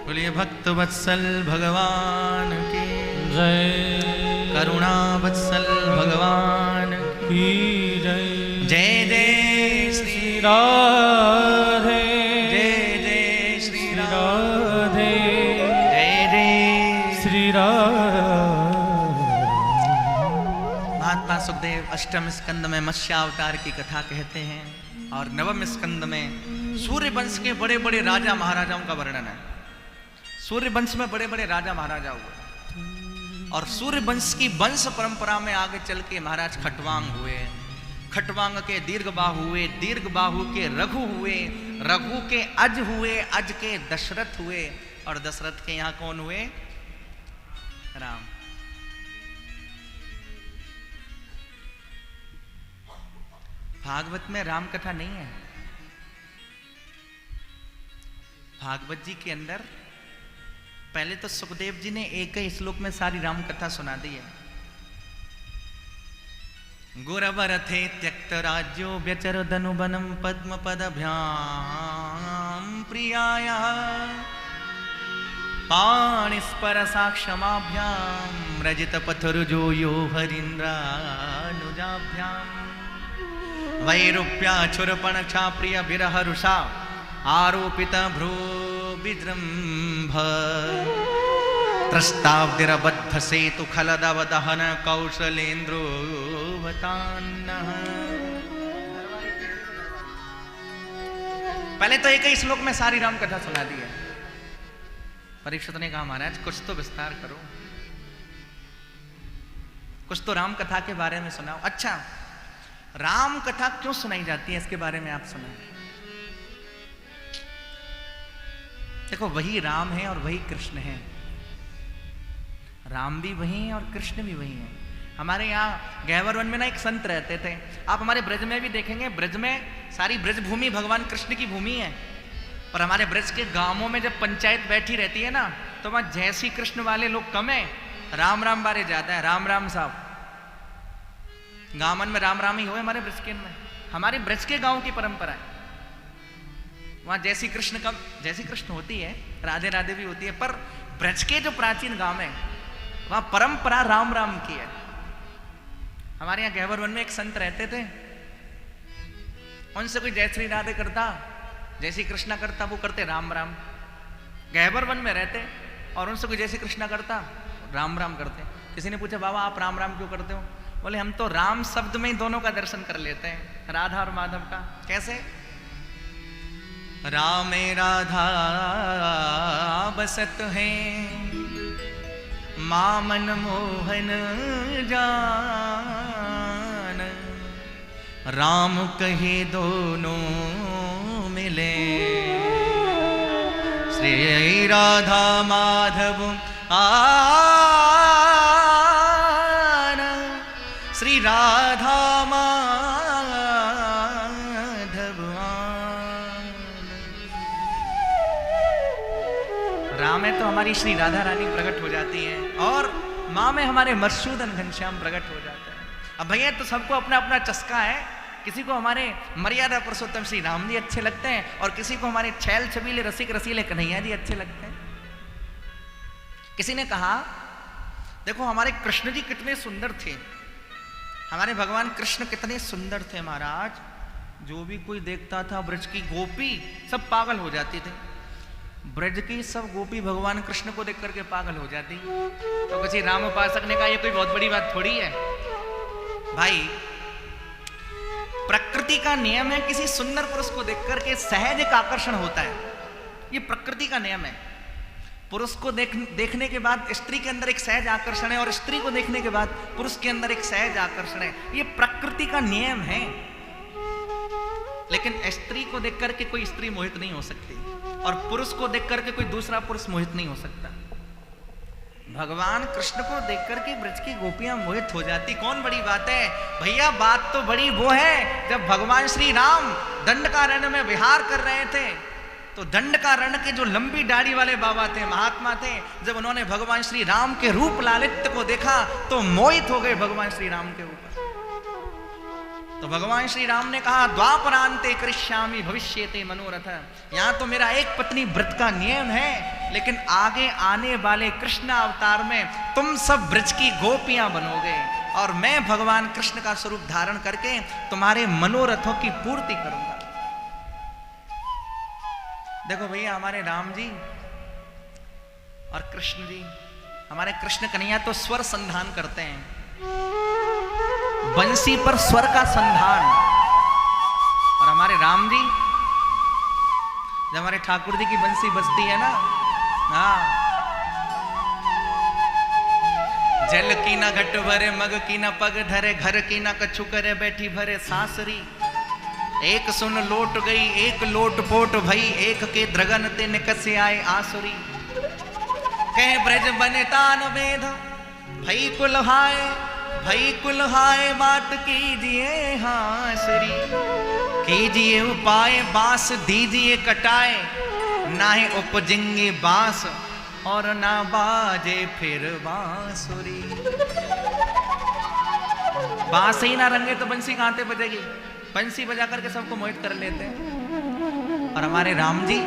बोलिए भक्त वत्सल भगवान की जय। करुणा वत्सल भगवान की जय। जय जय श्री राधे। जय जय श्री राधे। जय जय श्री राधे। महात्मा सुखदेव अष्टम स्कंद में मत्स्यावतार की कथा कहते हैं, और नवम स्कंद में सूर्य वंश के बड़े बड़े राजा महाराजाओं का वर्णन है। सूर्य वंश में बड़े बड़े राजा महाराजा हुए, और सूर्य वंश की वंश परंपरा में आगे चल के महाराज खटवांग हुए, खटवांग के दीर्घबाहु हुए, दीर्घबाहु के रघु हुए, रघु के अज हुए, अज के दशरथ हुए, और दशरथ के यहां कौन हुए? राम। भागवत में राम कथा नहीं है। भागवत जी के अंदर पहले तो सुखदेव जी ने एक ही श्लोक में सारी राम कथा सुना दी है। गुरवरथे त्यक्त राज्यो व्यचर धनुबनम पद्म पदभ्याम प्रियाया पाणिस्पर साक्षमाभ्याम रजित पथरुजो यो हरीन्द्रानुजाभ्याम वैरूप्याछुरपण क्षाप्रिय विरहरुषा आरोपित भ्रू विजृंभ त्रस्ताब्दिरबद्ध सेतु खलदव दहन कौशलेन्द्रोवतान्नः। पहले तो एक ही श्लोक में सारी राम कथा सुना दी है। परीक्षित ने कहा महाराज कुछ तो विस्तार करो, कुछ तो राम कथा के बारे में सुनाओ। अच्छा, राम कथा क्यों सुनाई जाती है इसके बारे में आप सुनाए। देखो, वही राम है और वही कृष्ण है। राम भी वही है और कृष्ण भी वही है। हमारे यहाँ गहवर वन में ना एक संत रहते थे, आप हमारे ब्रज में भी देखेंगे। ब्रज में सारी ब्रज भूमि भगवान कृष्ण की भूमि है, पर हमारे ब्रज के गांवों में जब पंचायत बैठी रहती है ना, तो वहां जय श्री कृष्ण वाले लोग कम है, राम राम बारे जाता है। राम राम साहब, गांवन में राम राम ही हो हमारे ब्रज के में। हमारे ब्रज के गांव की परंपरा है, वहां जय श्री कृष्ण कम, जय श्री कृष्ण होती है, राधे राधे भी होती है, पर ब्रज के जो प्राचीन गांव है वहां परंपरा राम राम की है। हमारे यहाँ गहवर वन में एक संत रहते थे, उनसे कोई जय श्री राधे करता, जय श्री कृष्णा करता, वो करते राम राम। गहवर वन में रहते और उनसे कोई जय श्री कृष्णा करता, राम राम करते। किसी ने पूछा बाबा आप राम राम क्यों करते हो? बोले हम तो राम शब्द में ही दोनों का दर्शन कर लेते हैं, राधा और माधव का। कैसे? रामे राधा बसत है मामन मोहन जान, राम कहे दोनों मिले, श्री राधा माधव आन, श्री राधा माधव आन। राम में तो हमारी श्री राधा रानी प्रकट हो जाती है और माँ में हमारे मधुसूदन घनश्याम प्रकट हो जाते हैं। अब भैया तो सबको अपना अपना चस्का है, किसी को हमारे मर्यादा पुरुषोत्तम श्री राम जी अच्छे लगते हैं और किसी को हमारे छैल छबीले रसिक रसीले कन्हैया जी अच्छे लगते हैं। किसी ने कहा देखो हमारे कृष्ण जी कितने सुंदर थे, हमारे भगवान कृष्ण कितने सुंदर थे महाराज, जो भी कोई देखता था ब्रज की गोपी सब पागल हो जाती थी। ब्रज की सब गोपी भगवान कृष्ण को देख करके पागल हो जाती। तो किसी राम उपासक ने कहा ये कोई बहुत बड़ी बात थोड़ी है भाई, प्रकृति का नियम है, किसी सुंदर पुरुष को देख करके सहज एक आकर्षण होता है, ये प्रकृति का नियम है। पुरुष को देखने के बाद स्त्री के अंदर एक सहज आकर्षण है और स्त्री को देखने के बाद पुरुष के अंदर एक सहज आकर्षण है, ये प्रकृति का नियम है। लेकिन स्त्री को देख करके कोई स्त्री मोहित नहीं हो सकती और पुरुष को देख करके कोई दूसरा पुरुष मोहित नहीं हो सकता। भगवान कृष्ण को देख करके ब्रज की गोपियां मोहित हो जाती, कौन बड़ी बात है भैया? बात तो बड़ी वो है जब भगवान श्री राम दंडकारण्य में विहार कर रहे थे, तो दंडकारण्य के जो लंबी दाढ़ी वाले बाबा थे, महात्मा थे, जब उन्होंने भगवान श्री राम के रूप लालित्य को देखा तो मोहित हो गए भगवान श्री राम के ऊपर। तो भगवान श्री राम ने कहा द्वापरांते करिष्यामि भविष्यते मनोरथ, यहां तो मेरा एक पत्नी व्रत का नियम है, लेकिन आगे आने वाले कृष्ण अवतार में तुम सब ब्रज की गोपियां बनोगे और मैं भगवान कृष्ण का स्वरूप धारण करके तुम्हारे मनोरथों की पूर्ति करूंगा। देखो भैया हमारे राम जी और कृष्ण जी, हमारे कृष्ण कन्हैया तो स्वर संधान करते हैं, बंसी पर स्वर का संधान, और हमारे राम जी जब हमारे ठाकुर जी की बंसी बजती है ना, हाँ, जल की ना घट भरे मग की ना पग धरे, घर की ना कछु करे बैठी भरे सासरी, एक सुन लोट गई एक लोट पोट भई, एक के द्रगन ते निकस आए आसुरी। कह ब्रज बने तान बेध भई कुल्हाए बात कीजिए हासुरी। कीजिए उपाय बास दीजिए कटाए, नाहे उपजिंगे बास और ना बाजे फिर बांसुरी। बांस ही ना रंगे तो बंसी कहां से बजेगी? बंसी बजा करके सबको मोहित कर लेते हैं। और हमारे राम जी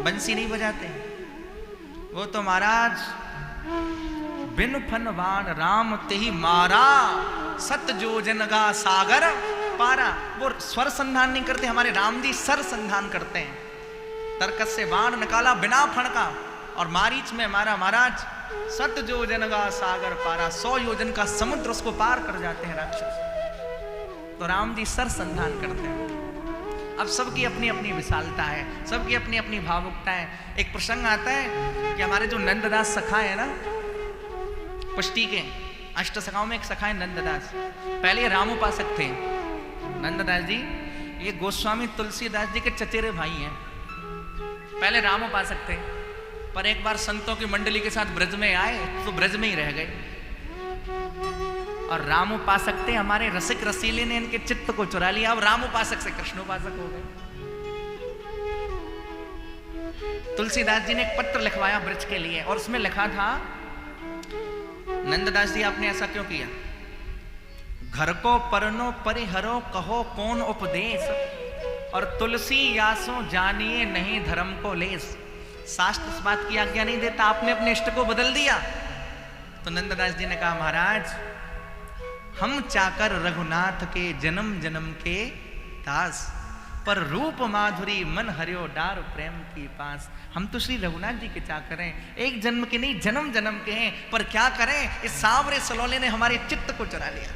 बंसी नहीं बजाते, वो तो महाराज बिन फन बाण राम तेहि मारा, सत जो जनगा सागर पारा। वो स्वर संधान नहीं करते, हमारे राम जी सर संधान करते हैं। तरकस से बाण निकाला बिना फण का, और मारीच में मारा महाराज, सत जो जनगा सागर पारा। 100 योजन का समुद्र उसको पार कर जाते हैं राक्षस। तो राम जी सर संधान करते हैं। अब सबकी अपनी अपनी विशालता है, सबकी अपनी अपनी भावुकता है। एक प्रसंग आता है कि हमारे जो नंददास सखा है ना, पुष्टि के अष्ट सखाओं में एक सखा है नंददास। पहले ये राम उपासक थे नंददास जी, ये गोस्वामी तुलसीदास जी के चचेरे भाई हैं। पहले राम उपासक थे, पर एक बार संतों की मंडली के साथ ब्रज में आए तो ब्रज में ही रह गए। और राम उपासक थे, हमारे रसिक रसीले ने इनके चित्त को चुरा लिया। अब राम उपासक से कृष्ण उपासक हो गए। तुलसीदास जी ने एक पत्र लिखवाया ब्रज के लिए, और उसमें लिखा था, नंददास जी आपने ऐसा क्यों किया? घर को परनो परिहरो कहो कौन उपदेश, और तुलसी यासो जानिए नहीं धर्म को लेस। शास्त्र इस बात की आज्ञा नहीं देता, आपने अपने इष्ट को बदल दिया। तो नंददास जी ने कहा, महाराज हम चाकर रघुनाथ के जन्म जन्म के दास, पर रूप माधुरी मन हरियो डार प्रेम की पास। हम तो श्री रघुनाथ जी के चाकर हैं, एक जन्म के नहीं जन्म जन्म के हैं, पर क्या करें, इस सांवरे सलोले ने हमारे चित्त को चुरा लिया।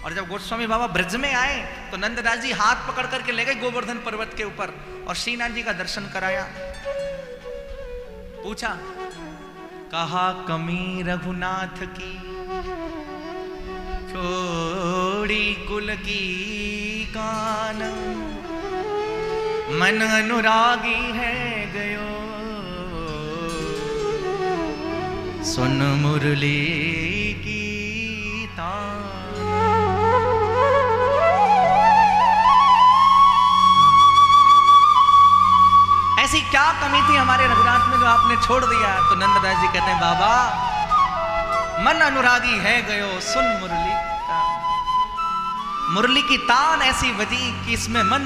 और जब गोस्वामी बाबा ब्रज में आए तो नंददास जी हाथ पकड़ करके ले गए गोवर्धन पर्वत के ऊपर, और श्रीनाथ जी का दर्शन कराया। पूछा, कहा कमी रघुनाथ की छोड़ी कुल की कान, मन अनुरागी है गयो सुन मुरली की तान। ऐसी क्या कमी थी हमारे रघुनाथ में जो आपने छोड़ दिया? तो नंददास जी कहते हैं, बाबा मन अनुरागी है गयो सुन मुरली का। मुरली की तान ऐसी बजी कि इसमें मन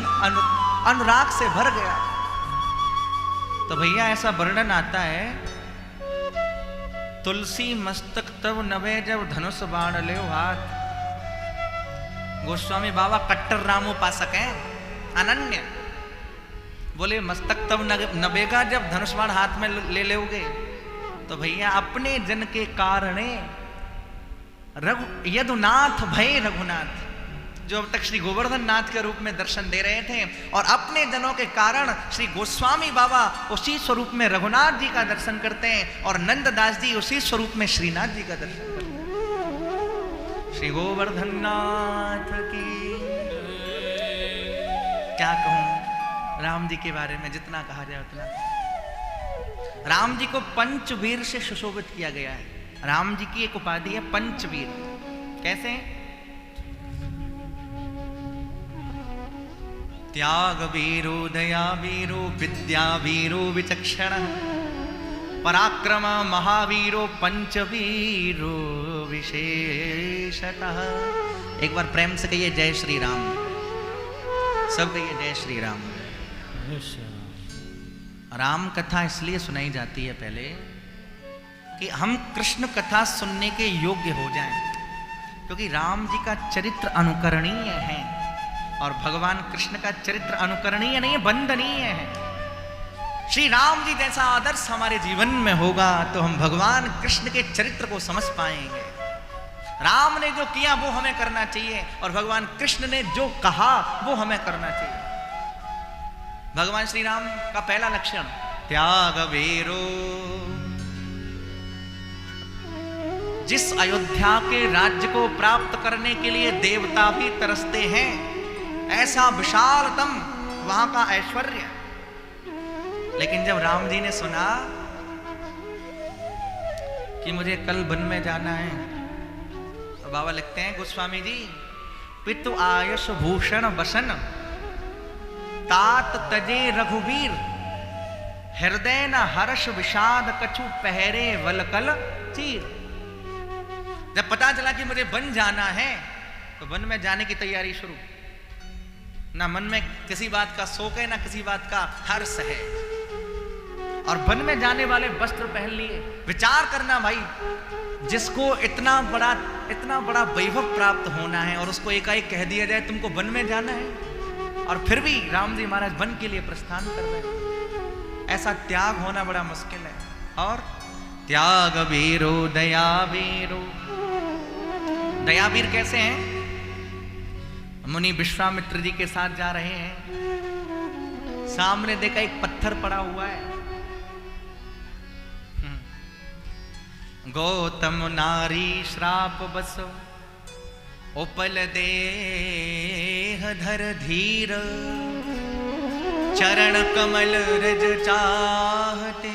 अनुराग से भर गया। तो भैया ऐसा वर्णन आता है, तुलसी मस्तक तब नवे जब धनुष बाण ले हाथ। गोस्वामी बाबा कट्टर रामोपासक हैं, अनन्य। बोले मस्तक तब नबेगा जब धनुष बाण हाथ में ले लोगे। तो भैया अपने जन के कारणे यदुनाथ भय रघुनाथ, जो अब तक श्री गोवर्धन नाथ के रूप में दर्शन दे रहे थे, और अपने जनों के कारण श्री गोस्वामी बाबा उसी स्वरूप में रघुनाथ जी का दर्शन करते हैं, और नंददास जी उसी स्वरूप में श्रीनाथ जी का दर्शन करते हैं। श्री गोवर्धन नाथ की क्या कहूं राम जी के बारे में, जितना कहा जाए उतना। राम जी को पंचवीर से सुशोभित किया गया है। राम जी की एक उपाधि है पंचवीर। कैसे? त्याग वीरो दया वीरो विद्या वीरो विचक्षण, पराक्रम महावीरो पंचवीरो विशेषतः। एक बार प्रेम से कहिए जय श्री राम, सब कहिए जय श्री राम। राम कथा इसलिए सुनाई जाती है पहले कि हम कृष्ण कथा सुनने के योग्य हो जाएं, क्योंकि राम जी का चरित्र अनुकरणीय है और भगवान कृष्ण का चरित्र अनुकरणीय नहीं है, वंदनीय है। श्री राम जी जैसा आदर्श हमारे जीवन में होगा तो हम भगवान कृष्ण के चरित्र को समझ पाएंगे। राम ने जो किया वो हमें करना चाहिए, और भगवान कृष्ण ने जो कहा वो हमें करना चाहिए। भगवान श्री राम का पहला लक्षण त्याग वीरो। जिस अयोध्या के राज्य को प्राप्त करने के लिए देवता भी तरसते हैं, ऐसा विशालतम वहां का ऐश्वर्य। लेकिन जब राम जी ने सुना कि मुझे कल वन में जाना है, तो बाबा लिखते हैं गोस्वामी जी, पितु आयुष भूषण वसन तात तजे रघुवीर, हृदय न हर्ष विषाद कछु पहरे वलकल चीर। जब पता चला कि मुझे वन जाना है, तो वन में जाने की तैयारी शुरू। ना मन में किसी बात का शोक है, ना किसी बात का हर्ष है। और वन में जाने वाले वस्त्र पहन लिए। विचार करना भाई, जिसको इतना बड़ा वैभव प्राप्त होना है और उसको एकाएक कह दिया जाए तुमको वन में जाना है, और फिर भी राम जी महाराज वन के लिए प्रस्थान कर रहे हैं। ऐसा त्याग होना बड़ा मुश्किल है। और त्याग वीरो दया वीरो, दयावीर कैसे हैं? मुनि विश्वामित्र जी के साथ जा रहे हैं, सामने देखा एक पत्थर पड़ा हुआ है। गौतम नारी श्राप बस उपल देह धर धीर, चरण कमल रज चाहते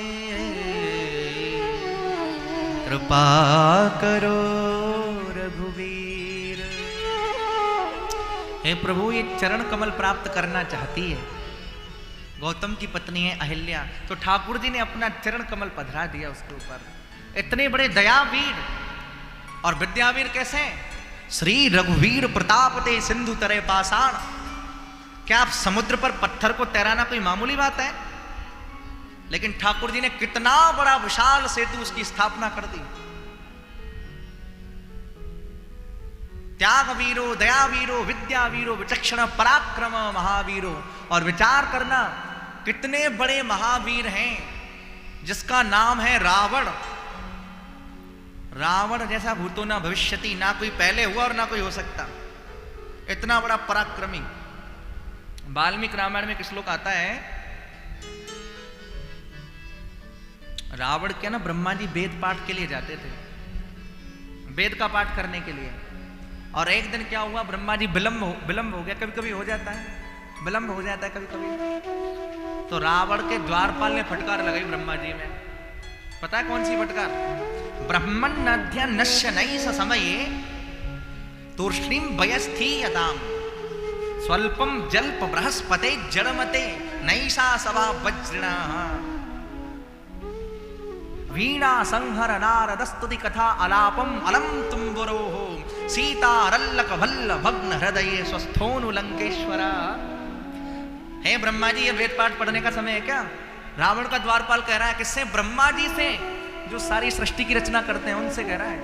कृपा करो रघुवीर। हे प्रभु, ये चरण कमल प्राप्त करना चाहती है। गौतम की पत्नी है अहिल्या, तो ठाकुर जी ने अपना चरण कमल पधरा दिया उसके ऊपर। इतने बड़े दयावीर और विद्यावीर कैसे? श्री रघुवीर प्रताप ते सिंधु तरे पाषाण। क्या आप समुद्र पर पत्थर को तैराना कोई मामूली बात है? लेकिन ठाकुर जी ने कितना बड़ा विशाल सेतु उसकी स्थापना कर दी। त्याग वीरो दया वीरो विद्या वीरो विचक्षण पराक्रम महावीरो। और विचार करना, कितने बड़े महावीर हैं जिसका नाम है रावण। रावण जैसा भूतो ना भविष्यति, ना कोई पहले हुआ और ना कोई हो सकता। इतना बड़ा पराक्रमी। वाल्मीकि रामायण में एक श्लोक आता है, रावण क्या ना ब्रह्मा जी वेद पाठ के लिए जाते थे, वेद का पाठ करने के लिए। और एक दिन क्या हुआ, ब्रह्मा जी विलंब हो गया। कभी कभी हो जाता है, विलंब हो जाता है कभी कभी। तो रावण के द्वारपाल ने फटकार लगाई ब्रह्मा जी में। पता है कौन सी फटकार? ब्रह्मण नद्य नश्य नैस समये तूष्णीम वयस्थी यदाम, स्वल्पम जल्प बृहस्पते जड़मते नैषा सभा वज्रिणा, वीणा संहर नारद स्तुति कथा अलापम अलम तुम्बुरोः, सीता रल्लक भल्ल भग्न हृदय स्वस्थोनु लंकेश्वरा। हे ब्रह्मा जी, ये वेद पाठ पढ़ने का समय है क्या? रावण का द्वारपाल कह रहा है। किससे? ब्रह्मा जी से, जो सारी सृष्टि की रचना करते हैं उनसे कह रहा है।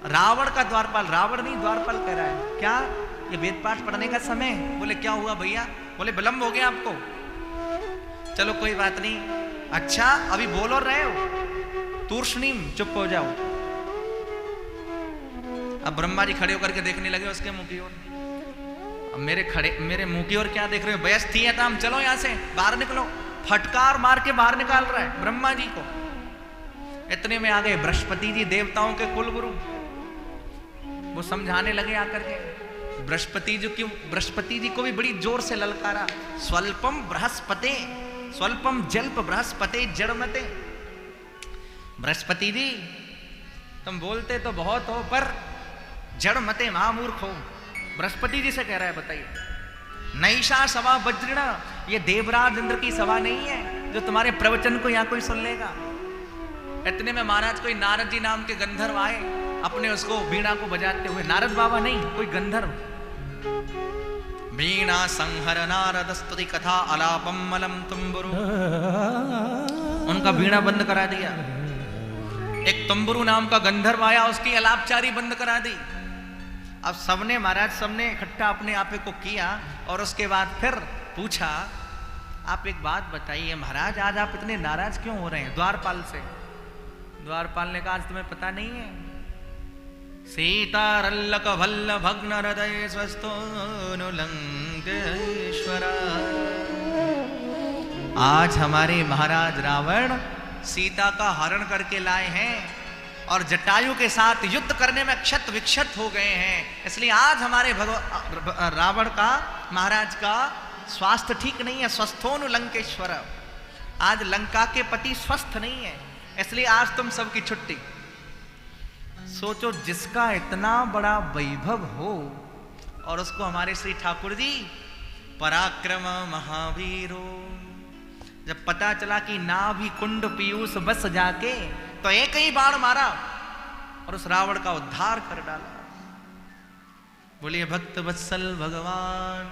रावण का द्वारपाल, रावण नहीं द्वारपाल कह रहा है। क्या ये वेद पाठ पढ़ने का समय? बोले क्या हुआ भैया? बोले विलंब हो गया आपको। चलो कोई बात नहीं। अच्छा अभी बोल और रहे हो? तूर्ष्णीम, चुप हो जाओ। अब ब्रह्मा जी खड़े होकर के देखने लगे उसके मुंह की ओर। अब मेरे मुंह की ओर क्या देख रहे हो? व्यस्त ही है हम, चलो यहां से बाहर निकलो। फटकार मार के बाहर निकाल रहा है ब्रह्मा जी को। इतने में आ गए बृहस्पति जी, देवताओं के कुलगुरु। वो समझाने लगे आकर के। बृहस्पति जी को भी बड़ी जोर से ललकारा। स्वल्पम बृहस्पते, स्वल्पम जल्प बृहस्पते जड़मते। बृहस्पति जी तुम बोलते तो बहुत हो, पर जड़मते महामूर्ख हो। बृहस्पति जी से कह रहा है, बताइए। नैषा सभा वज्रिणा, ये देवराज इंद्र की सभा नहीं है जो तुम्हारे प्रवचन को यहां कोई सुन लेगा। इतने में महाराज कोई नारद जी नाम के गंधर्व आए, अपने उसको वीणा को बजाते हुए। नारद बाबा नहीं, कोई गंधर्व। वीणा संहर नारद स्तुति कथा अलापम मलम तुम्बुरु। उनका वीणा बंद करा दिया। एक तुम्बुरु नाम का गंधर्व आया, उसकी अलापचारी बंद करा दी। अब सबने महाराज सबने इकट्ठा अपने आपे को किया और उसके बाद फिर पूछा, आप एक बात बताइए महाराज, आज आप इतने नाराज क्यों हो रहे हैं? द्वारपाल से। द्वारपाल ने कहा, आज तुम्हें पता नहीं है? सीता रल्लक भल्ल भग्न हृदय स्वस्थोनु लंकेश्वरा। आज हमारे महाराज रावण सीता का हरण करके लाए हैं और जटायु के साथ युद्ध करने में क्षत विक्षत हो गए हैं। इसलिए आज हमारे रावण का, महाराज का स्वास्थ्य ठीक नहीं है। स्वस्थोनु लंकेश्वर, आज लंका के पति स्वस्थ नहीं है, इसलिए आज तुम सबकी छुट्टी। सोचो, जिसका इतना बड़ा वैभव हो और उसको हमारे श्री ठाकुर जी पराक्रम महावीरो, जब पता चला कि नाभि कुंड पीयूष बस जाके, तो एक ही बाण मारा और उस रावण का उद्धार कर डाला। बोलिए भक्त वत्सल भगवान,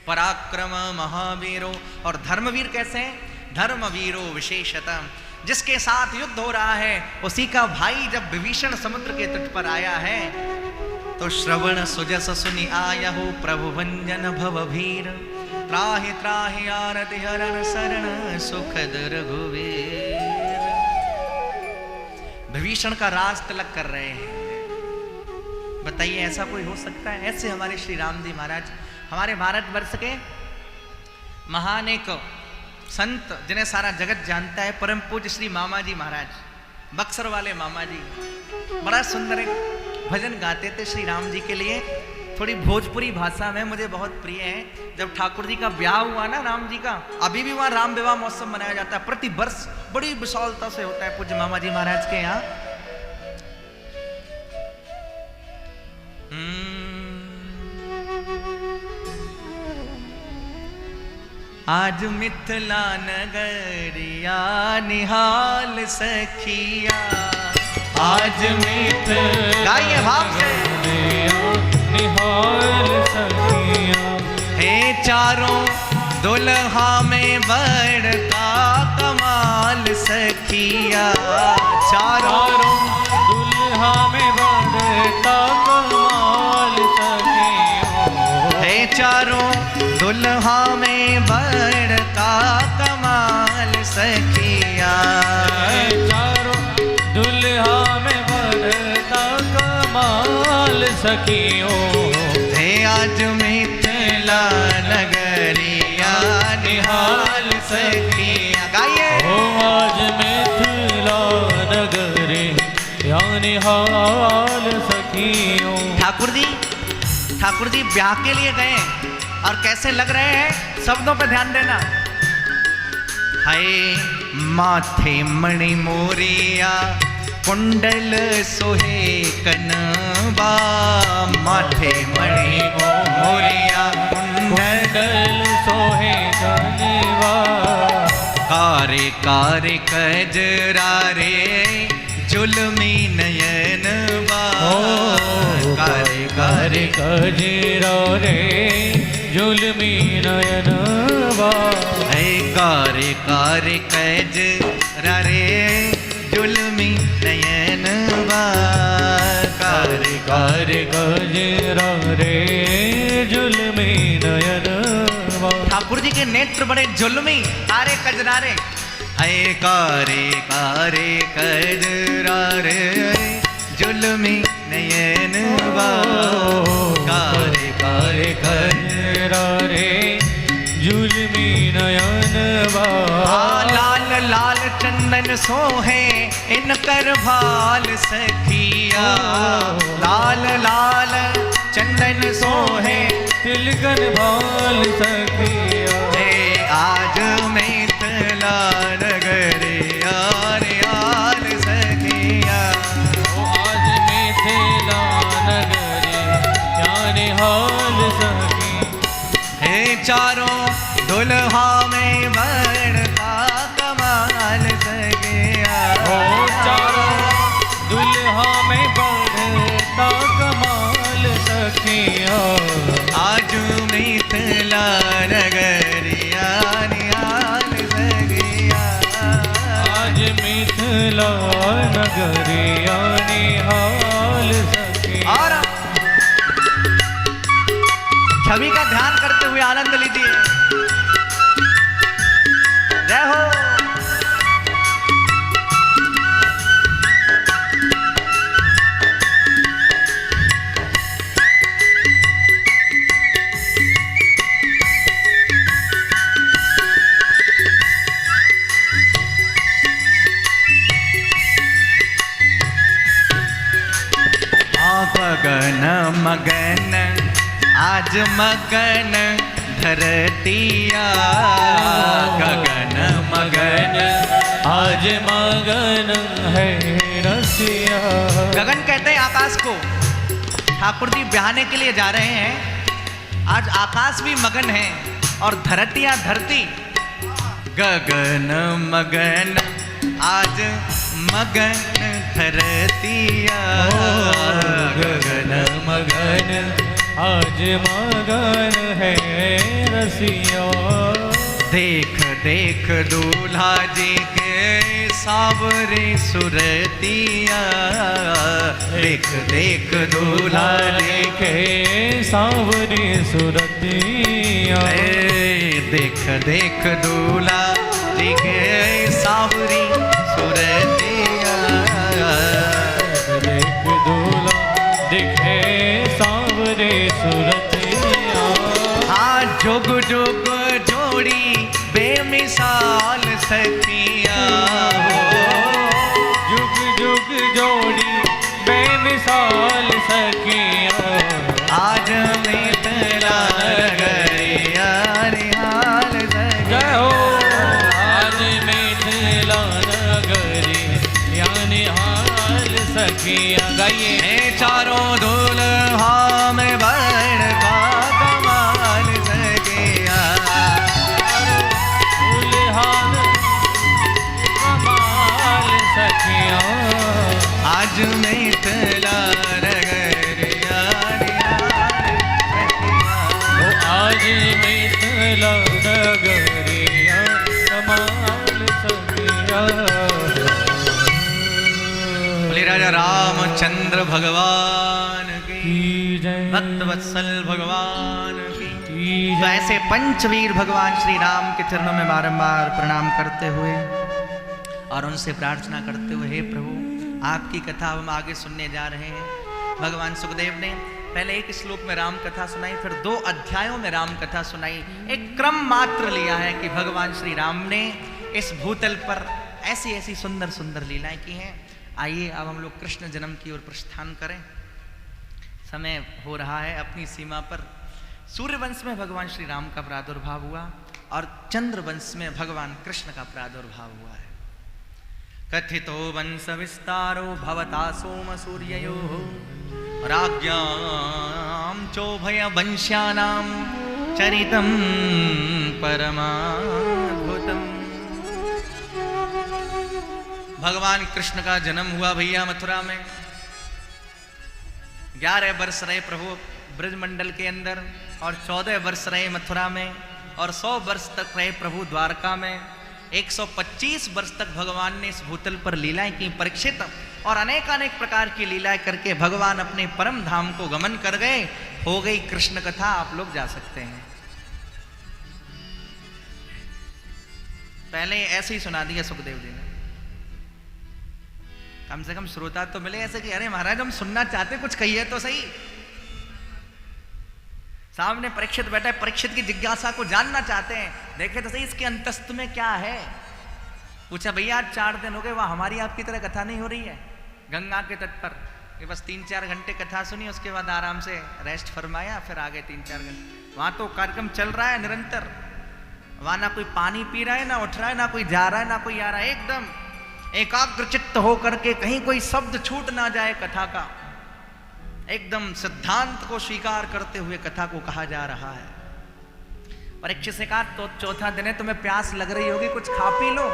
पराक्रम महावीरो। और धर्मवीर कैसे हैं? धर्मवीरो विशेषतः, जिसके साथ युद्ध हो रहा है उसी का भाई जब विभीषण समुद्र के तट पर आया है तो श्रवण सुजस सुनि आया हो प्रभु भंजन भवभीर, त्राहि त्राहि आरति हरण शरण सुखद रघुवीर। विभीषण का राज तिलक कर रहे हैं। बताइए, ऐसा कोई हो सकता है? ऐसे हमारे श्री राम जी महाराज, हमारे भारतवर्ष के महान एक संत जिन्हें सारा जगत जानता है, परम पूज्य श्री मामा जी महाराज, बक्सर वाले मामा जी, बड़ा सुंदर एक भजन गाते थे श्री राम जी के लिए। थोड़ी भोजपुरी भाषा में मुझे बहुत प्रिय है। जब ठाकुर जी का ब्याह हुआ ना राम जी का, अभी भी वहाँ राम विवाह महोत्सव मनाया जाता है, प्रति वर्ष बड़ी विशालता से होता है पूज्य मामा जी महाराज के यहाँ। आज मिथिला नगरिया निहाल सखिया, आज मिथिला गाइए भाव से, निहाल सखिया, हे चारों दुल्हा में बड़का कमाल सखिया, चारों दुल्हा में बड़का कमाल सखिया, हे चारों दुल्हा में बड़का कमाल सखिया, चारों दुल्हा में बड़का कमाल सखियों, हे आज मिथिला नगरिया निहाल सखिया। गाइए, ओ आज मिथिला नगरी या निहाल सखियों। ठाकुर जी ब्याह के लिए गए और कैसे लग रहे हैं, शब्दों पर ध्यान देना। हाय माथे मणि मोरिया कुंडल सोहे कनबा, माथे मणि मोरिया कुंडल सोहे कनबा, कारे कारे कजरा रे जुल्मी नयन बा, कारे कारे कजरा रे जुल्मी नयन बा, कारे कारे कजरा रे जुल्मी नयन बा, कारे कारे कजरा रे जुल्मी नयन बा। ठाकुर जी के नेत्र बड़े जुल्मी, कारे कजरारे, हाय कारे कारे कजरा रे जुल्मी नयन बा, कारे कारे कजरा रे जुल्मी नयन बा। लाल लाल चंदन सोहे इनकर भाल सखिया, लाल लाल चंदन सोहे तिलकन भाल सखिया, हे आज मिथिला नगरिया निहाल सखिया, ओ आज मिथिला नगरी या निहाल सखिया, हे चारों दुल्हा में बड़का कमाल सखिया, ओ चारों दुल्हा में बड़का कमाल सखिया, आज मिथिला नगरिया निहाल सखिया, आज मिथिला नगरी या निहाल सखिया। और छवि का ध्यान करते हुए आनंद लीजिए। जय हो। गगन मगन आज मगन धरतिया, गगन मगन आज मगन है रसिया। गगन कहते हैं आकाश को। ठाकुर जी ब्याहने के लिए जा रहे हैं, आज आकाश भी मगन है और धरतिया धरती। गगन मगन आज मगन धरतिया, गगन मगन आज मगन है रसिया। देख देख दूल्हा जी के सावरे सुरतिया, देख देख दूल्हा जी के सावरी सुरतिया। देख देख दूल्हा जी के सावरी सुरतिया, देख दूल्हा दिखे सावरे सुरतिया। हाँ जुग जुग जोड़ी बेमिसाल सखिया, जुग जुग जोड़ी बेमिसाल सखिया। आज मिथिला नगरिया निहाल जय हो, आज मिथिला नगरी यानी हाल सखिया। गाइए चारों दुल्हा में बड़ का कमाल सखिया, दुल्हान कमाल सखिया। आज मिथिला नगरिया निहाल सखिया। आज मिथिला नगरिया कमाल सखिया। बोले राजा रामचंद्र भगवान की जय, भक्त वत्सल भगवान की। जय। तो ऐसे पंचवीर भगवान श्री राम के चरणों में बारंबार प्रणाम करते हुए और उनसे प्रार्थना करते हुए, हे प्रभु आपकी कथा हम आगे सुनने जा रहे हैं। भगवान सुखदेव ने पहले एक श्लोक में राम कथा सुनाई, फिर 2 अध्यायों में राम कथा सुनाई। एक क्रम मात्र लिया है कि भगवान श्री राम ने इस भूतल पर ऐसी ऐसी सुंदर सुंदर लीलाएं की हैं। आइए अब हम लोग कृष्ण जन्म की ओर प्रस्थान करें। समय हो रहा है अपनी सीमा पर। सूर्यवंश में भगवान श्री राम का प्रादुर्भाव हुआ और चंद्रवंश में भगवान कृष्ण का प्रादुर्भाव हुआ है। कथितो वंश विस्तारो भवता सोम सूर्ययो राज्ञां चोभय वंश्यानां चरितं परमाद्भुतम्। भगवान कृष्ण का जन्म हुआ भैया मथुरा में। 11 वर्ष रहे प्रभु ब्रजमंडल के अंदर और 14 वर्ष रहे मथुरा में और 100 वर्ष तक रहे प्रभु द्वारका में। 125 वर्ष तक भगवान ने इस भूतल पर लीलाएं की। परीक्षित और अनेक प्रकार की लीलाएं करके भगवान अपने परम धाम को गमन कर गए। हो गई कृष्ण कथा, आप लोग जा सकते हैं। पहले ऐसे ही सुना दिया सुखदेव जी ने, कम से कम श्रोता तो मिले ऐसे कि अरे महाराज हम सुनना चाहते, कुछ कहिए तो सही। सामने परीक्षित बैठा है, परीक्षित की जिज्ञासा को जानना चाहते हैं, देखे तो सही इसके अंतस्थ में क्या है। पूछा भैया आज 4 दिन हो गए, वहां हमारी आपकी तरह कथा नहीं हो रही है गंगा के तट पर। ये बस 3-4 घंटे कथा सुनी, उसके बाद आराम से रेस्ट फरमाया, फिर आगे 3-4 घंटे। वहां तो कार्यक्रम चल रहा है निरंतर, वहां ना कोई पानी पी रहा है, ना उठ रहा है, ना कोई जा रहा है, ना कोई आ रहा है। एकदम एकाग्रचित्त होकर के कहीं कोई शब्द छूट ना जाए कथा का। एकदम सिद्धांत को स्वीकार करते हुए कथा को कहा जा रहा है। परीक्षित से कहा तो 4था दिन है, तुम्हें प्यास लग रही होगी, कुछ खा पी लो।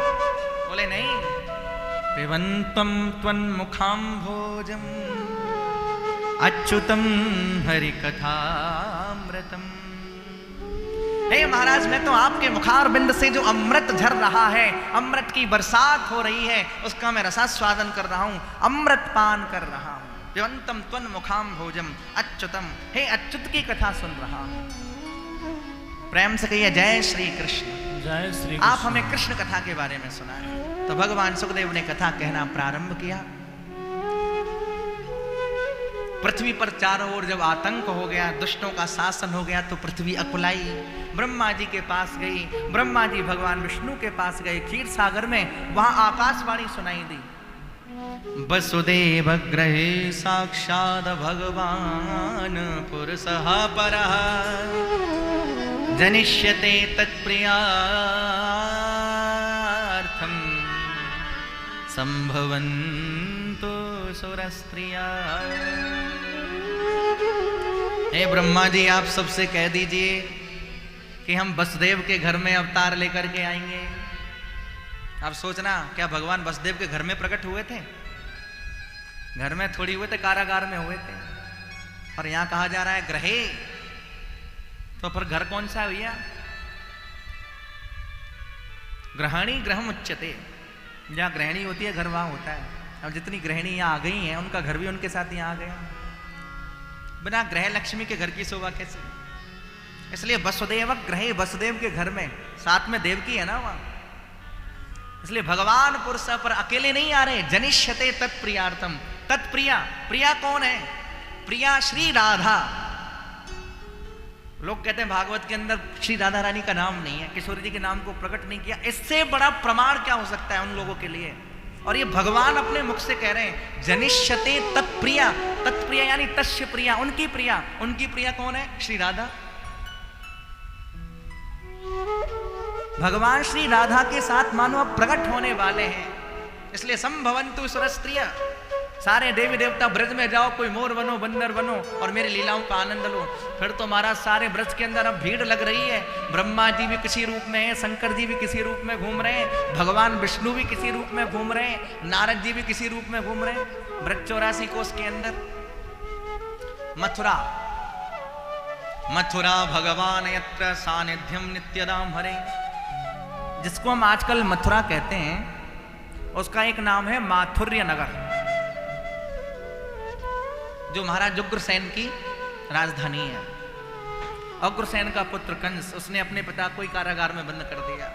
बोले नहीं, पिबन्तं त्वन्मुखां भोजम अच्युतम हरि कथामृतम। हे महाराज मैं तो आपके मुखार बिंद से जो अमृत झर रहा है, अमृत की बरसात हो रही है, उसका मैं रसास्वादन कर रहा हूं, अमृत पान कर रहा हूं। पिबन्तं त्वन्मुखां भोजम अच्युतम, हे अच्युत की कथा सुन रहा हूं। प्रेम से कहिए जय श्री कृष्ण। जय श्री आप हमें कृष्ण कथा के बारे में सुनाएं। तो भगवान सुखदेव ने कथा कहना प्रारंभ किया। पृथ्वी पर चारों ओर जब आतंक हो गया, दुष्टों का शासन हो गया, तो पृथ्वी अकुलाई। ब्रह्मा जी के पास गई, ब्रह्मा जी भगवान विष्णु के पास गए क्षीर सागर में, वहां आकाशवाणी सुनाई दी। वसुदेव गृहे साक्षात् भगवान् पुरुषः परः जनिष्यते तत्प्रियार्थं संभवन्तु सुरस्त्रिया। हे ब्रह्मा जी, आप सबसे कह दीजिए कि हम वसुदेव के घर में अवतार लेकर के आएंगे। अब सोचना, क्या भगवान वसुदेव के घर में प्रकट हुए थे? घर में थोड़ी हुए थे, कारागार में हुए थे। और यहां कहा जा रहा है ग्रहे, तो पर घर कौन सा है भैया? ग्रहणी ग्रहम उच्चते, जहां गृहिणी होती है घर वहां होता है। अब जितनी गृहिणी यहां आ गई हैं, उनका घर भी उनके साथ यहां आ गया। बिना ग्रह लक्ष्मी के घर की शोभा कैसे? इसलिए वसुदेव ग्रहे, वसुदेव के घर में साथ में देवकी है ना वहां। इसलिए भगवान पुरुष पर अकेले नहीं आ रहे। जनिष्यते तत्प्रियार्थम, तत्प्रिया, प्रिया कौन है? प्रिया श्री राधा। लोग कहते हैं भागवत के अंदर श्री राधा रानी का नाम नहीं है, किशोरी जी के नाम को प्रकट नहीं किया। इससे बड़ा प्रमाण क्या हो सकता है उन लोगों के लिए? और ये भगवान अपने मुख से कह रहे हैं जनिष्यते तत्प्रिया। तत्प्रिया यानी तस्य प्रिया, उनकी प्रिया। उनकी प्रिया कौन है? श्री राधा। भगवान श्री राधा के साथ मानो अब प्रकट होने वाले हैं। इसलिए संभवन्तु सुरस्त्रिय, सारे देवी देवता ब्रज में जाओ, कोई मोर बनो, बंदर बनो और मेरी लीलाओं का आनंद लो। फिर तो महाराज सारे ब्रज के अंदर अब भीड़ लग रही है। ब्रह्मा जी भी किसी रूप में है, शंकर जी भी किसी रूप में घूम रहे हैं, भगवान विष्णु भी किसी रूप में घूम रहे हैं, नारद जी भी किसी रूप में घूम रहे हैं। ब्रज 84 कोस के अंदर मथुरा, मथुरा भगवान यत्र सानिध्यम नित्यदाम हरे, जिसको हम आजकल मथुरा कहते हैं, उसका एक नाम है माथुर्य नगर, जो महाराज उग्रसेन की राजधानी है। उग्रसेन का पुत्र कंस, उसने अपने पिता को ही कारागार में बंद कर दिया।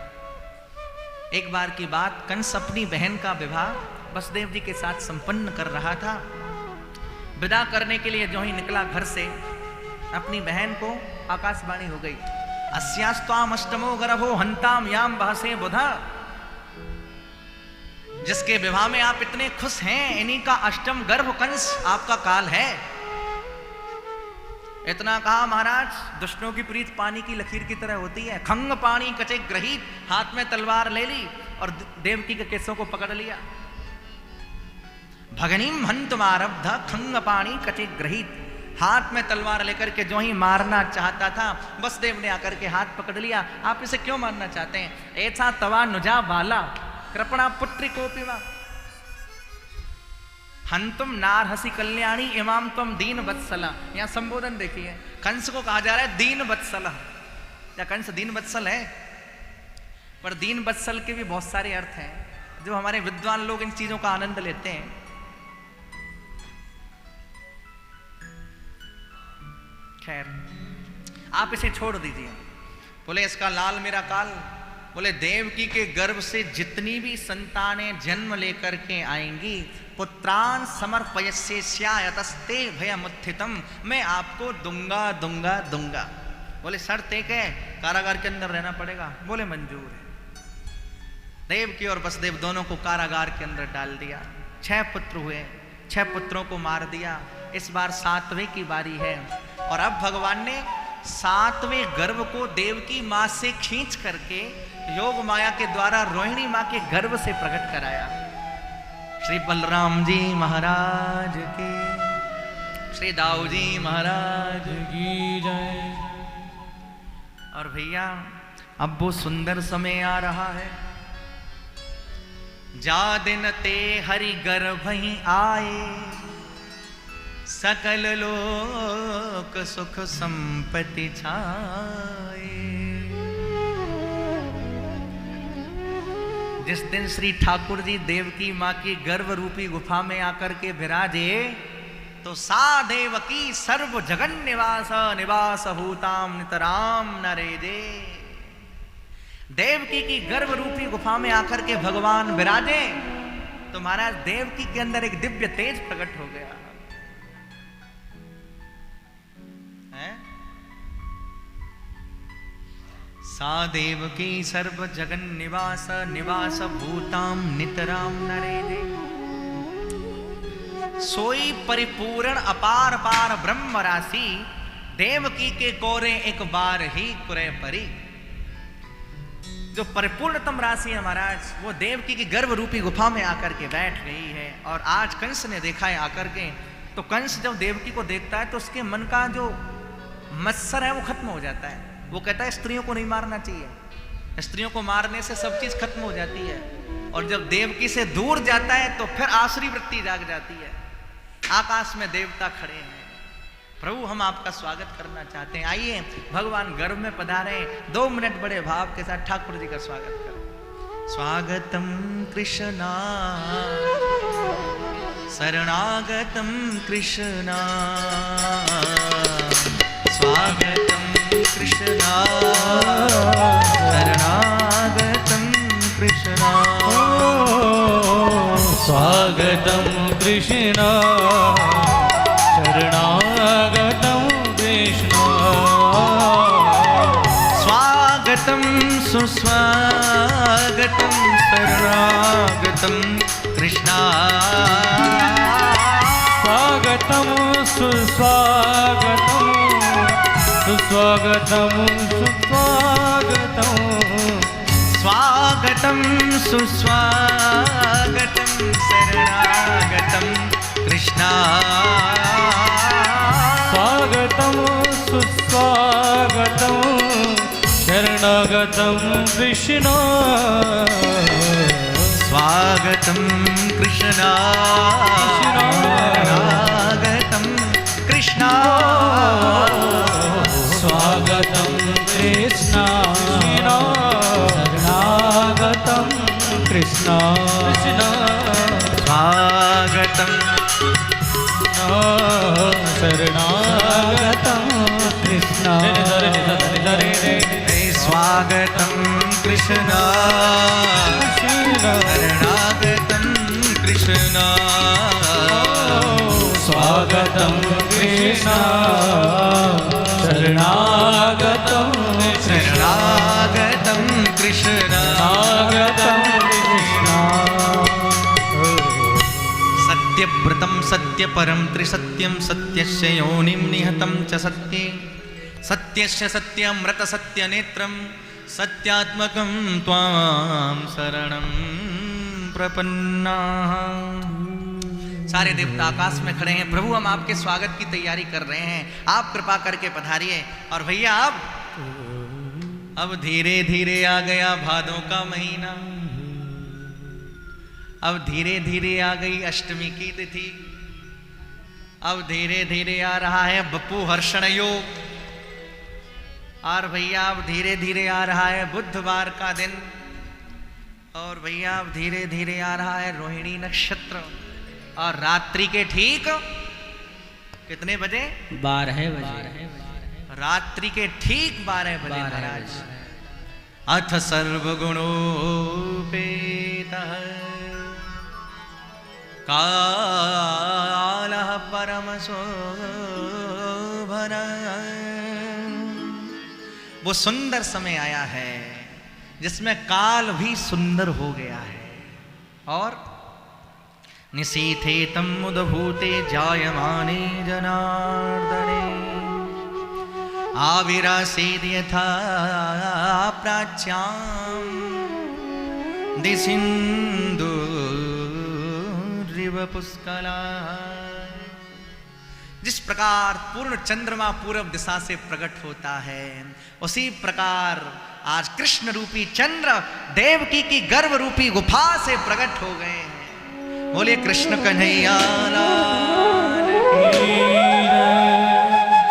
एक बार की बात, कंस अपनी बहन का विवाह वसुदेव जी के साथ संपन्न कर रहा था। विदा करने के लिए जो ही निकला घर से, अपनी बहन को आकाशवाणी हो गई, अस्यास्त्वाम अष्टमो गर्भो हंताम याम बहसे बुधा। जिसके विवाह में आप इतने खुश हैं, इन्हीं का अष्टम गर्भ कंस आपका काल है। इतना कहा महाराज, दुष्टों की प्रीत पानी की लकीर की तरह होती है। खंग पानी कचे ग्रहित, हाथ में तलवार ले ली और देवकी के केसों को पकड़ लिया। भगनीम हंतुमारब्ध खंग पानी कचे ग्रहित, हाथ में तलवार लेकर के जो ही मारना चाहता था, वसुदेव ने आकर के हाथ पकड़ लिया। आप इसे क्यों मारना चाहते हैं? ऐसा तवा नुजा वाला कृपणा पुत्री को पिवा हंतुम नार हसी कल्याणी इमाम तुम दीन वत्सला। यहां संबोधन देखिए, कंस को कहा जा रहा है दीन वत्सला। क्या कंस दीन वत्सल है? पर दीन वत्सल के भी बहुत सारे अर्थ हैं, जो हमारे विद्वान लोग इन चीजों का आनंद लेते हैं। खैर, आप इसे छोड़ दीजिए। बोले इसका लाल मेरा काल। बोले देवकी के गर्भ से जितनी भी संतानें जन्म लेकर के आएंगी, पुत्रान समर्पयस्यायतस्ते भयमुत्थितम, मैं आपको दूंगा दूंगा दूंगा। बोले शर्त एक है, कारागार के अंदर रहना पड़ेगा। बोले मंजूर है। देवकी और वसुदेव दोनों को कारागार के अंदर डाल दिया। 6 पुत्र हुए, 6 पुत्रों को मार दिया। इस बार 7वें की बारी है। और अब भगवान ने 7वें गर्भ को देवकी मां से खींच करके योग माया के द्वारा रोहिणी मां के गर्भ से प्रकट कराया। श्री बलराम जी महाराज की, श्री दाऊ जी महाराज की जय। और भैया अब वो सुंदर समय आ रहा है, जा दिन ते हरि गर्भ ही आए, सकल लोक सुख संपत्ति छाए। जिस दिन श्री ठाकुर जी देवकी मां की गर्भ रूपी गुफा में आकर के विराजे, तो सा देवकी सर्व जगन निवास निवास भूताम नितराम नरेजे। देवकी की गर्भ रूपी गुफा में आकर के भगवान विराजे, तो महाराज देवकी के अंदर एक दिव्य तेज प्रकट हो गया है। सा देवकी सर्व जगन निवास निवास भूताम नितराम नरेजे। सोई परिपूर्ण अपार पार ब्रह्म राशि, देवकी के कोरे एक बार ही कुरे परी। जो परिपूर्णतम राशि है महाराज, वो देवकी की गर्भ रूपी गुफा में आकर के बैठ गई है। और आज कंस ने देखा है आकर के, तो कंस जब देवकी को देखता है तो उसके मन का जो मत्सर है वो खत्म हो जाता है। वो कहता है स्त्रियों को नहीं मारना चाहिए, स्त्रियों को मारने से सब चीज खत्म हो जाती है। और जब देवकी से दूर जाता है तो फिर आसुरी वृत्ति जाग जाती है। आकाश में देवता खड़े हैं, प्रभु हम आपका स्वागत करना चाहते हैं, आइए भगवान गर्भ में पधारे। 2 मिनट बड़े भाव के साथ ठाकुर जी का स्वागत करें। स्वागतम कृष्णा शरणागतम कृष्णा, स्वागतम कृष्णा शरणागतम कृष्णा, स्वागतं कृष्ण शरणागतं कृष्ण, स्वागतम सुस्वागतम शरणागतम कृष्णा, स्वागतं सुस्वागतं सुस्वागतं सुस्वागतं, स्वागतम सुस्वागतम शरणागतम कृष्णा, स्वागतं सुस्वागतं शरणागतं कृष्ण, स्वागतम कृष्णा शरणागतम कृष्णा, स्वागतं कृष्ण शरणागतं कृष्ण, स्वागतम शरणागतं कृष्ण, स्वागतम कृष्णा शरणागतम कृष्णा, स्वागतं कृष्ण शरणागतं शरणागतम कृष्णा, सत्यव्रतम सत्यपरम त्रिसत्यम, सत्यस्य योनिं निहतं च सत्ये, सत्यस्य सत्यमृत सत्यनेत्रम, सत्यात्मकं त्वां शरणं प्रपन्नाः। सारे देवता आकाश में खड़े हैं, प्रभु हम आपके स्वागत की तैयारी कर रहे हैं, आप कृपा करके पधारिए। और भैया अब धीरे धीरे आ गया भादों का महीना, अब धीरे धीरे आ गई अष्टमी की तिथि, अब धीरे धीरे आ रहा है बपू हर्षण योग, और भैया अब धीरे धीरे आ रहा है बुधवार का दिन, और भैया अब धीरे धीरे आ रहा है रोहिणी नक्षत्र, और रात्रि के ठीक कितने बजे? 12 बजे। रात्रि के ठीक 12 बजे महाराज। अथ सर्वगुणोपेतः कालः परमशोभनः, वो सुंदर समय आया है जिसमें काल भी सुंदर हो गया है। और निशीथे तमुदभूते जायमाने जनार्दने, आविरासीद यथा प्राच्यां दिसिन्दुरिव पुष्कला। जिस प्रकार पूर्ण चंद्रमा पूर्व दिशा से प्रकट होता है, उसी प्रकार आज कृष्ण रूपी चंद्र देवकी की गर्भ रूपी गुफा से प्रकट हो गए हैं। बोले कृष्ण कन्हैया लाल की।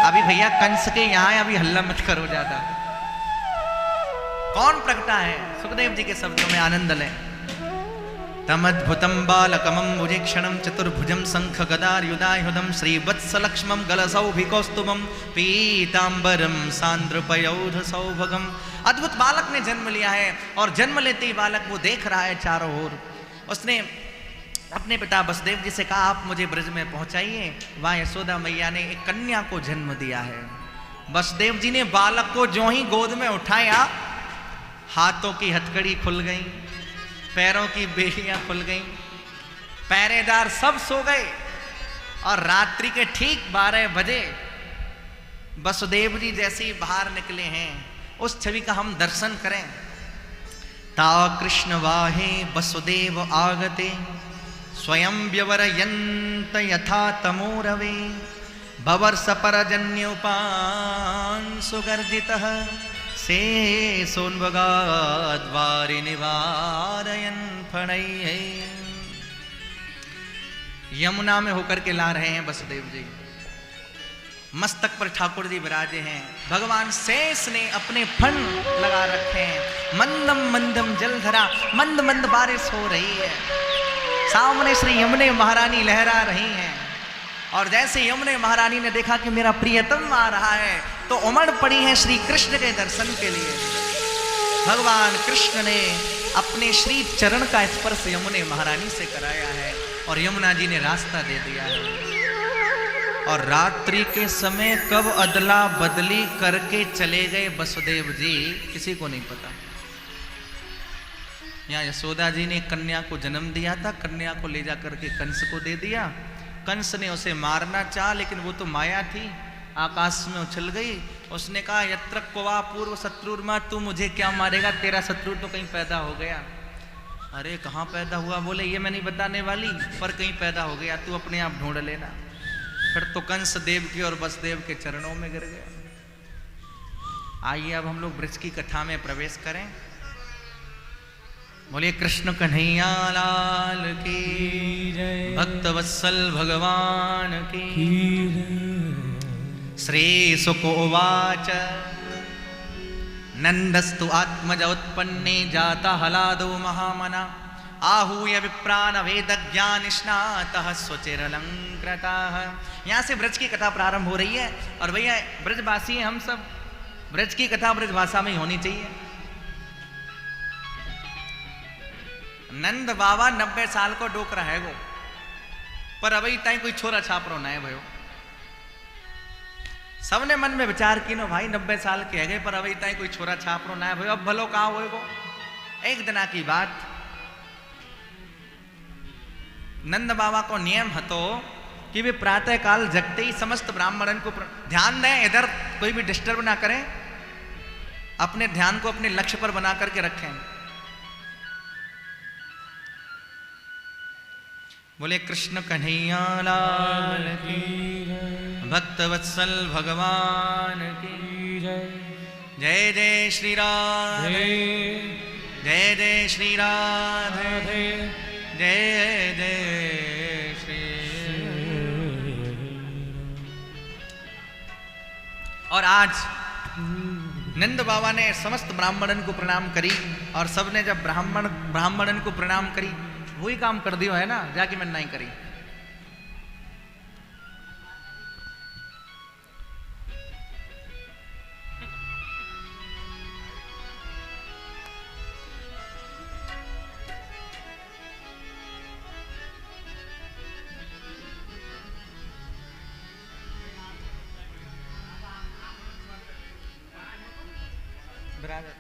अभी भैया कंस के यहाँ अभी हल्ला मत करो ज्यादा। कौन प्रकटा है? सुखदेव जी के शब्दों में आनंद लें। तमद्भुतं बालकमं भुजेक्षणं चतुर्भुजं शंख गदायुधायुधं श्रीवत्सलक्ष्मं गलसौभिकौस्तुभं पीतांबरं सांद्रपयोध सौभगम। अद्भुत बालक ने जन्म लिया है, और जन्म लेते ही बालक वो देख रहा है चारों ओर। उसने अपने पिता वसुदेव जी से कहा, आप मुझे ब्रज में पहुंचाइए। वहां यशोदा मैया ने एक कन्या को जन्म दिया है। वसुदेव जी ने बालक को जो ही गोद में उठाया, हाथों की हथकड़ी खुल गई, पैरों की बेड़ियां खुल गईं, पहरेदार सब सो गए, और रात्रि के ठीक 12 बजे वसुदेव जी जैसे ही बाहर निकले हैं, उस छवि का हम दर्शन करें। ता कृष्ण वाहे वसुदेव आगते स्वयं व्यवरयन्त यथा तमोरवे बवर्ष परजन्योपान सुगर्जितः से सोन्वगाद्वारि निवारयन् फणैः। यमुना में होकर के ला रहे हैं वसुदेव जी, मस्तक पर ठाकुर जी विराजे हैं, भगवान शेष ने अपने फन लगा रखे हैं, मंदम मंदम जलधरा, मंद मंद बारिश हो रही है, सामने श्री यमुने महारानी लहरा रही हैं। और जैसे यमुने महारानी ने देखा कि मेरा प्रियतम आ रहा है, तो उमड़ पड़ी है श्री कृष्ण के दर्शन के लिए। भगवान कृष्ण ने अपने श्री चरण का स्पर्श यमुने महारानी से कराया है और यमुना जी ने रास्ता दे दिया है। और रात्रि के समय कब अदला बदली करके चले गए वसुदेव जी, किसी को नहीं पता। यहाँ यशोदा जी ने कन्या को जन्म दिया था, कन्या को ले जाकर के कंस को दे दिया। कंस ने उसे मारना चाहा, लेकिन वो तो माया थी, आकाश में उछल गई। उसने कहा यत्र क्वा पूर्व शत्रुर्मा, तू मुझे क्या मारेगा, तेरा शत्रु तो कहीं पैदा हो गया। अरे कहाँ पैदा हुआ, बोले ये मैं नहीं बताने वाली, पर कहीं पैदा हो गया, तू अपने आप ढूंढ लेना। फिर तो कंस देव की और वसुदेव के चरणों में गिर गया। आइए अब हम लोग ब्रज की कथा में प्रवेश करें। बोलिए कृष्ण कन्हैया लाल की जय, भक्त वत्सल भगवान की जय। श्री शुक उवाच नंदस्तु आत्मज उत्पन्ने जाता हलादो महामना आहूय विप्रान वेदज्ञान स्नातः स्वचिरलंकृतः। यहाँ से ब्रज की कथा प्रारंभ हो रही है। और भैया ब्रजवासी हम सब, ब्रज की कथा ब्रज भाषा में ही होनी चाहिए। नंद बाबा 90 साल को डोक रहा है गो, पर अभी तक कोई छोरा छाप रो ना है भयो। सबने मन में विचार की नो भाई 90 साल के है गए, पर अभी तक कोई छोरा छाप रो ना है भयो। अब भलो कहा होएगो। एक दिना की बात, नंद बाबा को नियम हतो कि वे प्रातः काल जगते ही समस्त ब्राह्मणन को ध्यान दें, इधर कोई भी डिस्टर्ब ना करें, अपने ध्यान को अपने लक्ष्य पर बना करके रखें। बोले कृष्ण कन्हैया लाल की जय, भक्त वत्सल भगवान की जय। जय जय श्री राधे, जय जय श्री राधे, जय जय श्री। और आज नंद बाबा ने समस्त ब्राह्मणन को प्रणाम करी, और सबने जब ब्राह्मणन को प्रणाम करी, वही काम कर दियो है ना, जाके मैंने नहीं करी। बराबर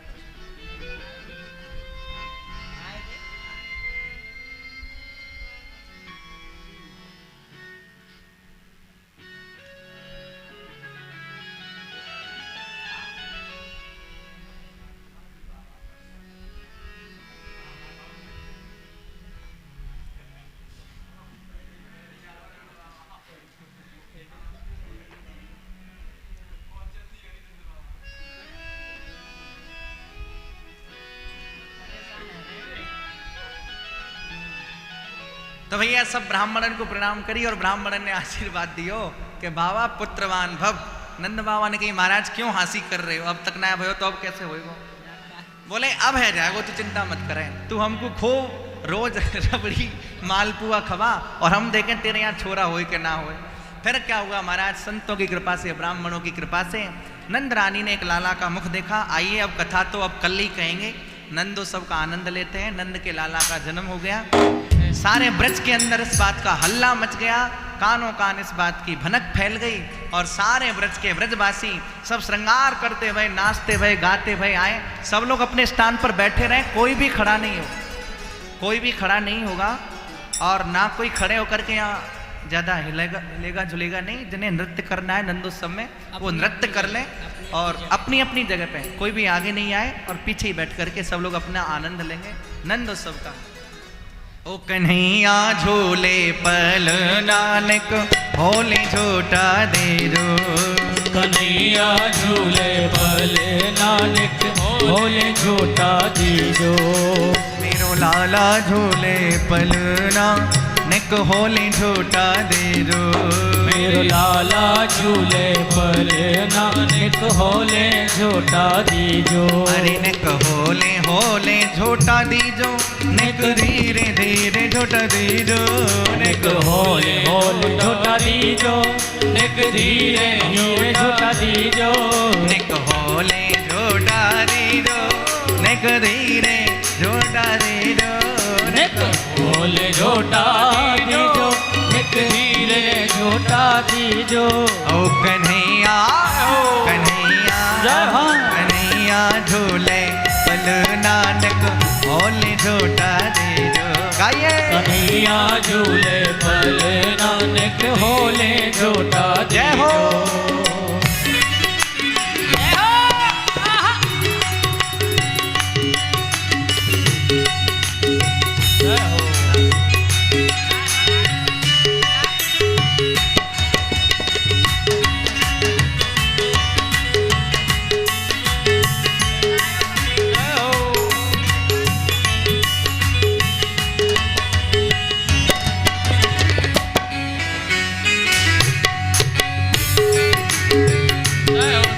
तो भैया सब ब्राह्मणन को प्रणाम करी, और ब्राह्मणन ने आशीर्वाद दियो कि बाबा पुत्रवान भव। नंद बाबा ने कही महाराज क्यों हंसी कर रहे हो, अब तक ना भयो तो अब कैसे होएगो। बोले अब है जाएगो, तू चिंता मत करें, तू हमको खो रोज रबड़ी मालपुआ खवा, और हम देखें तेरे यहाँ छोरा होए कि ना होए। फिर क्या हुआ महाराज, संतों की कृपा से, ब्राह्मणों की कृपा से नंद रानी ने एक लाला का मुख देखा। आइए अब कथा तो अब कल ही कहेंगे, नंदो सबका आनंद लेते हैं। नंद के लाला का जन्म हो गया, सारे ब्रज के अंदर इस बात का हल्ला मच गया, कानों कान इस बात की भनक फैल गई, और सारे ब्रज के ब्रजवासी सब श्रृंगार करते हुए, नाचते हुए, गाते हुए आए। सब लोग अपने स्थान पर बैठे रहे, कोई भी खड़ा नहीं हो, कोई भी खड़ा नहीं होगा, और ना कोई खड़े होकर के यहाँ ज्यादा हिलेगा झुलेगा नहीं। जिन्हें नृत्य करना है नंदोत्सव में वो नृत्य कर लें और अपनी अपनी जगह पे, कोई भी आगे नहीं आए और पीछे ही बैठ करके सब लोग अपना आनंद लेंगे नंदोत्सव का। ओ कन्हैया झूले पल नानक होले झूठा दे दो। कन्हैया झूले पल नानक होले झूठा दीजो। मेरो लाला झूले पल नानक होले झूठा दे दो। मेरो लाला झूले पल नानक होले झूठा दीजो। अरे निक होले होले झूठा दीजो, निक धीरे धीरे झूठा दीजो। निक होले होले झूठा दीजो, निक धीरे धीरे झूठा दीजो। निक होले झूठा दीजो, निक धीरे झूठा दीजो। निक होले झूठा दीजो, निक धीरे झूठा दीजो। ओ कन्हैया कन्हैया कन्हैया झूले पल नानक होले झूठा दीजो। गाइए कन्हैया झूले पल नानक होले झूठा जय हो।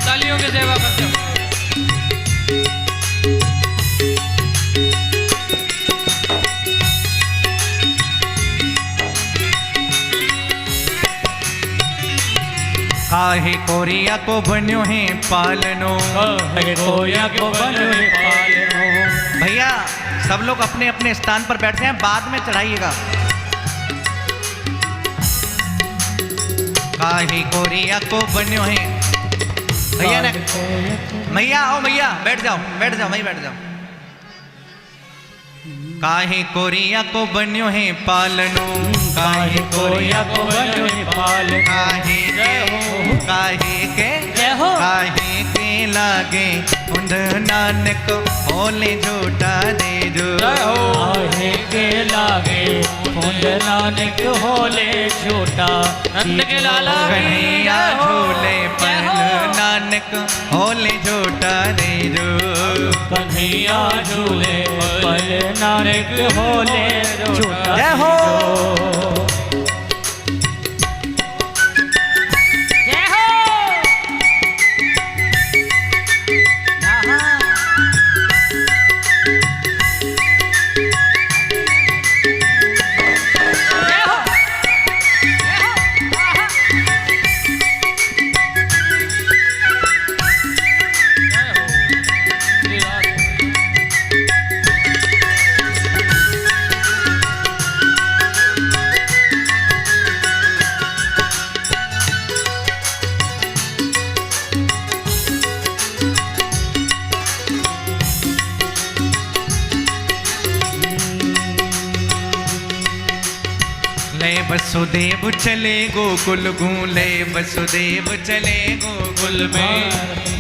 तालियों की सेवा करते हो। काहे कोरिया को बन्यो है पालनो। कोया को बनो पालनो। भैया सब लोग अपने अपने स्थान पर बैठते हैं, बाद में चढ़ाइएगा। काहे कोरिया को बन्यो है। भैया ने भैया आओ भैया बैठ जाओ वहीं बैठ जाओ। काहे कोरिया को बन्यो है पालनो। काहे कोरिया को बन्यो है पालनो। काहे के काहे के लागे उंद नानक होले झूठा दे जो। काहे के लागे उंद नानक होले झूठा। नंद के लाला कन्हैया झूले पल नानक होले झूठा दे जो। कन्हैया झूले पल नानक होले झूठा। जय हो। वसुदेव चले गोकुल घूले। वसुदेव चले गोकुल में।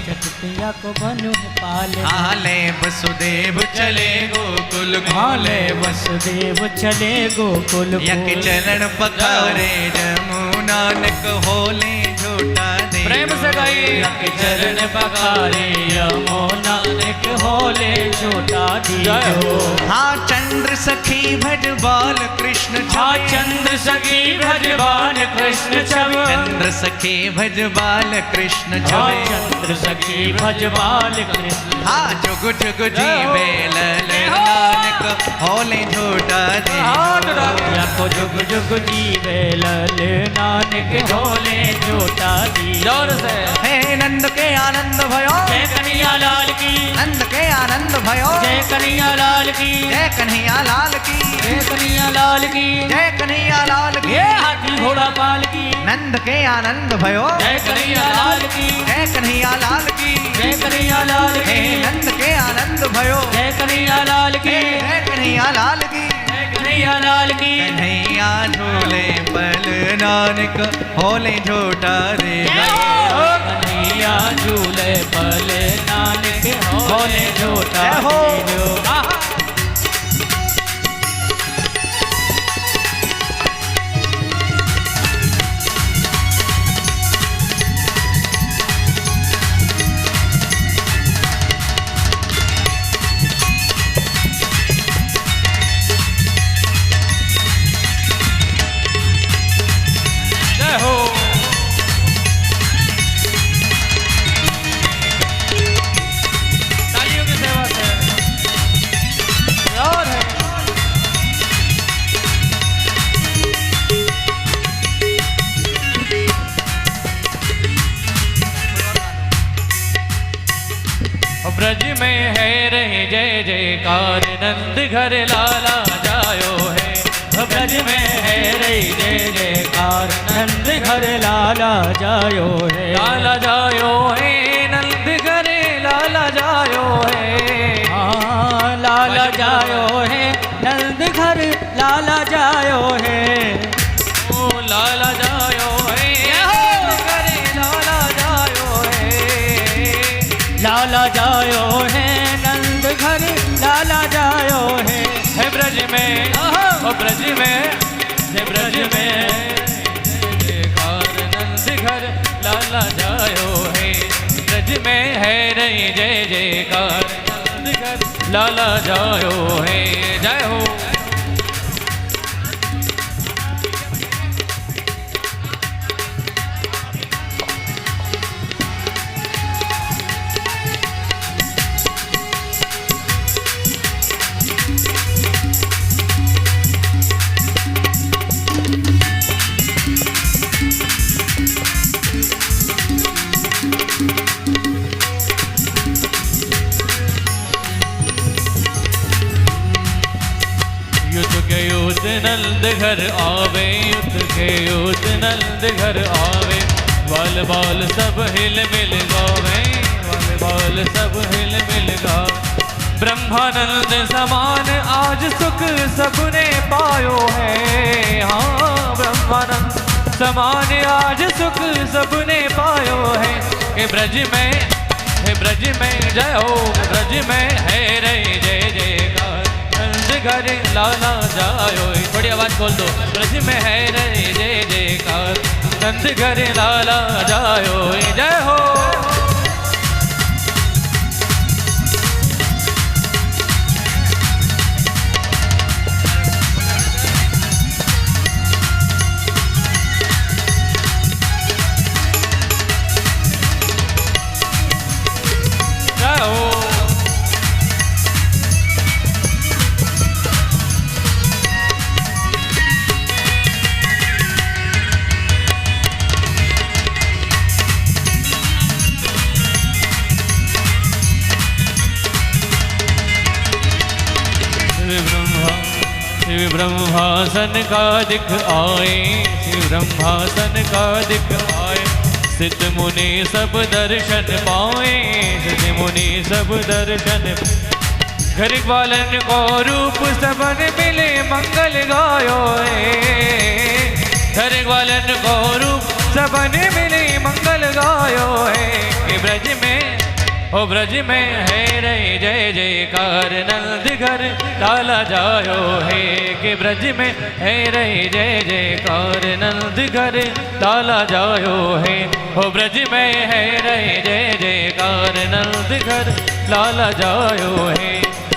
चटिया को बनो पाले। हाले वसुदेव चले गोकुल हाले वसुदेव चले गोकुल। यक चरण पखारे जमुना नानक होले झूठा दे। प्रेम से गाइए। यक चरण पखारे यमुना नानक होले झूठा दीजो। हाँ चंद्र सखी भज बाल कृष्ण। हाँ चंद्र सखी भज बाल कृष्ण छवि। चंद्र सखी भज बाल कृष्ण हाँ छवि। चंद्र सखी भज बाल कृष्ण। हाँ जुग जुग जीवे लल नानक होले झूठा दे। यको जुग जुग जीवे लल नानक होले झूठा दी। जोर से हे नंद के आनंद भयो। जय कन्हैया लाल की। नंद के आनंद भयो। जय कन्हैया लाल की। जय कन्हैया लाल की। जय कन्हैया लाल की। जय कन्हैया लाल की। ये हाथी घोड़ा पाल की। नंद के आनंद भयो। जय कन्हैया लाल की। जय कन्हैया लाल की। जय कन्हैया लाल हे की। नंद के आनंद भयो। जय कन्हैया लाल की। जय कन्हैया लाल की। जय कन्हैया लाल की। कन्हैया झूले पल नानक होले झूठा रे। कन्हैया झूले पल नानक होले झूठा रे। ब्रज में है रहे जय जयकार नंद घर लाला जायो है। ब्रज में है रही जय जयकार नंद घर लाला जायो है। लाला जायो है नंद घर लाला जायो है। हाँ लाला जायो है नंद घर लाला जायो है। ओ लाला जायो है नंद घर लाला जायो है। लाला जायो है नंद घर लाला जायो है। ब्रज में ब्रज में ब्रज में जयकार नंद घर लाला जायो है। ब्रज में है रही जय जयकार नंद घर लाला जायो है। जय हो। युद्ध नंद घर आवे युद्ध के युद्ध नंद घर आवे। बाल बाल सब हिल मिल गावे बाल बाल सब हिल मिल गावे। ब्रह्मानंद समान आज सुख सबने पायो है। हाँ ब्रह्मानंद समान आज सुख सबने पायो है। कि ब्रज में जय हो। ब्रज में है रे जय जयकार नंद घर लाला जायो। थोड़ी आवाज खोल दो। ब्रज में है रे जय जयकार नंद घर लाला जायो। जय हो। शिव ब्रह्मासन का दिख आए। शिव ब्रह्मासन का दिख आए। सिद्ध मुनि सब दर्शन पाए। सिद्ध मुनि सब दर्शन। घर वालन को रूप सबन मिले मंगल गायो है। घर वालन को रूप सबन मिले मंगल गायो है। कि ब्रज में ब्रज में है रे जय जयकार नंद घर लाला जायो है। कि ब्रज में है रे जय जयकार नंद घर लाला जायो है। ब्रज में है रे जय जयकार नंद घर लाला जायो है।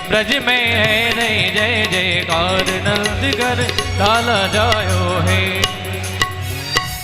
ब्रज में है रे जय जयकार नंद घर लाला जायो है।